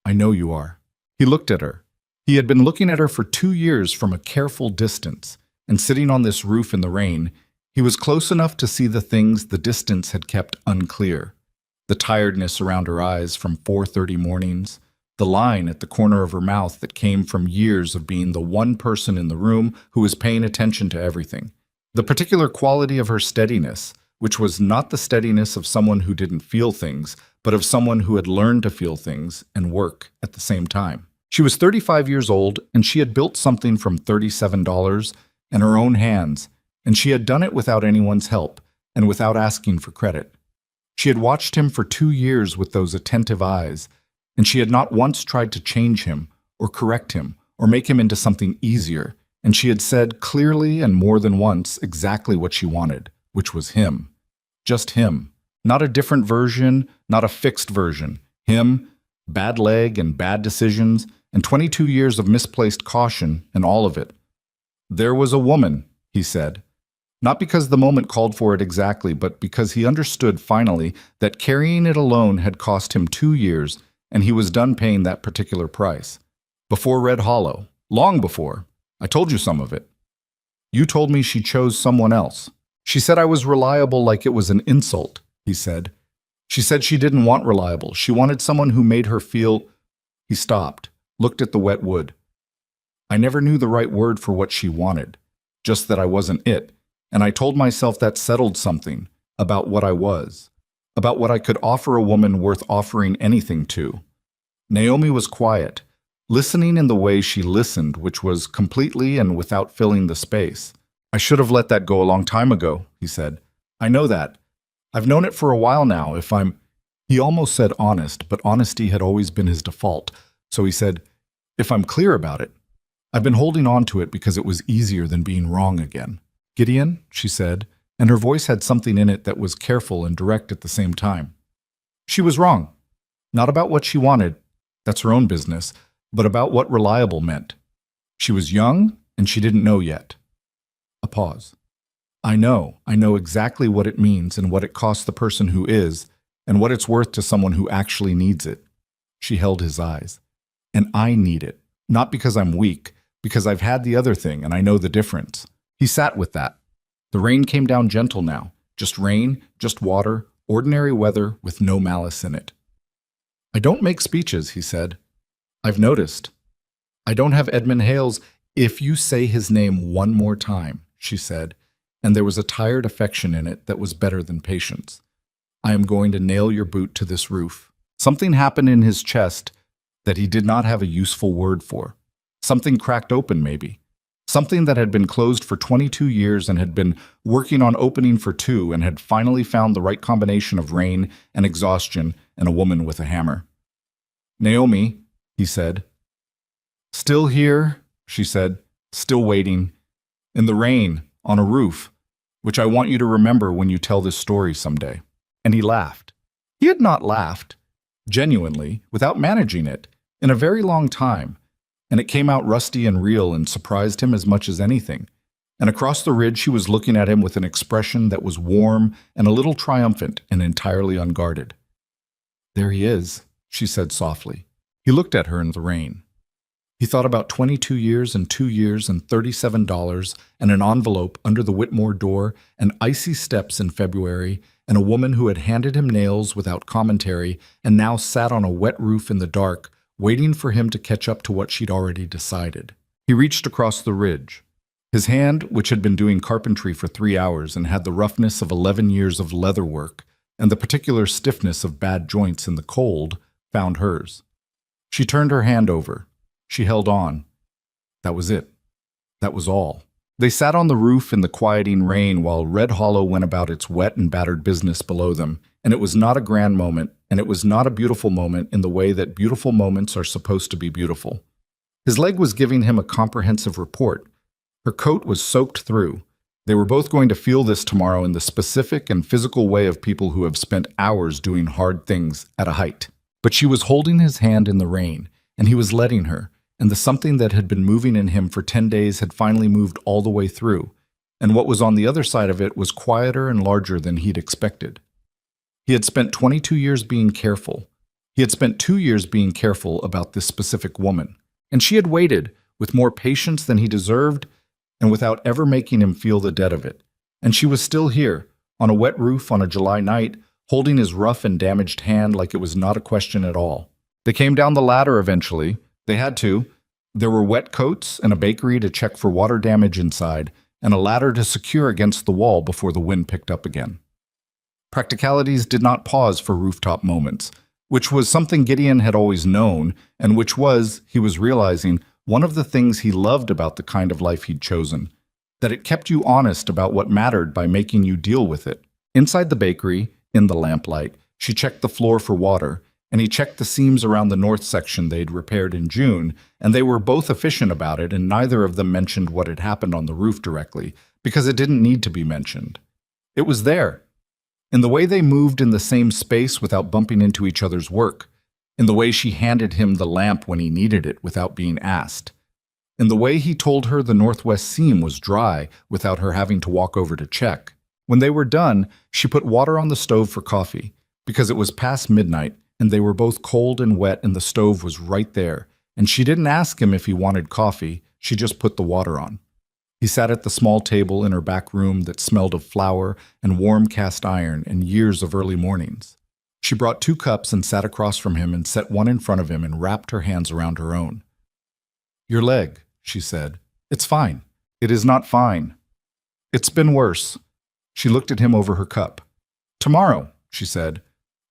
"I know you are." He looked at her. He had been looking at her for 2 years from a careful distance, and sitting on this roof in the rain, he was close enough to see the things the distance had kept unclear. The tiredness around her eyes from 4:30 mornings, the line at the corner of her mouth that came from years of being the one person in the room who was paying attention to everything. The particular quality of her steadiness, which was not the steadiness of someone who didn't feel things, but of someone who had learned to feel things and work at the same time. She was 35 years old, and she had built something from $37 in her own hands, and she had done it without anyone's help and without asking for credit. She had watched him for 2 years with those attentive eyes, and she had not once tried to change him or correct him or make him into something easier, and she had said clearly and more than once exactly what she wanted, which was him. Just him. Not a different version, not a fixed version. Him, bad leg and bad decisions, and 22 years of misplaced caution, and all of it. There was a woman, he said. Not because the moment called for it exactly, but because he understood finally that carrying it alone had cost him 2 years, and he was done paying that particular price. Before Red Hollow, long before. I told you some of it. You told me she chose someone else. She said I was reliable like it was an insult, he said. She said she didn't want reliable. She wanted someone who made her feel... He stopped, looked at the wet wood. I never knew the right word for what she wanted, just that I wasn't it, and I told myself that settled something about what I was, about what I could offer a woman worth offering anything to. Naomi was quiet, listening in the way she listened, which was completely and without filling the space. I should have let that go a long time ago, he said. I know that. I've known it for a while now, if I'm... He almost said honest, but honesty had always been his default, so he said, if I'm clear about it. I've been holding on to it because it was easier than being wrong again. Gideon, she said, and her voice had something in it that was careful and direct at the same time. She was wrong. Not about what she wanted, that's her own business, but about what reliable meant. She was young, and she didn't know yet. A pause. I know exactly what it means and what it costs the person who is, and what it's worth to someone who actually needs it. She held his eyes. And I need it, not because I'm weak, because I've had the other thing and I know the difference. He sat with that. The rain came down gentle now. Just rain, just water, ordinary weather with no malice in it. I don't make speeches, he said. I've noticed. I don't have Edmund Hale's "if you say his name one more time," she said, and there was a tired affection in it that was better than patience. I am going to nail your boot to this roof. Something happened in his chest that he did not have a useful word for. Something cracked open, maybe. Something that had been closed for 22 years and had been working on opening for 2 and had finally found the right combination of rain and exhaustion and a woman with a hammer. Naomi, he said. Still here, she said, still waiting. In the rain, on a roof, which I want you to remember when you tell this story someday. And he laughed. He had not laughed, genuinely, without managing it, in a very long time, and it came out rusty and real and surprised him as much as anything. And across the ridge she was looking at him with an expression that was warm and a little triumphant and entirely unguarded. There he is, she said softly. He looked at her in the rain. He thought about 22 years and 2 years and $37 and an envelope under the Whitmore door and icy steps in February and a woman who had handed him nails without commentary and now sat on a wet roof in the dark, waiting for him to catch up to what she'd already decided. He reached across the ridge. His hand, which had been doing carpentry for 3 hours and had the roughness of 11 years of leather work and the particular stiffness of bad joints in the cold, found hers. She turned her hand over. She held on. That was it. That was all. They sat on the roof in the quieting rain while Red Hollow went about its wet and battered business below them, and it was not a grand moment, and it was not a beautiful moment in the way that beautiful moments are supposed to be beautiful. His leg was giving him a comprehensive report. Her coat was soaked through. They were both going to feel this tomorrow in the specific and physical way of people who have spent hours doing hard things at a height. But she was holding his hand in the rain, and he was letting her, and the something that had been moving in him for 10 days had finally moved all the way through, and what was on the other side of it was quieter and larger than he'd expected. He had spent 22 years being careful. He had spent 2 years being careful about this specific woman, and she had waited with more patience than he deserved and without ever making him feel the debt of it. And she was still here, on a wet roof on a July night, holding his rough and damaged hand like it was not a question at all. They came down the ladder eventually. They had to. There were wet coats and a bakery to check for water damage inside, and a ladder to secure against the wall before the wind picked up again. Practicalities did not pause for rooftop moments, which was something Gideon had always known, and which was, he was realizing, one of the things he loved about the kind of life he'd chosen, that it kept you honest about what mattered by making you deal with it. Inside the bakery, in the lamplight, she checked the floor for water, and he checked the seams around the north section they'd repaired in June, and they were both efficient about it, and neither of them mentioned what had happened on the roof directly, because it didn't need to be mentioned. It was there. In the way they moved in the same space without bumping into each other's work, in the way she handed him the lamp when he needed it without being asked, in the way he told her the northwest seam was dry without her having to walk over to check. When they were done, she put water on the stove for coffee, because it was past midnight and they were both cold and wet and the stove was right there, and she didn't ask him if he wanted coffee, she just put the water on. He sat at the small table in her back room that smelled of flour and warm cast iron and years of early mornings. She brought 2 cups and sat across from him and set one in front of him and wrapped her hands around her own. "Your leg," she said. "It's fine." "It is not fine. It's been worse." She looked at him over her cup. "Tomorrow," she said,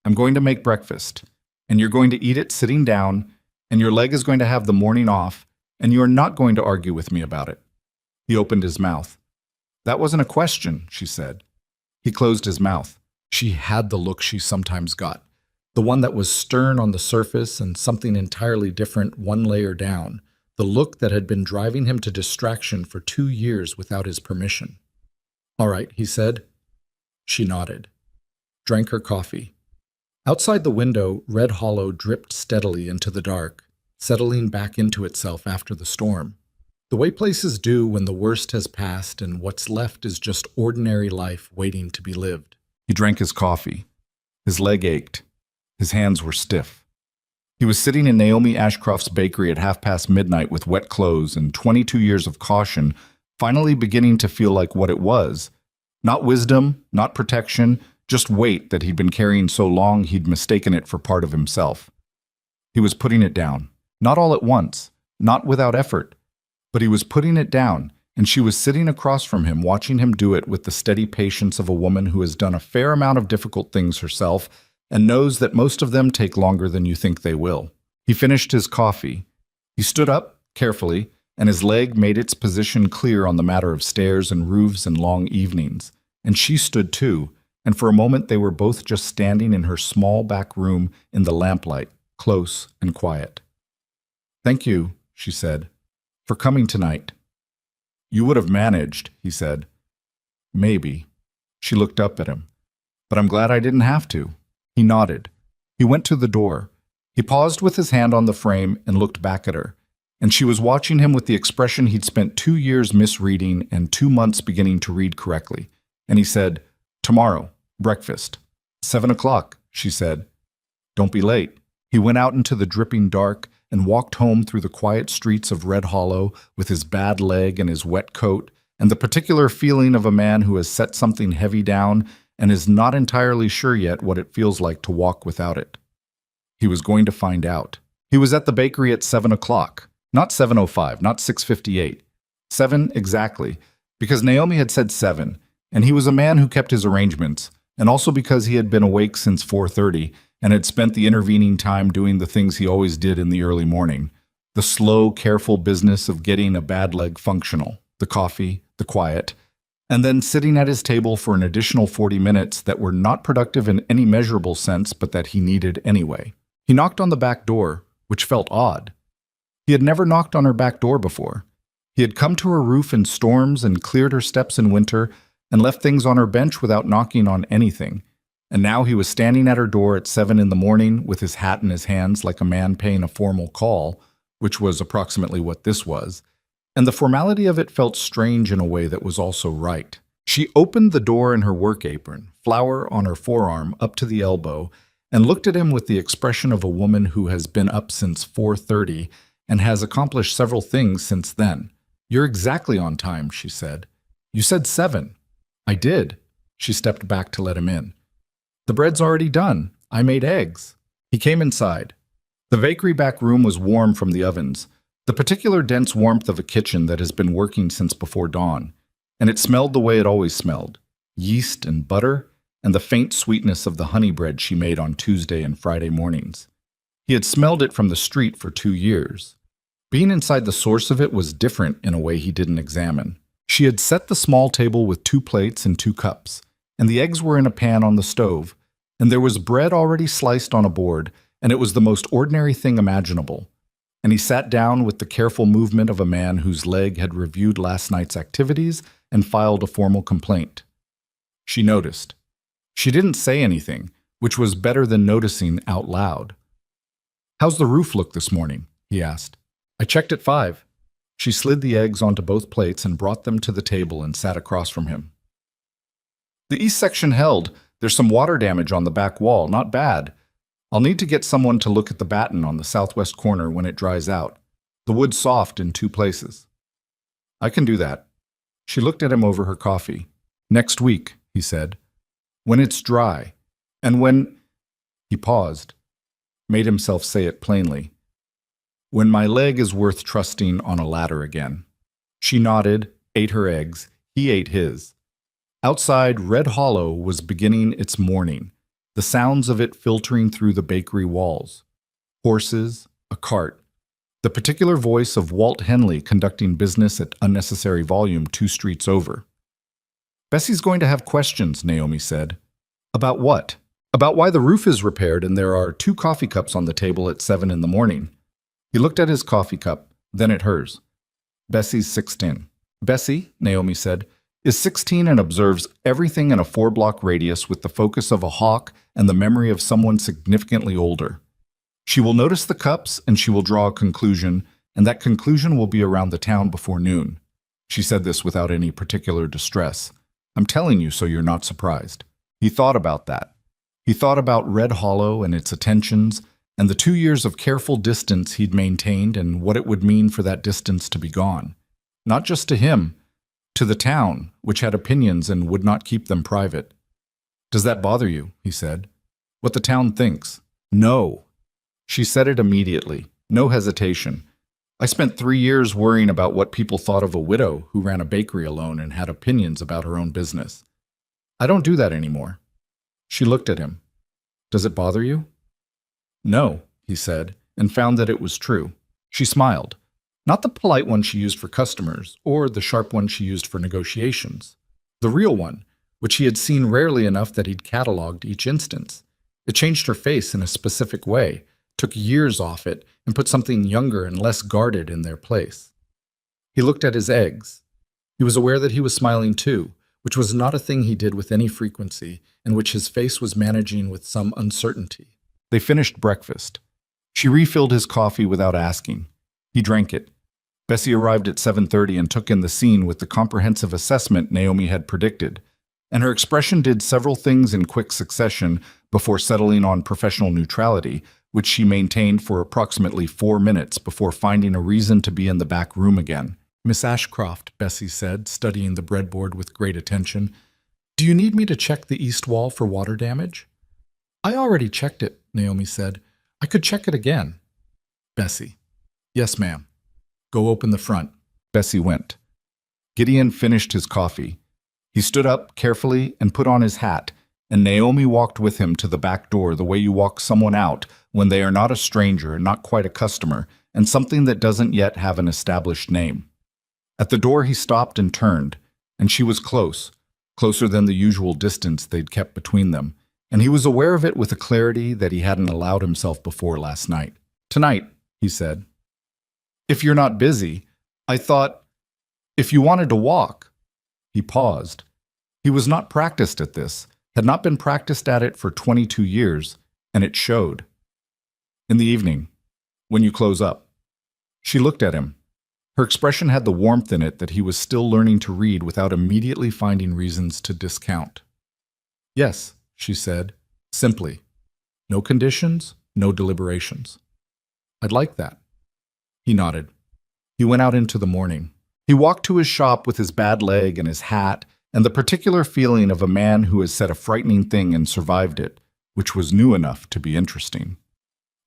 "I'm going to make breakfast, and you're going to eat it sitting down, and your leg is going to have the morning off, and you are not going to argue with me about it." He opened his mouth. "That wasn't a question," she said. He closed his mouth. She had the look she sometimes got, the one that was stern on the surface and something entirely different one layer down, the look that had been driving him to distraction for 2 years without his permission. "All right," he said. She nodded, drank her coffee. Outside the window, Red Hollow dripped steadily into the dark, settling back into itself after the storm. The way places do when the worst has passed and what's left is just ordinary life waiting to be lived. He drank his coffee. His leg ached. His hands were stiff. He was sitting in Naomi Ashcroft's bakery at midnight with wet clothes and 22 years of caution, finally beginning to feel like what it was. Not wisdom, not protection, just weight that he'd been carrying so long he'd mistaken it for part of himself. He was putting it down. Not all at once, not without effort, but he was putting it down, and she was sitting across from him watching him do it with the steady patience of a woman who has done a fair amount of difficult things herself and knows that most of them take longer than you think they will. He finished his coffee. He stood up, carefully, and his leg made its position clear on the matter of stairs and roofs and long evenings. And she stood too, and for a moment they were both just standing in her small back room in the lamplight, close and quiet. "Thank you," she said, "for coming tonight." "You would have managed," he said. "Maybe." She looked up at him. "But I'm glad I didn't have to." He nodded. He went to the door. He paused with his hand on the frame and looked back at her. And she was watching him with the expression he'd spent 2 years misreading and 2 months beginning to read correctly. And he said, "Tomorrow, breakfast." 7 o'clock, she said. "Don't be late." He went out into the dripping dark and walked home through the quiet streets of Red Hollow with his bad leg and his wet coat and the particular feeling of a man who has set something heavy down and is not entirely sure yet what it feels like to walk without it. He was going to find out. He was at the bakery at 7 o'clock, not 7:05, not 6:58. 7 exactly, because Naomi had said 7, and he was a man who kept his arrangements, and also because he had been awake since 4:30 and had spent the intervening time doing the things he always did in the early morning, the slow, careful business of getting a bad leg functional, the coffee, the quiet, and then sitting at his table for an additional 40 minutes that were not productive in any measurable sense but that he needed anyway. He knocked on the back door, which felt odd. He had never knocked on her back door before. He had come to her roof in storms and cleared her steps in winter and left things on her bench without knocking on anything. And now he was standing at her door at 7 in the morning with his hat in his hands like a man paying a formal call, which was approximately what this was, and the formality of it felt strange in a way that was also right. She opened the door in her work apron, flour on her forearm up to the elbow, and looked at him with the expression of a woman who has been up since 4:30 and has accomplished several things since then. "You're exactly on time," she said. "You said 7. "I did." She stepped back to let him in. "The bread's already done. I made eggs." He came inside. The bakery back room was warm from the ovens, the particular dense warmth of a kitchen that has been working since before dawn, and it smelled the way it always smelled, yeast and butter, and the faint sweetness of the honey bread she made on Tuesday and Friday mornings. He had smelled it from the street for 2 years. Being inside the source of it was different in a way he didn't examine. She had set the small table with 2 plates and 2 cups, and the eggs were in a pan on the stove, and there was bread already sliced on a board, and it was the most ordinary thing imaginable. And he sat down with the careful movement of a man whose leg had reviewed last night's activities and filed a formal complaint. She noticed. She didn't say anything, which was better than noticing out loud. "How's the roof look this morning?" he asked. "I checked at 5. She slid the eggs onto both plates and brought them to the table and sat across from him. "The east section held. There's some water damage on the back wall, not bad. I'll need to get someone to look at the batten on the southwest corner when it dries out. The wood's soft in 2 places." "I can do that." She looked at him over her coffee. "Next week," he said. "When it's dry. And when—" He paused, made himself say it plainly. "When my leg is worth trusting on a ladder again." She nodded, ate her eggs. He ate his. Outside, Red Hollow was beginning its morning, the sounds of it filtering through the bakery walls. Horses, a cart, the particular voice of Walt Henley conducting business at unnecessary volume 2 streets over. "Bessie's going to have questions," Naomi said. "About what?" "About why the roof is repaired and there are 2 coffee cups on the table at 7 in the morning. He looked at his coffee cup, then at hers. "Bessie's 16. "Bessie," Naomi said, "is 16 and observes everything in a 4-block radius with the focus of a hawk and the memory of someone significantly older. She will notice the cups and she will draw a conclusion, and that conclusion will be around the town before noon." She said this without any particular distress. "I'm telling you so you're not surprised." He thought about that. He thought about Red Hollow and its attentions, and the 2 years of careful distance he'd maintained and what it would mean for that distance to be gone. Not just to him, to the town, which had opinions and would not keep them private. "Does that bother you?" he said. "What the town thinks?" "No." She said it immediately, no hesitation. "I spent 3 years worrying about what people thought of a widow who ran a bakery alone and had opinions about her own business. I don't do that anymore." She looked at him. "Does it bother you?" "No," he said, and found that it was true. She smiled. Not the polite one she used for customers, or the sharp one she used for negotiations. The real one, which he had seen rarely enough that he'd catalogued each instance. It changed her face in a specific way, took years off it, and put something younger and less guarded in their place. He looked at his eggs. He was aware that he was smiling too, which was not a thing he did with any frequency, and which his face was managing with some uncertainty. They finished breakfast. She refilled his coffee without asking. He drank it. Bessie arrived at 7:30 and took in the scene with the comprehensive assessment Naomi had predicted, and her expression did several things in quick succession before settling on professional neutrality, which she maintained for approximately 4 minutes before finding a reason to be in the back room again. "Miss Ashcroft," Bessie said, studying the breadboard with great attention, "do you need me to check the east wall for water damage?" "I already checked it," Naomi said. "I could check it again." Bessie: "Yes, ma'am." "Go open the front." Bessie went. Gideon finished his coffee. He stood up carefully and put on his hat, and Naomi walked with him to the back door the way you walk someone out when they are not a stranger and not quite a customer, and something that doesn't yet have an established name. At the door he stopped and turned, and she was close, closer than the usual distance they'd kept between them, and he was aware of it with a clarity that he hadn't allowed himself before last night. "Tonight," he said. "If you're not busy, I thought, if you wanted to walk." He paused. He was not practiced at this, had not been practiced at it for 22 years, and it showed. "In the evening, when you close up." She looked at him. Her expression had the warmth in it that he was still learning to read without immediately finding reasons to discount. "Yes," she said, simply. No conditions, no deliberations. "I'd like that." He nodded. He went out into the morning. He walked to his shop with his bad leg and his hat, and the particular feeling of a man who has said a frightening thing and survived it, which was new enough to be interesting.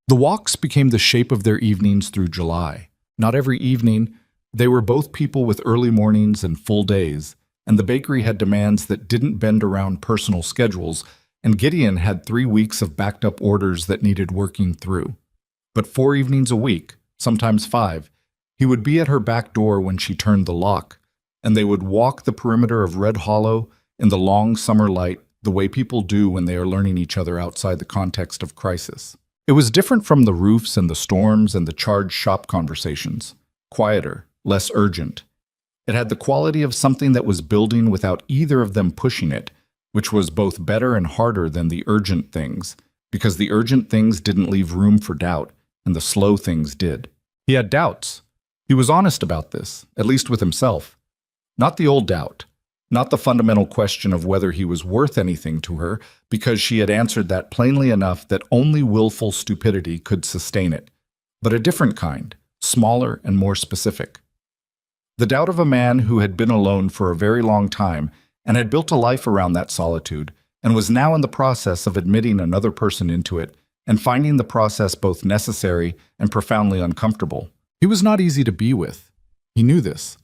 The walks became the shape of their evenings through July. Not every evening. They were both people with early mornings and full days, and the bakery had demands that didn't bend around personal schedules, and Gideon had 3 weeks of backed-up orders that needed working through. But 4 evenings a week, sometimes 5, he would be at her back door when she turned the lock, and they would walk the perimeter of Red Hollow in the long summer light the way people do when they are learning each other outside the context of crisis. It was different from the roofs and the storms and the charged shop conversations. Quieter, less urgent. It had the quality of something that was building without either of them pushing it, which was both better and harder than the urgent things, because the urgent things didn't leave room for doubt, and the slow things did. He had doubts. He was honest about this, at least with himself. Not the old doubt, not the fundamental question of whether he was worth anything to her, because she had answered that plainly enough that only willful stupidity could sustain it, but a different kind, smaller and more specific. The doubt of a man who had been alone for a very long time and had built a life around that solitude, and was now in the process of admitting another person into it, and finding the process both necessary and profoundly uncomfortable. He was not easy to be with. He knew this.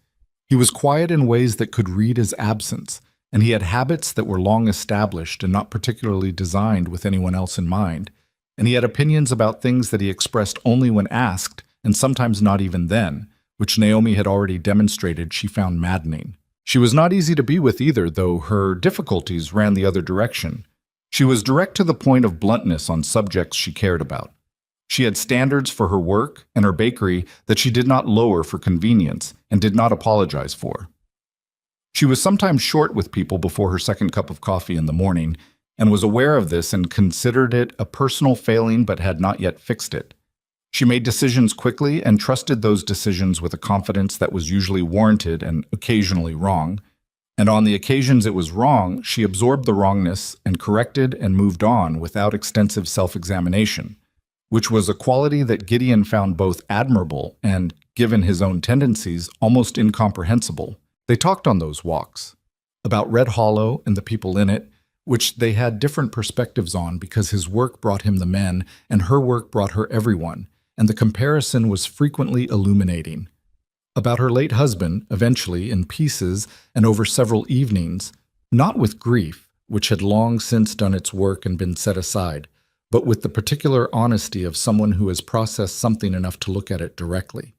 He was quiet in ways that could read his absence, and he had habits that were long established and not particularly designed with anyone else in mind, and he had opinions about things that he expressed only when asked, and sometimes not even then, which Naomi had already demonstrated she found maddening. She was not easy to be with either, though her difficulties ran the other direction. She was direct to the point of bluntness on subjects she cared about. She had standards for her work and her bakery that she did not lower for convenience and did not apologize for. She was sometimes short with people before her second cup of coffee in the morning, and was aware of this and considered it a personal failing but had not yet fixed it. She made decisions quickly and trusted those decisions with a confidence that was usually warranted and occasionally wrong. And on the occasions it was wrong, she absorbed the wrongness and corrected and moved on without extensive self-examination, which was a quality that Gideon found both admirable and, given his own tendencies, almost incomprehensible. They talked on those walks about Red Hollow and the people in it, which they had different perspectives on because his work brought him the men and her work brought her everyone, and the comparison was frequently illuminating. About her late husband, eventually in pieces and over several evenings, not with grief, which had long since done its work and been set aside, but with the particular honesty of someone who has processed something enough to look at it directly.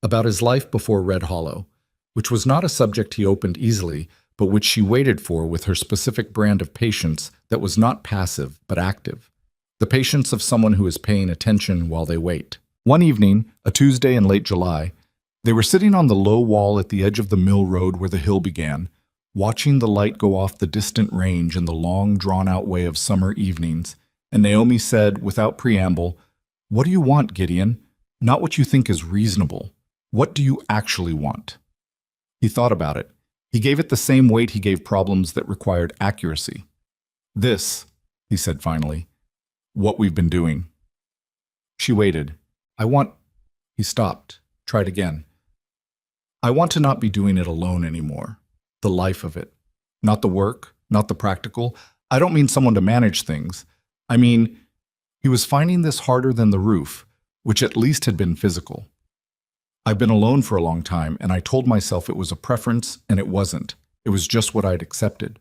About his life before Red Hollow, which was not a subject he opened easily, but which she waited for with her specific brand of patience that was not passive but active. The patience of someone who is paying attention while they wait. One evening, a Tuesday in late July, they were sitting on the low wall at the edge of the mill road where the hill began, watching the light go off the distant range in the long, drawn-out way of summer evenings, and Naomi said, without preamble, "What do you want, Gideon? Not what you think is reasonable. What do you actually want?" He thought about it. He gave it the same weight he gave problems that required accuracy. "This," he said finally, "what we've been doing." She waited. He stopped, tried again. "I want to not be doing it alone anymore. The life of it. Not the work, not the practical. I don't mean someone to manage things. I mean," he was finding this harder than the roof, which at least had been physical. "I've been alone for a long time, and I told myself it was a preference, and it wasn't. It was just what I'd accepted."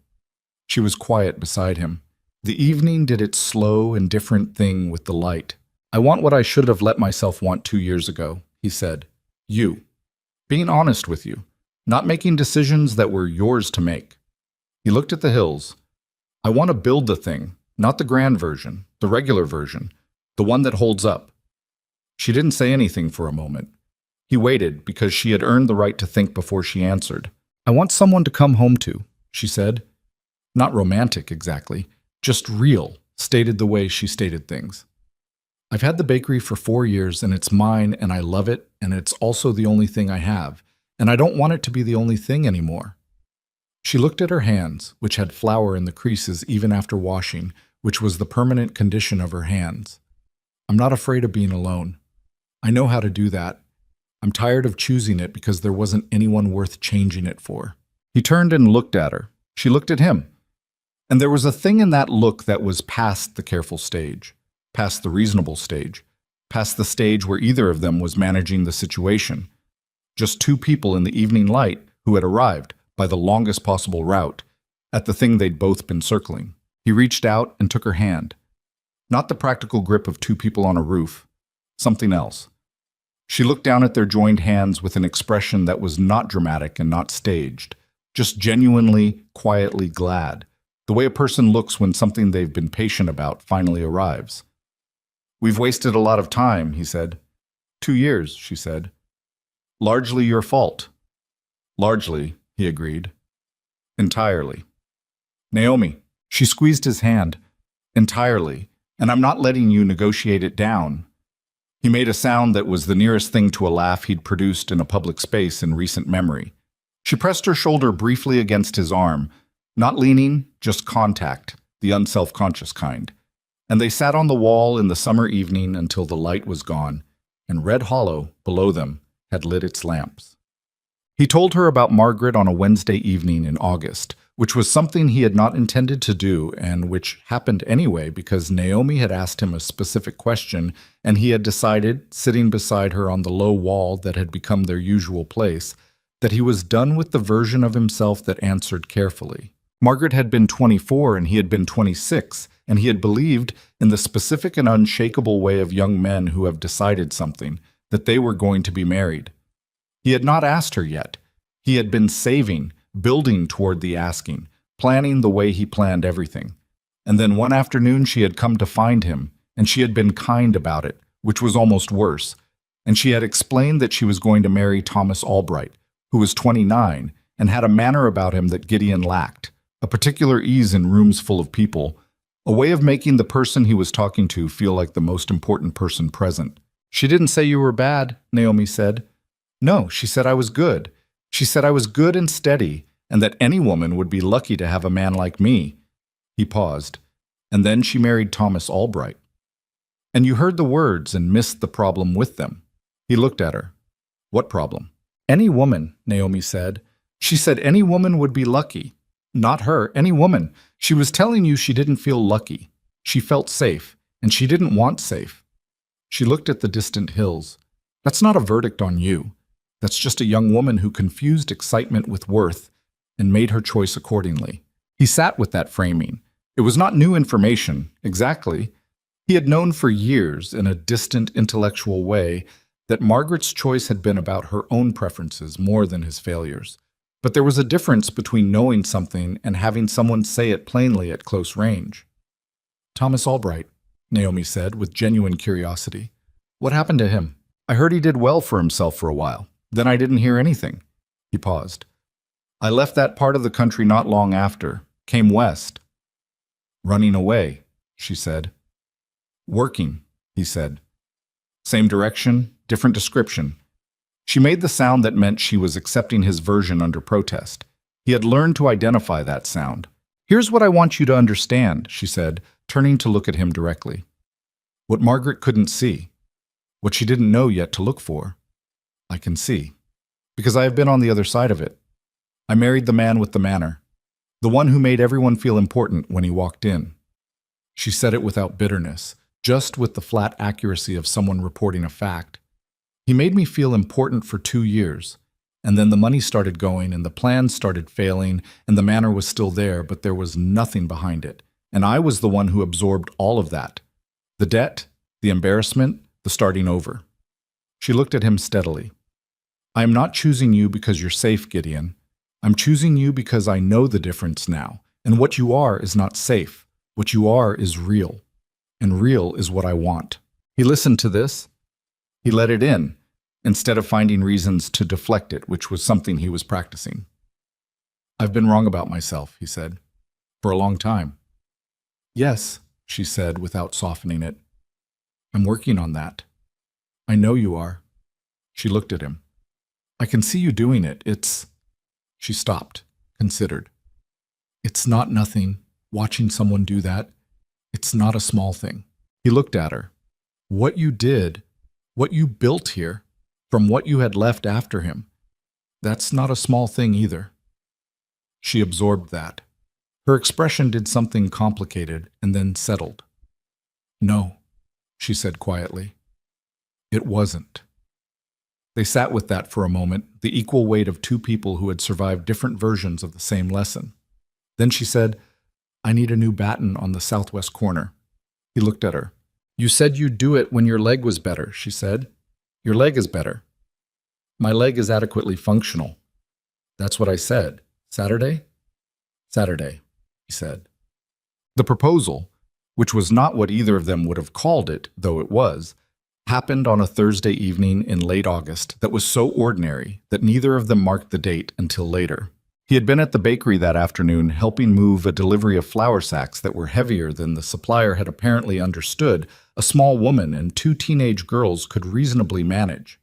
She was quiet beside him. The evening did its slow, indifferent thing with the light. "I want what I should have let myself want 2 years ago," he said. "You. Being honest with you. Not making decisions that were yours to make." He looked at the hills. "I want to build the thing, not the grand version, the regular version, the one that holds up." She didn't say anything for a moment. He waited because she had earned the right to think before she answered. "I want someone to come home to," she said. Not romantic exactly, just real, stated the way she stated things. "I've had the bakery for 4 years and it's mine and I love it and it's also the only thing I have, and I don't want it to be the only thing anymore." She looked at her hands, which had flour in the creases even after washing, which was the permanent condition of her hands. "I'm not afraid of being alone. I know how to do that. I'm tired of choosing it because there wasn't anyone worth changing it for." He turned and looked at her. She looked at him. And there was a thing in that look that was past the careful stage, past the reasonable stage, past the stage where either of them was managing the situation. Just two people in the evening light who had arrived, by the longest possible route, at the thing they'd both been circling. He reached out and took her hand. Not the practical grip of two people on a roof. Something else. She looked down at their joined hands with an expression that was not dramatic and not staged, just genuinely, quietly glad, the way a person looks when something they've been patient about finally arrives. "We've wasted a lot of time," he said. 2 years, she said. "Largely your fault." "Largely," he agreed. "Entirely." Naomi. She squeezed his hand. Entirely. And I'm not letting you negotiate it down. He made a sound that was the nearest thing to a laugh he'd produced in a public space in recent memory. She pressed her shoulder briefly against his arm, not leaning, just contact, the unself-conscious kind. And they sat on the wall in the summer evening until the light was gone, and Red Hollow, below them, had lit its lamps. He told her about Margaret on a Wednesday evening in August, which was something he had not intended to do and which happened anyway because Naomi had asked him a specific question and he had decided, sitting beside her on the low wall that had become their usual place, that he was done with the version of himself that answered carefully. Margaret had been 24 and he had been 26, and he had believed in the specific and unshakable way of young men who have decided something, that they were going to be married. He had not asked her yet. He had been saving, building toward the asking, planning the way he planned everything. And then one afternoon she had come to find him, and she had been kind about it, which was almost worse. And she had explained that she was going to marry Thomas Albright, who was 29, and had a manner about him that Gideon lacked, a particular ease in rooms full of people, a way of making the person he was talking to feel like the most important person present. She didn't say you were bad, Naomi said. No, she said I was good. She said I was good and steady, and that any woman would be lucky to have a man like me. He paused, and then she married Thomas Albright. And you heard the words and missed the problem with them. He looked at her. What problem? Any woman, Naomi said. She said any woman would be lucky. Not her, any woman. She was telling you she didn't feel lucky. She felt safe, and she didn't want safe. She looked at the distant hills. That's not a verdict on you. That's just a young woman who confused excitement with worth and made her choice accordingly. He sat with that framing. It was not new information, exactly. He had known for years, in a distant intellectual way, that Margaret's choice had been about her own preferences more than his failures. But there was a difference between knowing something and having someone say it plainly at close range. Thomas Albright, Naomi said with genuine curiosity. What happened to him? I heard he did well for himself for a while. Then I didn't hear anything. He paused. I left that part of the country not long after, came west. Running away, she said. Working, he said. Same direction, different description. She made the sound that meant she was accepting his version under protest. He had learned to identify that sound. Here's what I want you to understand, she said, turning to look at him directly. What Margaret couldn't see, what she didn't know yet to look for, I can see, because I have been on the other side of it. I married the man with the manner, the one who made everyone feel important when he walked in. She said it without bitterness, just with the flat accuracy of someone reporting a fact. He made me feel important for 2 years, and then the money started going and the plans started failing and the manner was still there, but there was nothing behind it. And I was the one who absorbed all of that. The debt, the embarrassment, the starting over. She looked at him steadily. I am not choosing you because you're safe, Gideon. I'm choosing you because I know the difference now, and what you are is not safe. What you are is real, and real is what I want. He listened to this. He let it in, instead of finding reasons to deflect it, which was something he was practicing. I've been wrong about myself, he said, for a long time. Yes, she said without softening it. I'm working on that. I know you are. She looked at him. I can see you doing it. She stopped, considered. It's not nothing, watching someone do that. It's not a small thing. He looked at her. What you did, what you built here, from what you had left after him, that's not a small thing either. She absorbed that. Her expression did something complicated and then settled. No, she said quietly. It wasn't. They sat with that for a moment, the equal weight of two people who had survived different versions of the same lesson. Then she said, I need a new batten on the southwest corner. He looked at her. You said you'd do it when your leg was better, she said. Your leg is better. My leg is adequately functional. That's what I said. Saturday? Saturday, he said. The proposal, which was not what either of them would have called it, though it was, happened on a Thursday evening in late August that was so ordinary that neither of them marked the date until later. He had been at the bakery that afternoon helping move a delivery of flour sacks that were heavier than the supplier had apparently understood a small woman and two teenage girls could reasonably manage.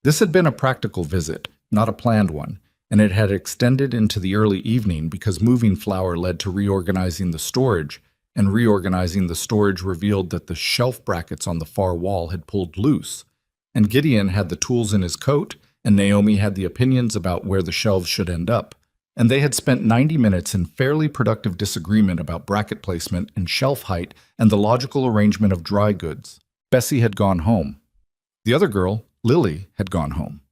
This had been a practical visit, not a planned one, and it had extended into the early evening because moving flour led to reorganizing the storage, and reorganizing the storage revealed that the shelf brackets on the far wall had pulled loose, and Gideon had the tools in his coat, and Naomi had the opinions about where the shelves should end up, and they had spent 90 minutes in fairly productive disagreement about bracket placement and shelf height and the logical arrangement of dry goods. Bessie had gone home. The other girl, Lily, had gone home.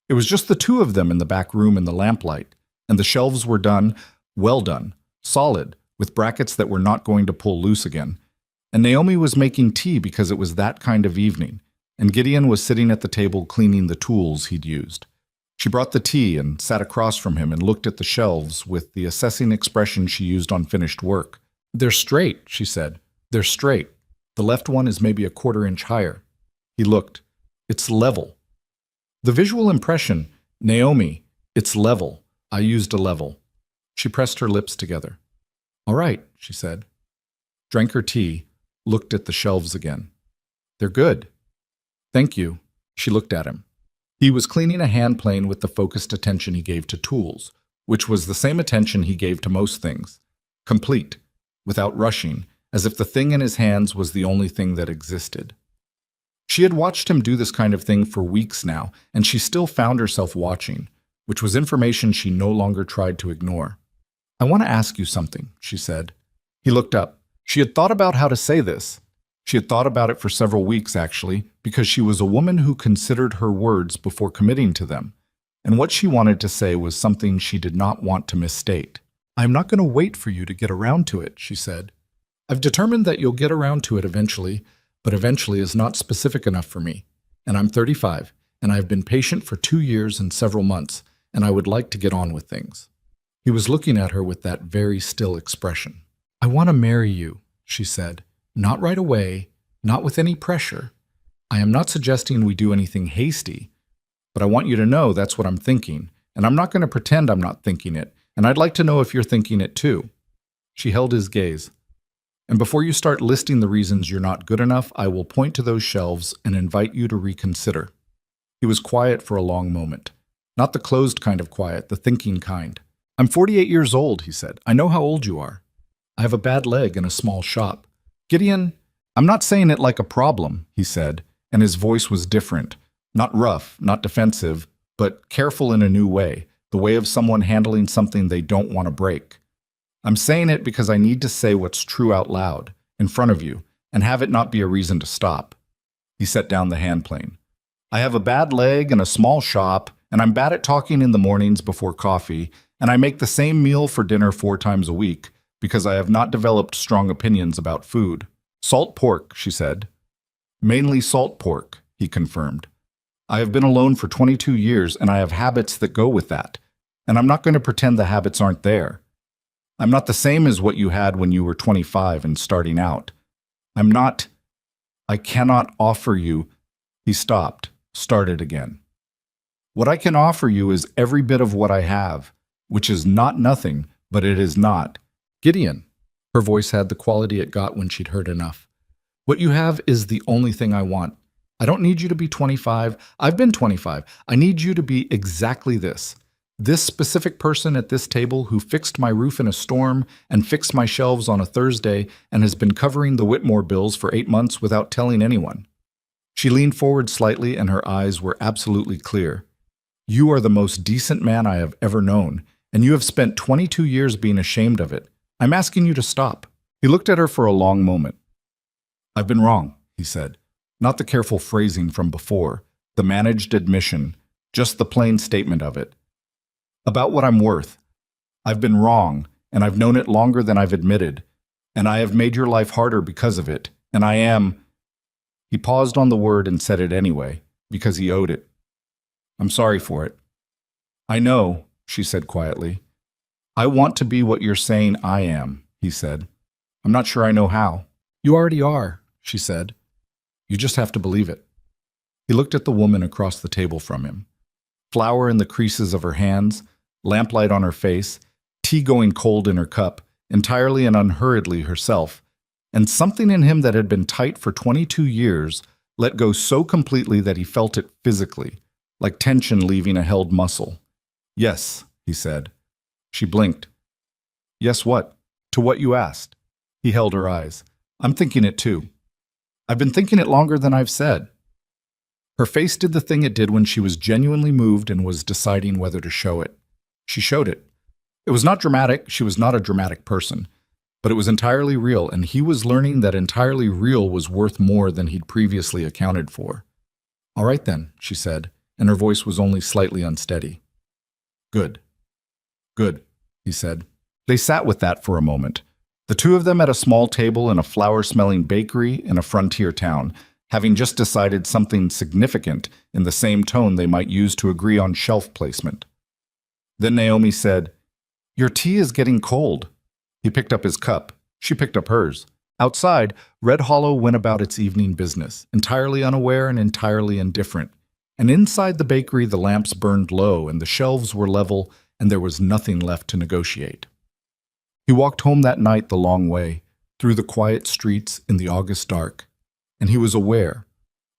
It was just the two of them in the back room in the lamplight, and the shelves were done, well done, solid, with brackets that were not going to pull loose again. And Naomi was making tea because it was that kind of evening, and Gideon was sitting at the table cleaning the tools he'd used. She brought the tea and sat across from him and looked at the shelves with the assessing expression she used on finished work. "They're straight," she said. "They're straight. The left one is maybe a quarter-inch higher." He looked. "It's level." The visual impression, "Naomi, it's level. I used a level." She pressed her lips together. "All right," she said. Drank her tea, looked at the shelves again. "They're good." "Thank you." She looked at him. He was cleaning a hand plane with the focused attention he gave to tools, which was the same attention he gave to most things. Complete, without rushing, as if the thing in his hands was the only thing that existed. She had watched him do this kind of thing for weeks now, and she still found herself watching, which was information she no longer tried to ignore. "I want to ask you something," she said. He looked up. She had thought about how to say this. She had thought about it for several weeks, actually, because she was a woman who considered her words before committing to them, and what she wanted to say was something she did not want to misstate. "I'm not going to wait for you to get around to it," she said. "I've determined that you'll get around to it eventually, but eventually is not specific enough for me. And I'm 35, and I've been patient for 2 years and several months, and I would like to get on with things." He was looking at her with that very still expression. "I want to marry you," she said. "Not right away, not with any pressure. I am not suggesting we do anything hasty, but I want you to know that's what I'm thinking, and I'm not going to pretend I'm not thinking it, and I'd like to know if you're thinking it too." She held his gaze. "And before you start listing the reasons you're not good enough, I will point to those shelves and invite you to reconsider." He was quiet for a long moment. Not the closed kind of quiet, the thinking kind. "I'm 48 years old," he said. "I know how old you are. I have a bad leg and a small shop. Gideon, I'm not saying it like a problem," he said, and his voice was different. Not rough, not defensive, but careful in a new way, the way of someone handling something they don't want to break. "I'm saying it because I need to say what's true out loud, in front of you, and have it not be a reason to stop." He set down the hand plane. "I have a bad leg and a small shop, and I'm bad at talking in the mornings before coffee, and I make the same meal for dinner 4 times a week, because I have not developed strong opinions about food. Salt pork," she said. "Mainly salt pork," he confirmed. "I have been alone for 22 years, and I have habits that go with that, and I'm not going to pretend the habits aren't there. I'm not the same as what you had when you were 25 and starting out. I cannot offer you." He stopped, started again. "What I can offer you is every bit of what I have, which is not nothing, but it is not. Gideon." Her voice had the quality it got when she'd heard enough. "What you have is the only thing I want. I don't need you to be 25. I've been 25. I need you to be exactly this. This specific person at this table who fixed my roof in a storm and fixed my shelves on a Thursday and has been covering the Whitmore bills for 8 months without telling anyone." She leaned forward slightly and her eyes were absolutely clear. "You are the most decent man I have ever known, and you have spent 22 years being ashamed of it. I'm asking you to stop." He looked at her for a long moment. "I've been wrong," he said. Not the careful phrasing from before, the managed admission, just the plain statement of it. "About what I'm worth. I've been wrong, and I've known it longer than I've admitted, and I have made your life harder because of it, and I am—" He paused on the word and said it anyway, because he owed it. "I'm sorry for it." "I know," she said quietly. "I want to be what you're saying I am," he said. "I'm not sure I know how." "You already are," she said. "You just have to believe it." He looked at the woman across the table from him. Flour in the creases of her hands, lamplight on her face, tea going cold in her cup, entirely and unhurriedly herself, and something in him that had been tight for 22 years let go so completely that he felt it physically, like tension leaving a held muscle. "Yes," he said. She blinked. "Yes, what? To what you asked?" He held her eyes. "I'm thinking it too. I've been thinking it longer than I've said." Her face did the thing it did when she was genuinely moved and was deciding whether to show it. She showed it. It was not dramatic, she was not a dramatic person, but it was entirely real, and he was learning that entirely real was worth more than he'd previously accounted for. "All right then," she said, and her voice was only slightly unsteady. "Good. Good," he said. They sat with that for a moment. The two of them at a small table in a flower-smelling bakery in a frontier town, having just decided something significant in the same tone they might use to agree on shelf placement. Then Naomi said, "Your tea is getting cold." He picked up his cup. She picked up hers. Outside, Red Hollow went about its evening business, entirely unaware and entirely indifferent. And inside the bakery, the lamps burned low and the shelves were level, and there was nothing left to negotiate. He walked home that night the long way, through the quiet streets in the August dark, and he was aware,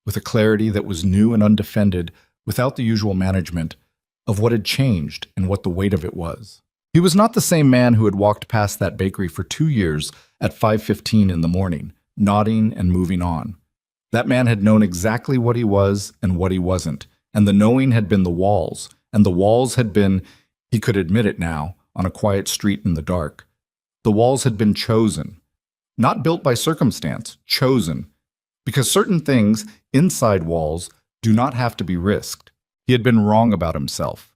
with a clarity that was new and undefended, without the usual management, of what had changed and what the weight of it was. He was not the same man who had walked past that bakery for 2 years at 5:15 in the morning, nodding and moving on. That man had known exactly what he was and what he wasn't, and the knowing had been the walls, and the walls had been, he could admit it now, on a quiet street in the dark. The walls had been chosen, not built by circumstance, chosen, because certain things inside walls do not have to be risked. He had been wrong about himself.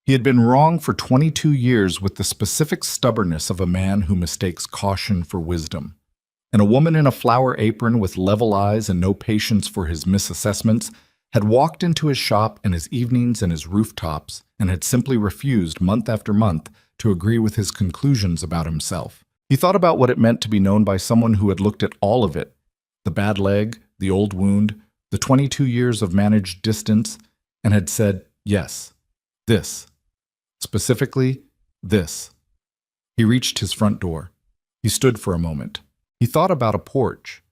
He had been wrong for 22 years with the specific stubbornness of a man who mistakes caution for wisdom. And a woman in a flower apron with level eyes and no patience for his misassessments had walked into his shop and his evenings and his rooftops and had simply refused month after month to agree with his conclusions about himself. He thought about what it meant to be known by someone who had looked at all of it, the bad leg, the old wound, the 22 years of managed distance, and had said, yes, this. Specifically, this. He reached his front door. He stood for a moment. He thought about a porch.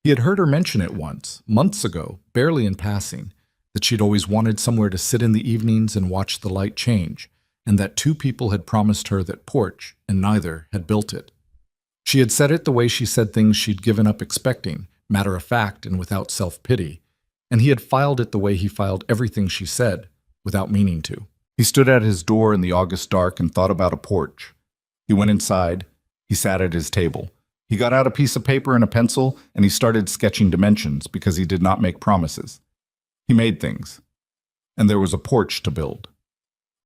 He had heard her mention it once, months ago, barely in passing, that she'd always wanted somewhere to sit in the evenings and watch the light change, and that 2 people had promised her that porch, and neither had built it. She had said it the way she said things she'd given up expecting, matter-of-fact and without self-pity, and he had filed it the way he filed everything she said, without meaning to. He stood at his door in the August dark and thought about a porch. He went inside. He sat at his table. He got out a piece of paper and a pencil, and he started sketching dimensions because he did not make promises. He made things. And there was a porch to build.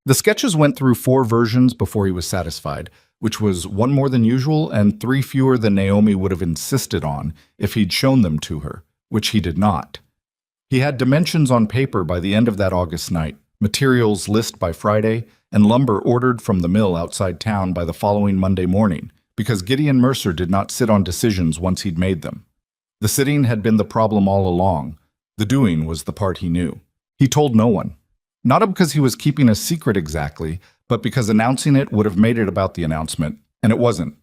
The sketches went through 4 versions before he was satisfied, which was 1 more than usual and 3 fewer than Naomi would have insisted on if he'd shown them to her, which he did not. He had dimensions on paper by the end of that August night, materials list by Friday, and lumber ordered from the mill outside town by the following Monday morning, because Gideon Mercer did not sit on decisions once he'd made them. The sitting had been the problem all along. The doing was the part he knew. He told no one. Not because he was keeping a secret exactly, but because announcing it would have made it about the announcement, and it wasn't.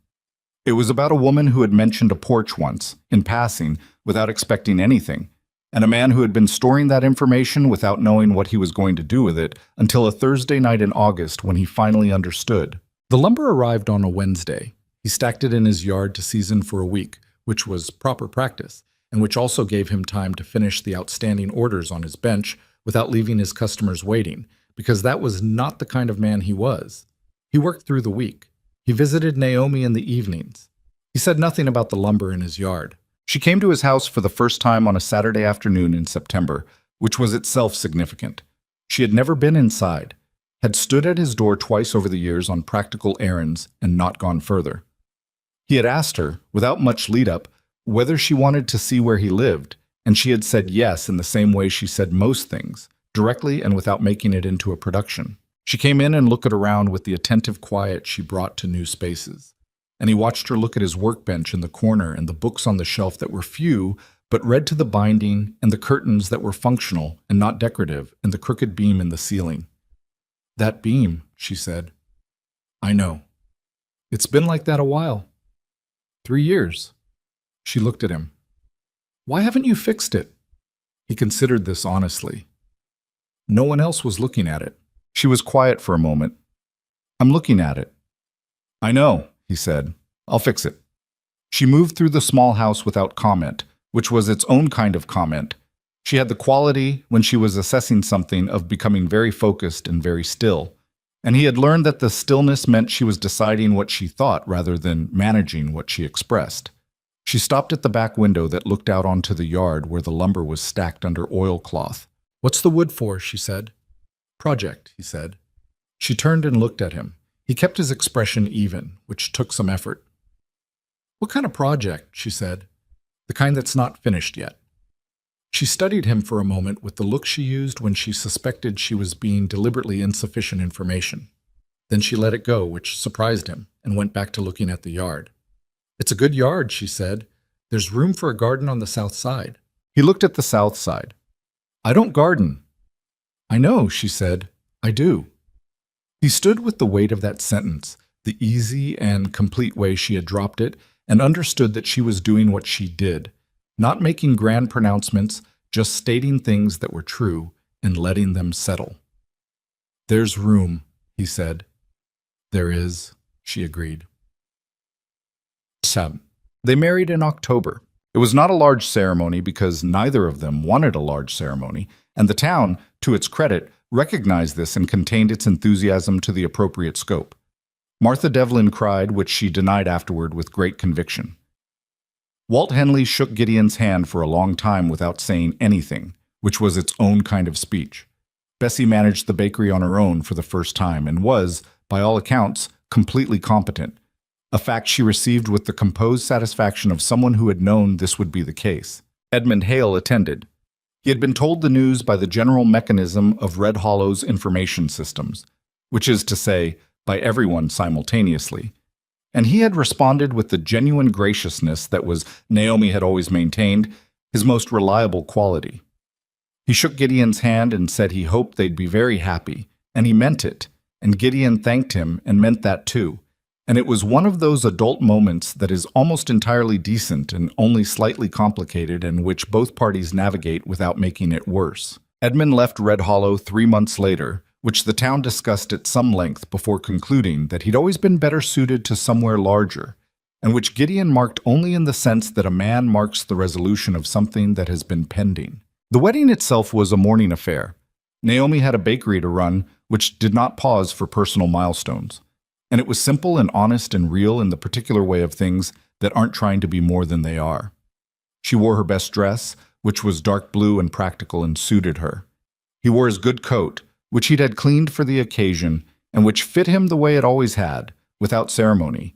It was about a woman who had mentioned a porch once, in passing, without expecting anything, and a man who had been storing that information without knowing what he was going to do with it until a Thursday night in August when he finally understood. The lumber arrived on a Wednesday. He stacked it in his yard to season for a week, which was proper practice, and which also gave him time to finish the outstanding orders on his bench without leaving his customers waiting, because that was not the kind of man he was. He worked through the week. He visited Naomi in the evenings. He said nothing about the lumber in his yard. She came to his house for the first time on a Saturday afternoon in September, which was itself significant. She had never been inside, had stood at his door twice over the years on practical errands, and not gone further. He had asked her, without much lead-up, whether she wanted to see where he lived, and she had said yes in the same way she said most things, directly and without making it into a production. She came in and looked around with the attentive quiet she brought to new spaces. And he watched her look at his workbench in the corner and the books on the shelf that were few, but read to the binding, and the curtains that were functional and not decorative, and the crooked beam in the ceiling. That beam, she said. I know. It's been like that a while. 3 years. She looked at him. Why haven't you fixed it? He considered this honestly. No one else was looking at it. She was quiet for a moment. I'm looking at it. I know, he said. I'll fix it. She moved through the small house without comment, which was its own kind of comment. She had the quality, when she was assessing something, of becoming very focused and very still. And he had learned that the stillness meant she was deciding what she thought rather than managing what she expressed. She stopped at the back window that looked out onto the yard where the lumber was stacked under oilcloth. What's the wood for? She said. Project, he said. She turned and looked at him. He kept his expression even, which took some effort. What kind of project? She said. The kind that's not finished yet. She studied him for a moment with the look she used when she suspected she was being deliberately insufficient information. Then she let it go, which surprised him, and went back to looking at the yard. It's a good yard, she said. There's room for a garden on the south side. He looked at the south side. I don't garden. I know, she said. I do. He stood with the weight of that sentence, the easy and complete way she had dropped it, and understood that she was doing what she did, not making grand pronouncements, just stating things that were true and letting them settle. There's room, he said. There is, she agreed. They married in October. It was not a large ceremony because neither of them wanted a large ceremony, and the town, to its credit, recognized this and contained its enthusiasm to the appropriate scope. Martha Devlin cried, which she denied afterward with great conviction. Walt Henley shook Gideon's hand for a long time without saying anything, which was its own kind of speech. Bessie managed the bakery on her own for the first time and was, by all accounts, completely competent, a fact she received with the composed satisfaction of someone who had known this would be the case. Edmund Hale attended. He had been told the news by the general mechanism of Red Hollow's information systems, which is to say, by everyone simultaneously, and he had responded with the genuine graciousness that was, Naomi had always maintained, his most reliable quality. He shook Gideon's hand and said he hoped they'd be very happy, and he meant it, and Gideon thanked him and meant that too, and it was one of those adult moments that is almost entirely decent and only slightly complicated and which both parties navigate without making it worse. Edmund left Red Hollow 3 months later, which the town discussed at some length before concluding that he'd always been better suited to somewhere larger, and which Gideon marked only in the sense that a man marks the resolution of something that has been pending. The wedding itself was a morning affair. Naomi had a bakery to run, which did not pause for personal milestones, and it was simple and honest and real in the particular way of things that aren't trying to be more than they are. She wore her best dress, which was dark blue and practical and suited her. He wore his good coat, which he'd had cleaned for the occasion, and which fit him the way it always had, without ceremony.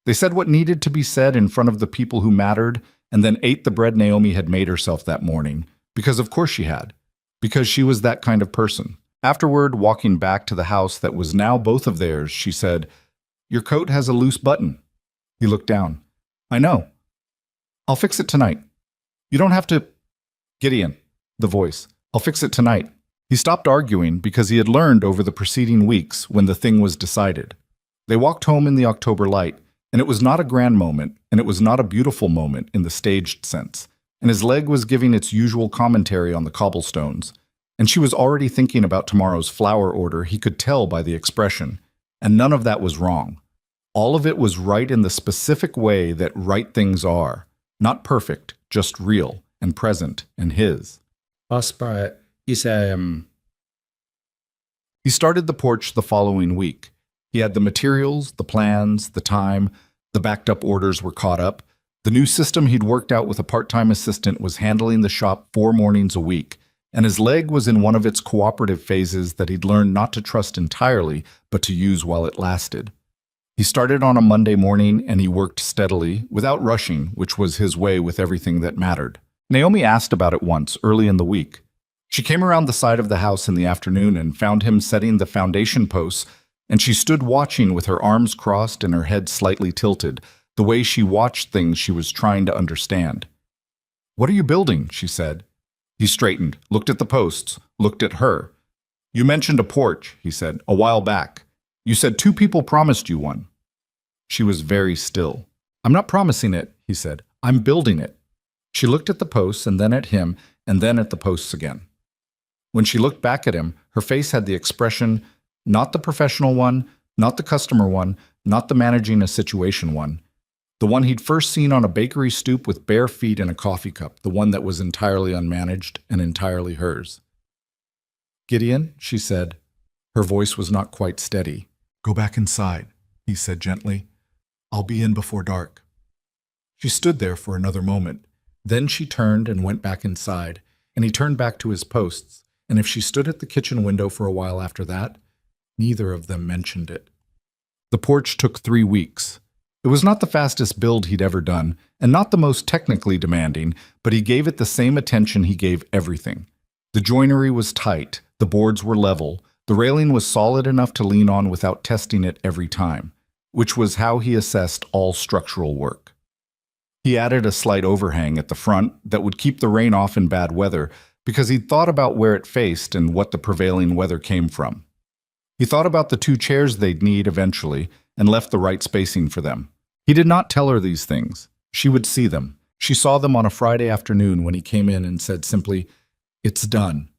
They said what needed to be said in front of the people who mattered, and then ate the bread Naomi had made herself that morning, because of course she had, because she was that kind of person. Afterward, walking back to the house that was now both of theirs, she said, Your coat has a loose button. He looked down. I know. I'll fix it tonight. You don't have to... Gideon, the voice. I'll fix it tonight. He stopped arguing because he had learned over the preceding weeks when the thing was decided. They walked home in the October light, and it was not a grand moment, and it was not a beautiful moment in the staged sense, and his leg was giving its usual commentary on the cobblestones, and she was already thinking about tomorrow's flower order, he could tell by the expression, and none of that was wrong. All of it was right in the specific way that right things are, not perfect, just real and present and his. He started the porch the following week. He had the materials, the plans, the time, the backed-up orders were caught up. The new system he'd worked out with a part-time assistant was handling the shop 4 mornings a week, and his leg was in one of its cooperative phases that he'd learned not to trust entirely, but to use while it lasted. He started on a Monday morning, and he worked steadily, without rushing, which was his way with everything that mattered. Naomi asked about it once, early in the week. She came around the side of the house in the afternoon and found him setting the foundation posts, and she stood watching with her arms crossed and her head slightly tilted, the way she watched things she was trying to understand. What are you building? She said. He straightened, looked at the posts, looked at her. You mentioned a porch, he said, a while back. You said 2 people promised you one. She was very still. I'm not promising it, he said. I'm building it. She looked at the posts and then at him and then at the posts again. When she looked back at him, her face had the expression, not the professional one, not the customer one, not the managing a situation one, the one he'd first seen on a bakery stoop with bare feet and a coffee cup, the one that was entirely unmanaged and entirely hers. Gideon, she said. Her voice was not quite steady. Go back inside, he said gently. I'll be in before dark. She stood there for another moment. Then she turned and went back inside, and he turned back to his posts, and if she stood at the kitchen window for a while after that, neither of them mentioned it. The porch took 3 weeks. It was not the fastest build he'd ever done, and not the most technically demanding, but he gave it the same attention he gave everything. The joinery was tight, the boards were level, the railing was solid enough to lean on without testing it every time, which was how he assessed all structural work. He added a slight overhang at the front that would keep the rain off in bad weather because he'd thought about where it faced and what the prevailing weather came from. He thought about the 2 chairs they'd need eventually and left the right spacing for them. He did not tell her these things. She would see them. She saw them on a Friday afternoon when he came in and said simply, "It's done."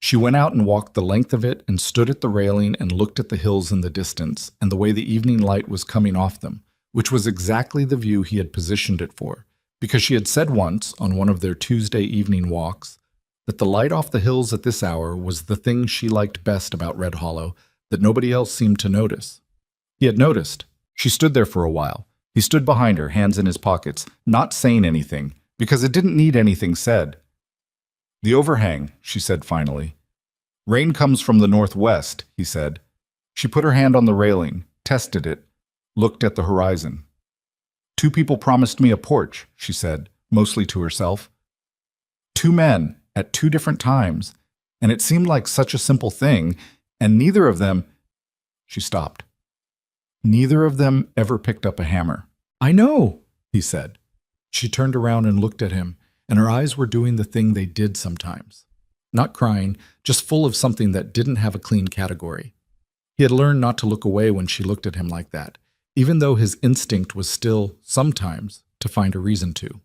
She went out and walked the length of it and stood at the railing and looked at the hills in the distance and the way the evening light was coming off them, which was exactly the view he had positioned it for, because she had said once, on one of their Tuesday evening walks, that the light off the hills at this hour was the thing she liked best about Red Hollow that nobody else seemed to notice. He had noticed. She stood there for a while. He stood behind her, hands in his pockets, not saying anything, because it didn't need anything said. The overhang, she said finally. Rain comes from the northwest, he said. She put her hand on the railing, tested it, looked at the horizon. 2 people promised me a porch, she said, mostly to herself. 2 men, at 2 different times, and it seemed like such a simple thing, and neither of them... She stopped. Neither of them ever picked up a hammer. I know, he said. She turned around and looked at him, and her eyes were doing the thing they did sometimes. Not crying, just full of something that didn't have a clean category. He had learned not to look away when she looked at him like that, even though his instinct was still, sometimes, to find a reason to.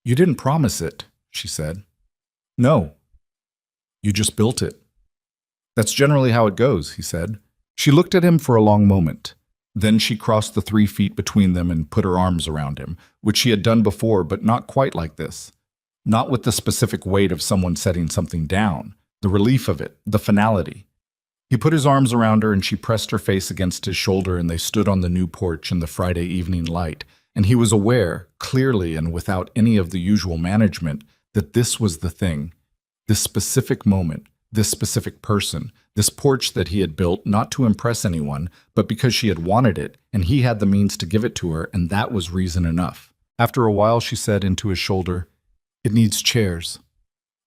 You didn't promise it, she said. No. You just built it. That's generally how it goes, he said. She looked at him for a long moment. Then she crossed the 3 feet between them and put her arms around him, which she had done before, but not quite like this. Not with the specific weight of someone setting something down, the relief of it, the finality. He put his arms around her and she pressed her face against his shoulder and they stood on the new porch in the Friday evening light, and he was aware, clearly and without any of the usual management, that this was the thing, this specific moment, this specific person, this porch that he had built not to impress anyone, but because she had wanted it, and he had the means to give it to her, and that was reason enough. After a while, she said into his shoulder, It needs chairs.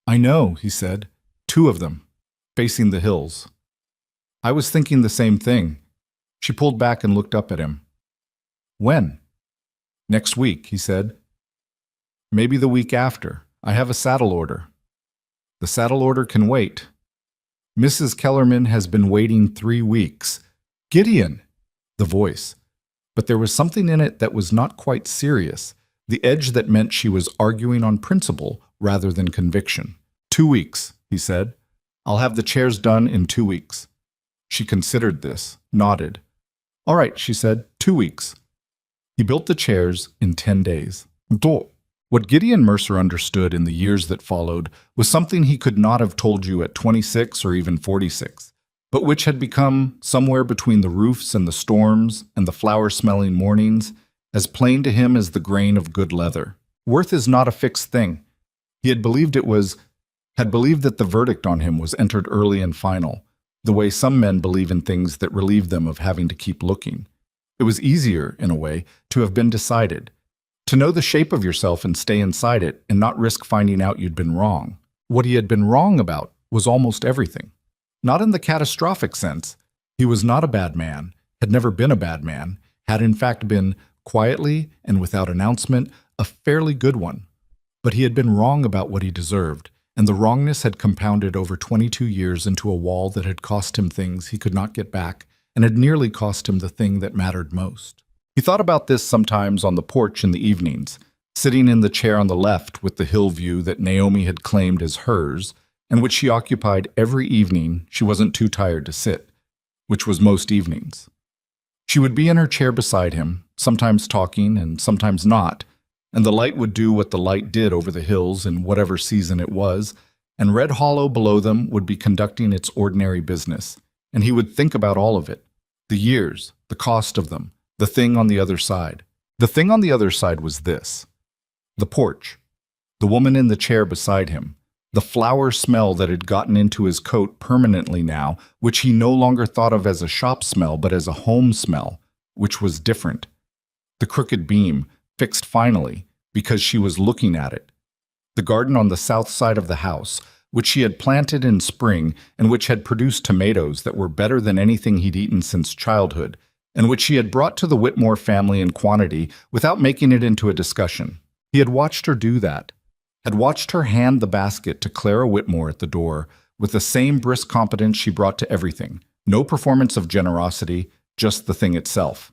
I know, he said. 2 of them, facing the hills. I was thinking the same thing. She pulled back and looked up at him. When? Next week, he said. Maybe the week after. I have a saddle order. The saddle order can wait. Mrs. Kellerman has been waiting 3 weeks. Gideon! The voice. But there was something in it that was not quite serious, the edge that meant she was arguing on principle rather than conviction. 2 weeks, he said. I'll have the chairs done in 2 weeks. She considered this, nodded. All right, she said, 2 weeks. He built the chairs in 10 days. What Gideon Mercer understood in the years that followed was something he could not have told you at 26 or even 46, but which had become, somewhere between the roofs and the storms and the flower-smelling mornings, as plain to him as the grain of good leather. Worth is not a fixed thing. He had believed that the verdict on him was entered early and final, the way some men believe in things that relieve them of having to keep looking. It was easier, in a way, to have been decided. To know the shape of yourself and stay inside it and not risk finding out you'd been wrong. What he had been wrong about was almost everything. Not in the catastrophic sense. He was not a bad man, had never been a bad man, had in fact been, quietly and without announcement, a fairly good one. But he had been wrong about what he deserved, and the wrongness had compounded over 22 years into a wall that had cost him things he could not get back and had nearly cost him the thing that mattered most. He thought about this sometimes on the porch in the evenings, sitting in the chair on the left with the hill view that Naomi had claimed as hers, and which she occupied every evening she wasn't too tired to sit, which was most evenings. She would be in her chair beside him, sometimes talking and sometimes not, and the light would do what the light did over the hills in whatever season it was, and Red Hollow below them would be conducting its ordinary business, and he would think about all of it, the years, the cost of them, the thing on the other side. The thing on the other side was this: the porch, the woman in the chair beside him, the flower smell that had gotten into his coat permanently now, which he no longer thought of as a shop smell but as a home smell, which was different. The crooked beam, fixed finally, because she was looking at it. The garden on the south side of the house, which she had planted in spring and which had produced tomatoes that were better than anything he'd eaten since childhood, and which she had brought to the Whitmore family in quantity without making it into a discussion. He had watched her do that, had watched her hand the basket to Clara Whitmore at the door with the same brisk competence she brought to everything, no performance of generosity, just the thing itself.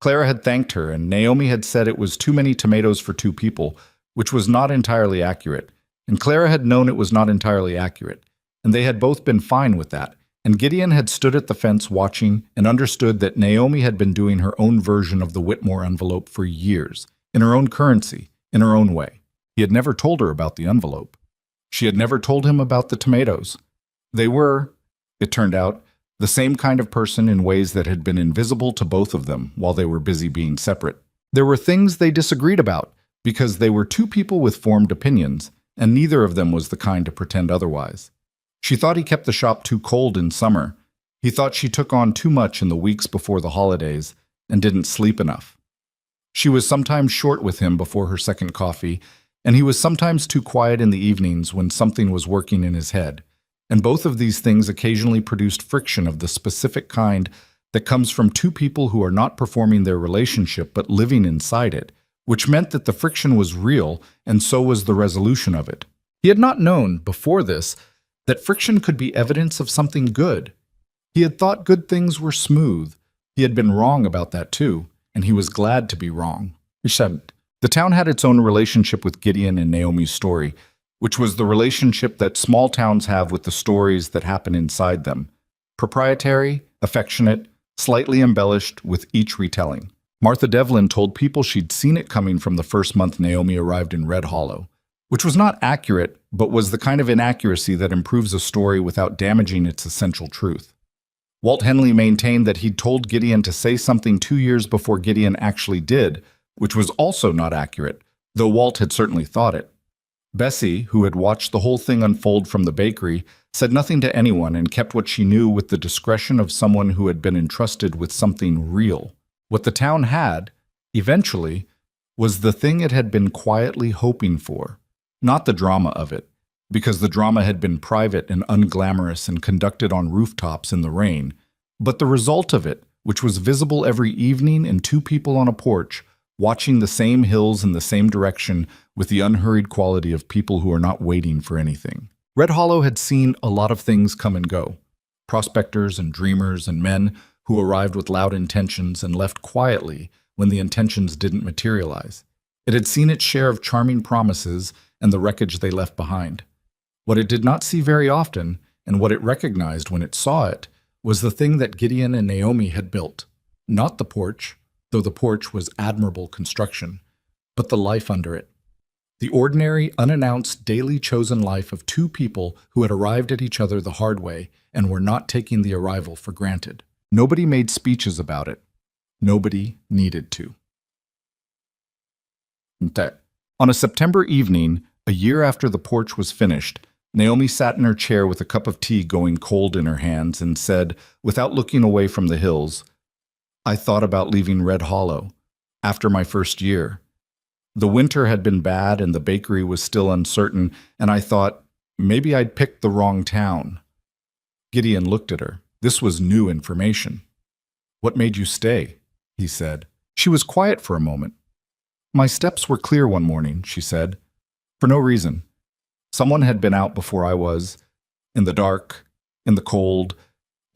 Clara had thanked her, and Naomi had said it was too many tomatoes for two people, which was not entirely accurate, and Clara had known it was not entirely accurate, and they had both been fine with that, and Gideon had stood at the fence watching and understood that Naomi had been doing her own version of the Whitmore envelope for years, in her own currency, in her own way. He had never told her about the envelope. She had never told him about the tomatoes. They were, it turned out, the same kind of person in ways that had been invisible to both of them while they were busy being separate. There were things they disagreed about, because they were two people with formed opinions, and neither of them was the kind to pretend otherwise. She thought he kept the shop too cold in summer. He thought she took on too much in the weeks before the holidays and didn't sleep enough. She was sometimes short with him before her second coffee, and he was sometimes too quiet in the evenings when something was working in his head, and both of these things occasionally produced friction of the specific kind that comes from two people who are not performing their relationship but living inside it, which meant that the friction was real and so was the resolution of it. He had not known, before this, that friction could be evidence of something good. He had thought good things were smooth. He had been wrong about that too, and he was glad to be wrong. The town had its own relationship with Gideon and Naomi's story, which was the relationship that small towns have with the stories that happen inside them. Proprietary, affectionate, slightly embellished with each retelling. Martha Devlin told people she'd seen it coming from the first month Naomi arrived in Red Hollow, which was not accurate, but was the kind of inaccuracy that improves a story without damaging its essential truth. Walt Henley maintained that he'd told Gideon to say something 2 years before Gideon actually did, which was also not accurate, though Walt had certainly thought it. Bessie, who had watched the whole thing unfold from the bakery, said nothing to anyone and kept what she knew with the discretion of someone who had been entrusted with something real. What the town had, eventually, was the thing it had been quietly hoping for, not the drama of it, because the drama had been private and unglamorous and conducted on rooftops in the rain, but the result of it, which was visible every evening in two people on a porch, watching the same hills in the same direction with the unhurried quality of people who are not waiting for anything. Red Hollow had seen a lot of things come and go. Prospectors and dreamers and men who arrived with loud intentions and left quietly when the intentions didn't materialize. It had seen its share of charming promises and the wreckage they left behind. What it did not see very often, and what it recognized when it saw it, was the thing that Gideon and Naomi had built. Not the porch, though the porch was admirable construction, but the life under it. The ordinary, unannounced, daily chosen life of two people who had arrived at each other the hard way and were not taking the arrival for granted. Nobody made speeches about it. Nobody needed to. On a September evening, a year after the porch was finished, Naomi sat in her chair with a cup of tea going cold in her hands and said, without looking away from the hills, "I thought about leaving Red Hollow after my first year. The winter had been bad and the bakery was still uncertain, and I thought, maybe I'd picked the wrong town." Gideon looked at her. This was new information. "What made you stay?" he said. She was quiet for a moment. "My steps were clear one morning," she said. "For no reason. Someone had been out before I was, in the dark, in the cold,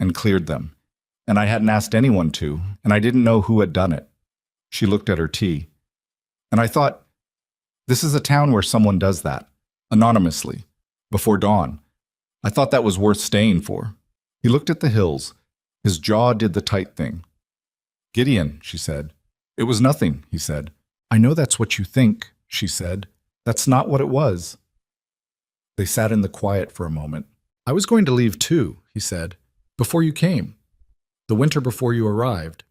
and cleared them. and I hadn't asked anyone to, and I didn't know who had done it. She looked at her tea. And I thought, this is a town where someone does that, anonymously, before dawn. I thought that was worth staying for. He looked at the hills. His jaw did the tight thing. Gideon, she said. It was nothing, he said. I know that's what you think, she said. That's not what it was. They sat in the quiet for a moment. I was going to leave too, he said, before you came. The winter before you arrived.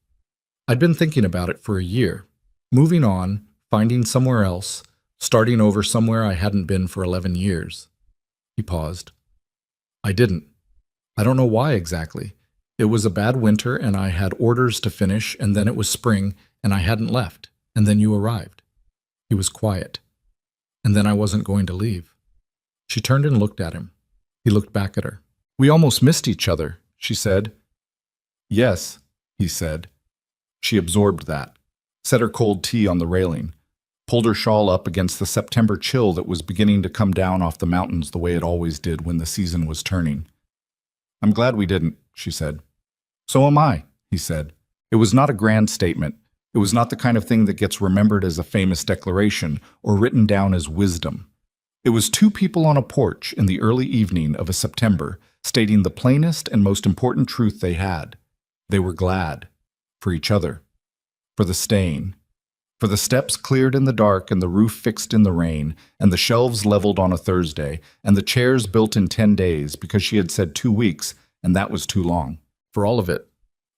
I'd been thinking about it for a year. Moving on, finding somewhere else, starting over somewhere I hadn't been for 11 years. He paused. I didn't. I don't know why exactly. It was a bad winter and I had orders to finish, and then it was spring and I hadn't left, and then you arrived. He was quiet. And then I wasn't going to leave. She turned and looked at him. He looked back at her. We almost missed each other, she said. Yes, he said. She absorbed that, set her cold tea on the railing, pulled her shawl up against the September chill that was beginning to come down off the mountains the way it always did when the season was turning. I'm glad we didn't, she said. So am I, he said. It was not a grand statement. It was not the kind of thing that gets remembered as a famous declaration or written down as wisdom. It was two people on a porch in the early evening of a September stating the plainest and most important truth they had. They were glad. For each other. For the staying. For the steps cleared in the dark and the roof fixed in the rain and the shelves leveled on a Thursday and the chairs built in 10 days because she had said 2 weeks and that was too long. For all of it.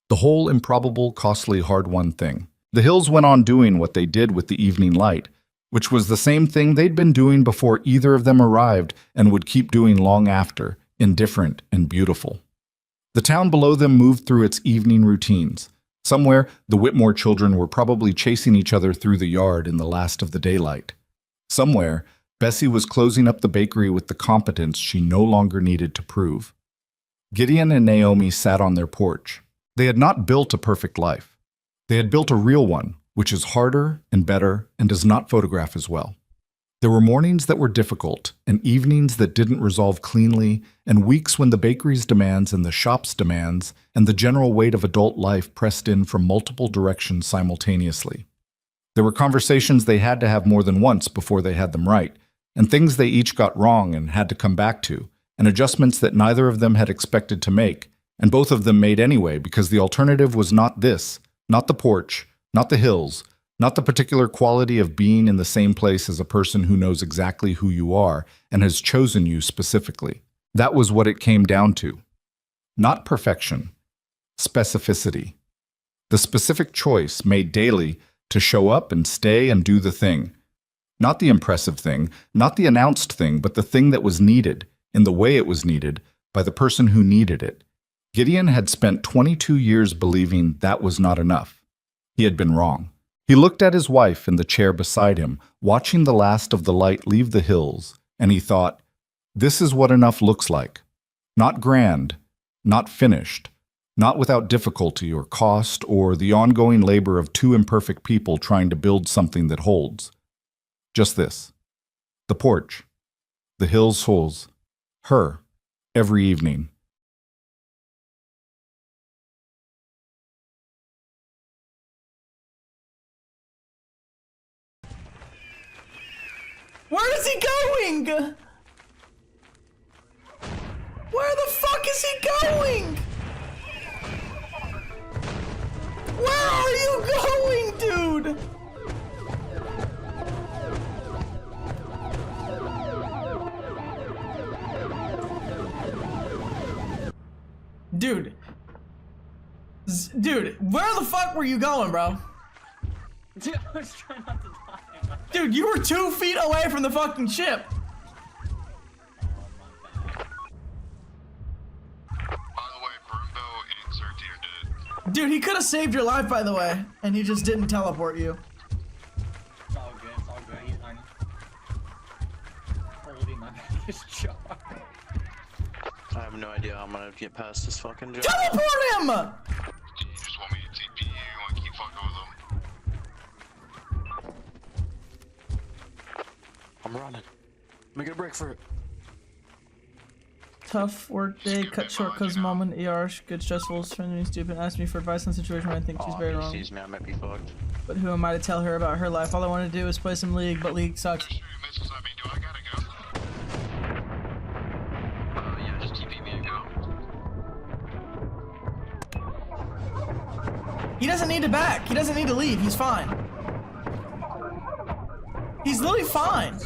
The whole improbable, costly, hard-won thing. The hills went on doing what they did with the evening light, which was the same thing they'd been doing before either of them arrived and would keep doing long after, indifferent and beautiful. The town below them moved through its evening routines. Somewhere, the Whitmore children were probably chasing each other through the yard in the last of the daylight. Somewhere, Bessie was closing up the bakery with the competence she no longer needed to prove. Gideon and Naomi sat on their porch. They had not built a perfect life. They had built a real one, which is harder and better and does not photograph as well. There were mornings that were difficult, and evenings that didn't resolve cleanly, and weeks when the bakery's demands and the shop's demands and the general weight of adult life pressed in from multiple directions simultaneously. There were conversations they had to have more than once before they had them right, and things they each got wrong and had to come back to, and adjustments that neither of them had expected to make, and both of them made anyway because the alternative was not this, not the porch, not the hills, not the particular quality of being in the same place as a person who knows exactly who you are and has chosen you specifically. That was what it came down to. Not perfection. Specificity. The specific choice made daily to show up and stay and do the thing. Not the impressive thing, not the announced thing, but the thing that was needed, in the way it was needed, by the person who needed it. Gideon had spent 22 years believing that was not enough. He had been wrong. He looked at his wife in the chair beside him, watching the last of the light leave the hills, and he thought, this is what enough looks like. Not grand, not finished, not without difficulty or cost or the ongoing labor of two imperfect people trying to build something that holds. Just this. The porch. The hills souls. Her. Every evening. Where is he going? Where the fuck is he going? Where are you going, dude? Dude. Dude, where the fuck were you going, bro? Dude, I was trying not to die. Dude, you were 2 feet away from the fucking ship. By the way, Brumbo and Xerti are dead. Dude, he could have saved your life, by the way, and he just didn't teleport you. It's all good, it's all good. He's fine. Holding my biggest jar. I have no idea how I'm gonna get past this fucking job. Teleport him! You just want me to TP you and keep fucking with them? I'm running. Make a break for it. Tough work day, cut short cause moment, ER, good stressful, trying to be stupid, asked me for advice on a situation where I think she's very wrong. Sees me, I might be fucked. But who am I to tell her about her life? All I want to do is play some League, but League sucks. Shoot missiles at me. Do I gotta go? Yeah, just TP me and go. He doesn't need to back. He doesn't need to leave. He's fine. He's literally fine.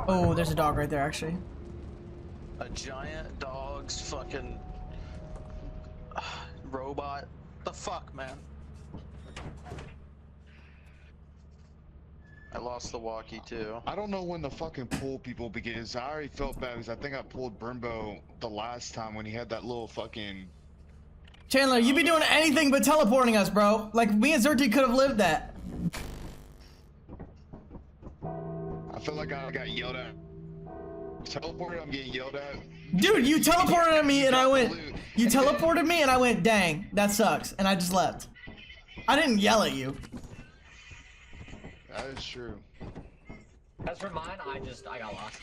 Oh, there's a dog right there, actually. A giant dog's fucking robot. The fuck, man? I lost the walkie too. I don't know when the fucking pull people begins. I already felt bad because I think I pulled Brimbo the last time when he had that little fucking. Chandler, you be doing anything but teleporting us, bro. Like, me and Zerty could have lived that. I feel like I got yelled at. Teleported, I'm getting yelled at. Dude, you teleported at me and I went. You teleported me and I went, dang, that sucks. And I just left. I didn't yell at you. That is true. As for mine, I got lost.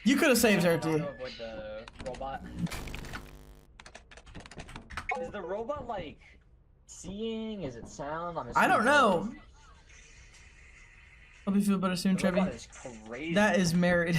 You could have saved I Zerty. don't know avoid the robot. Is the robot like seeing? Is it sound? I don't know. Hope you feel better soon, The robot Trevi. is crazy. That is married.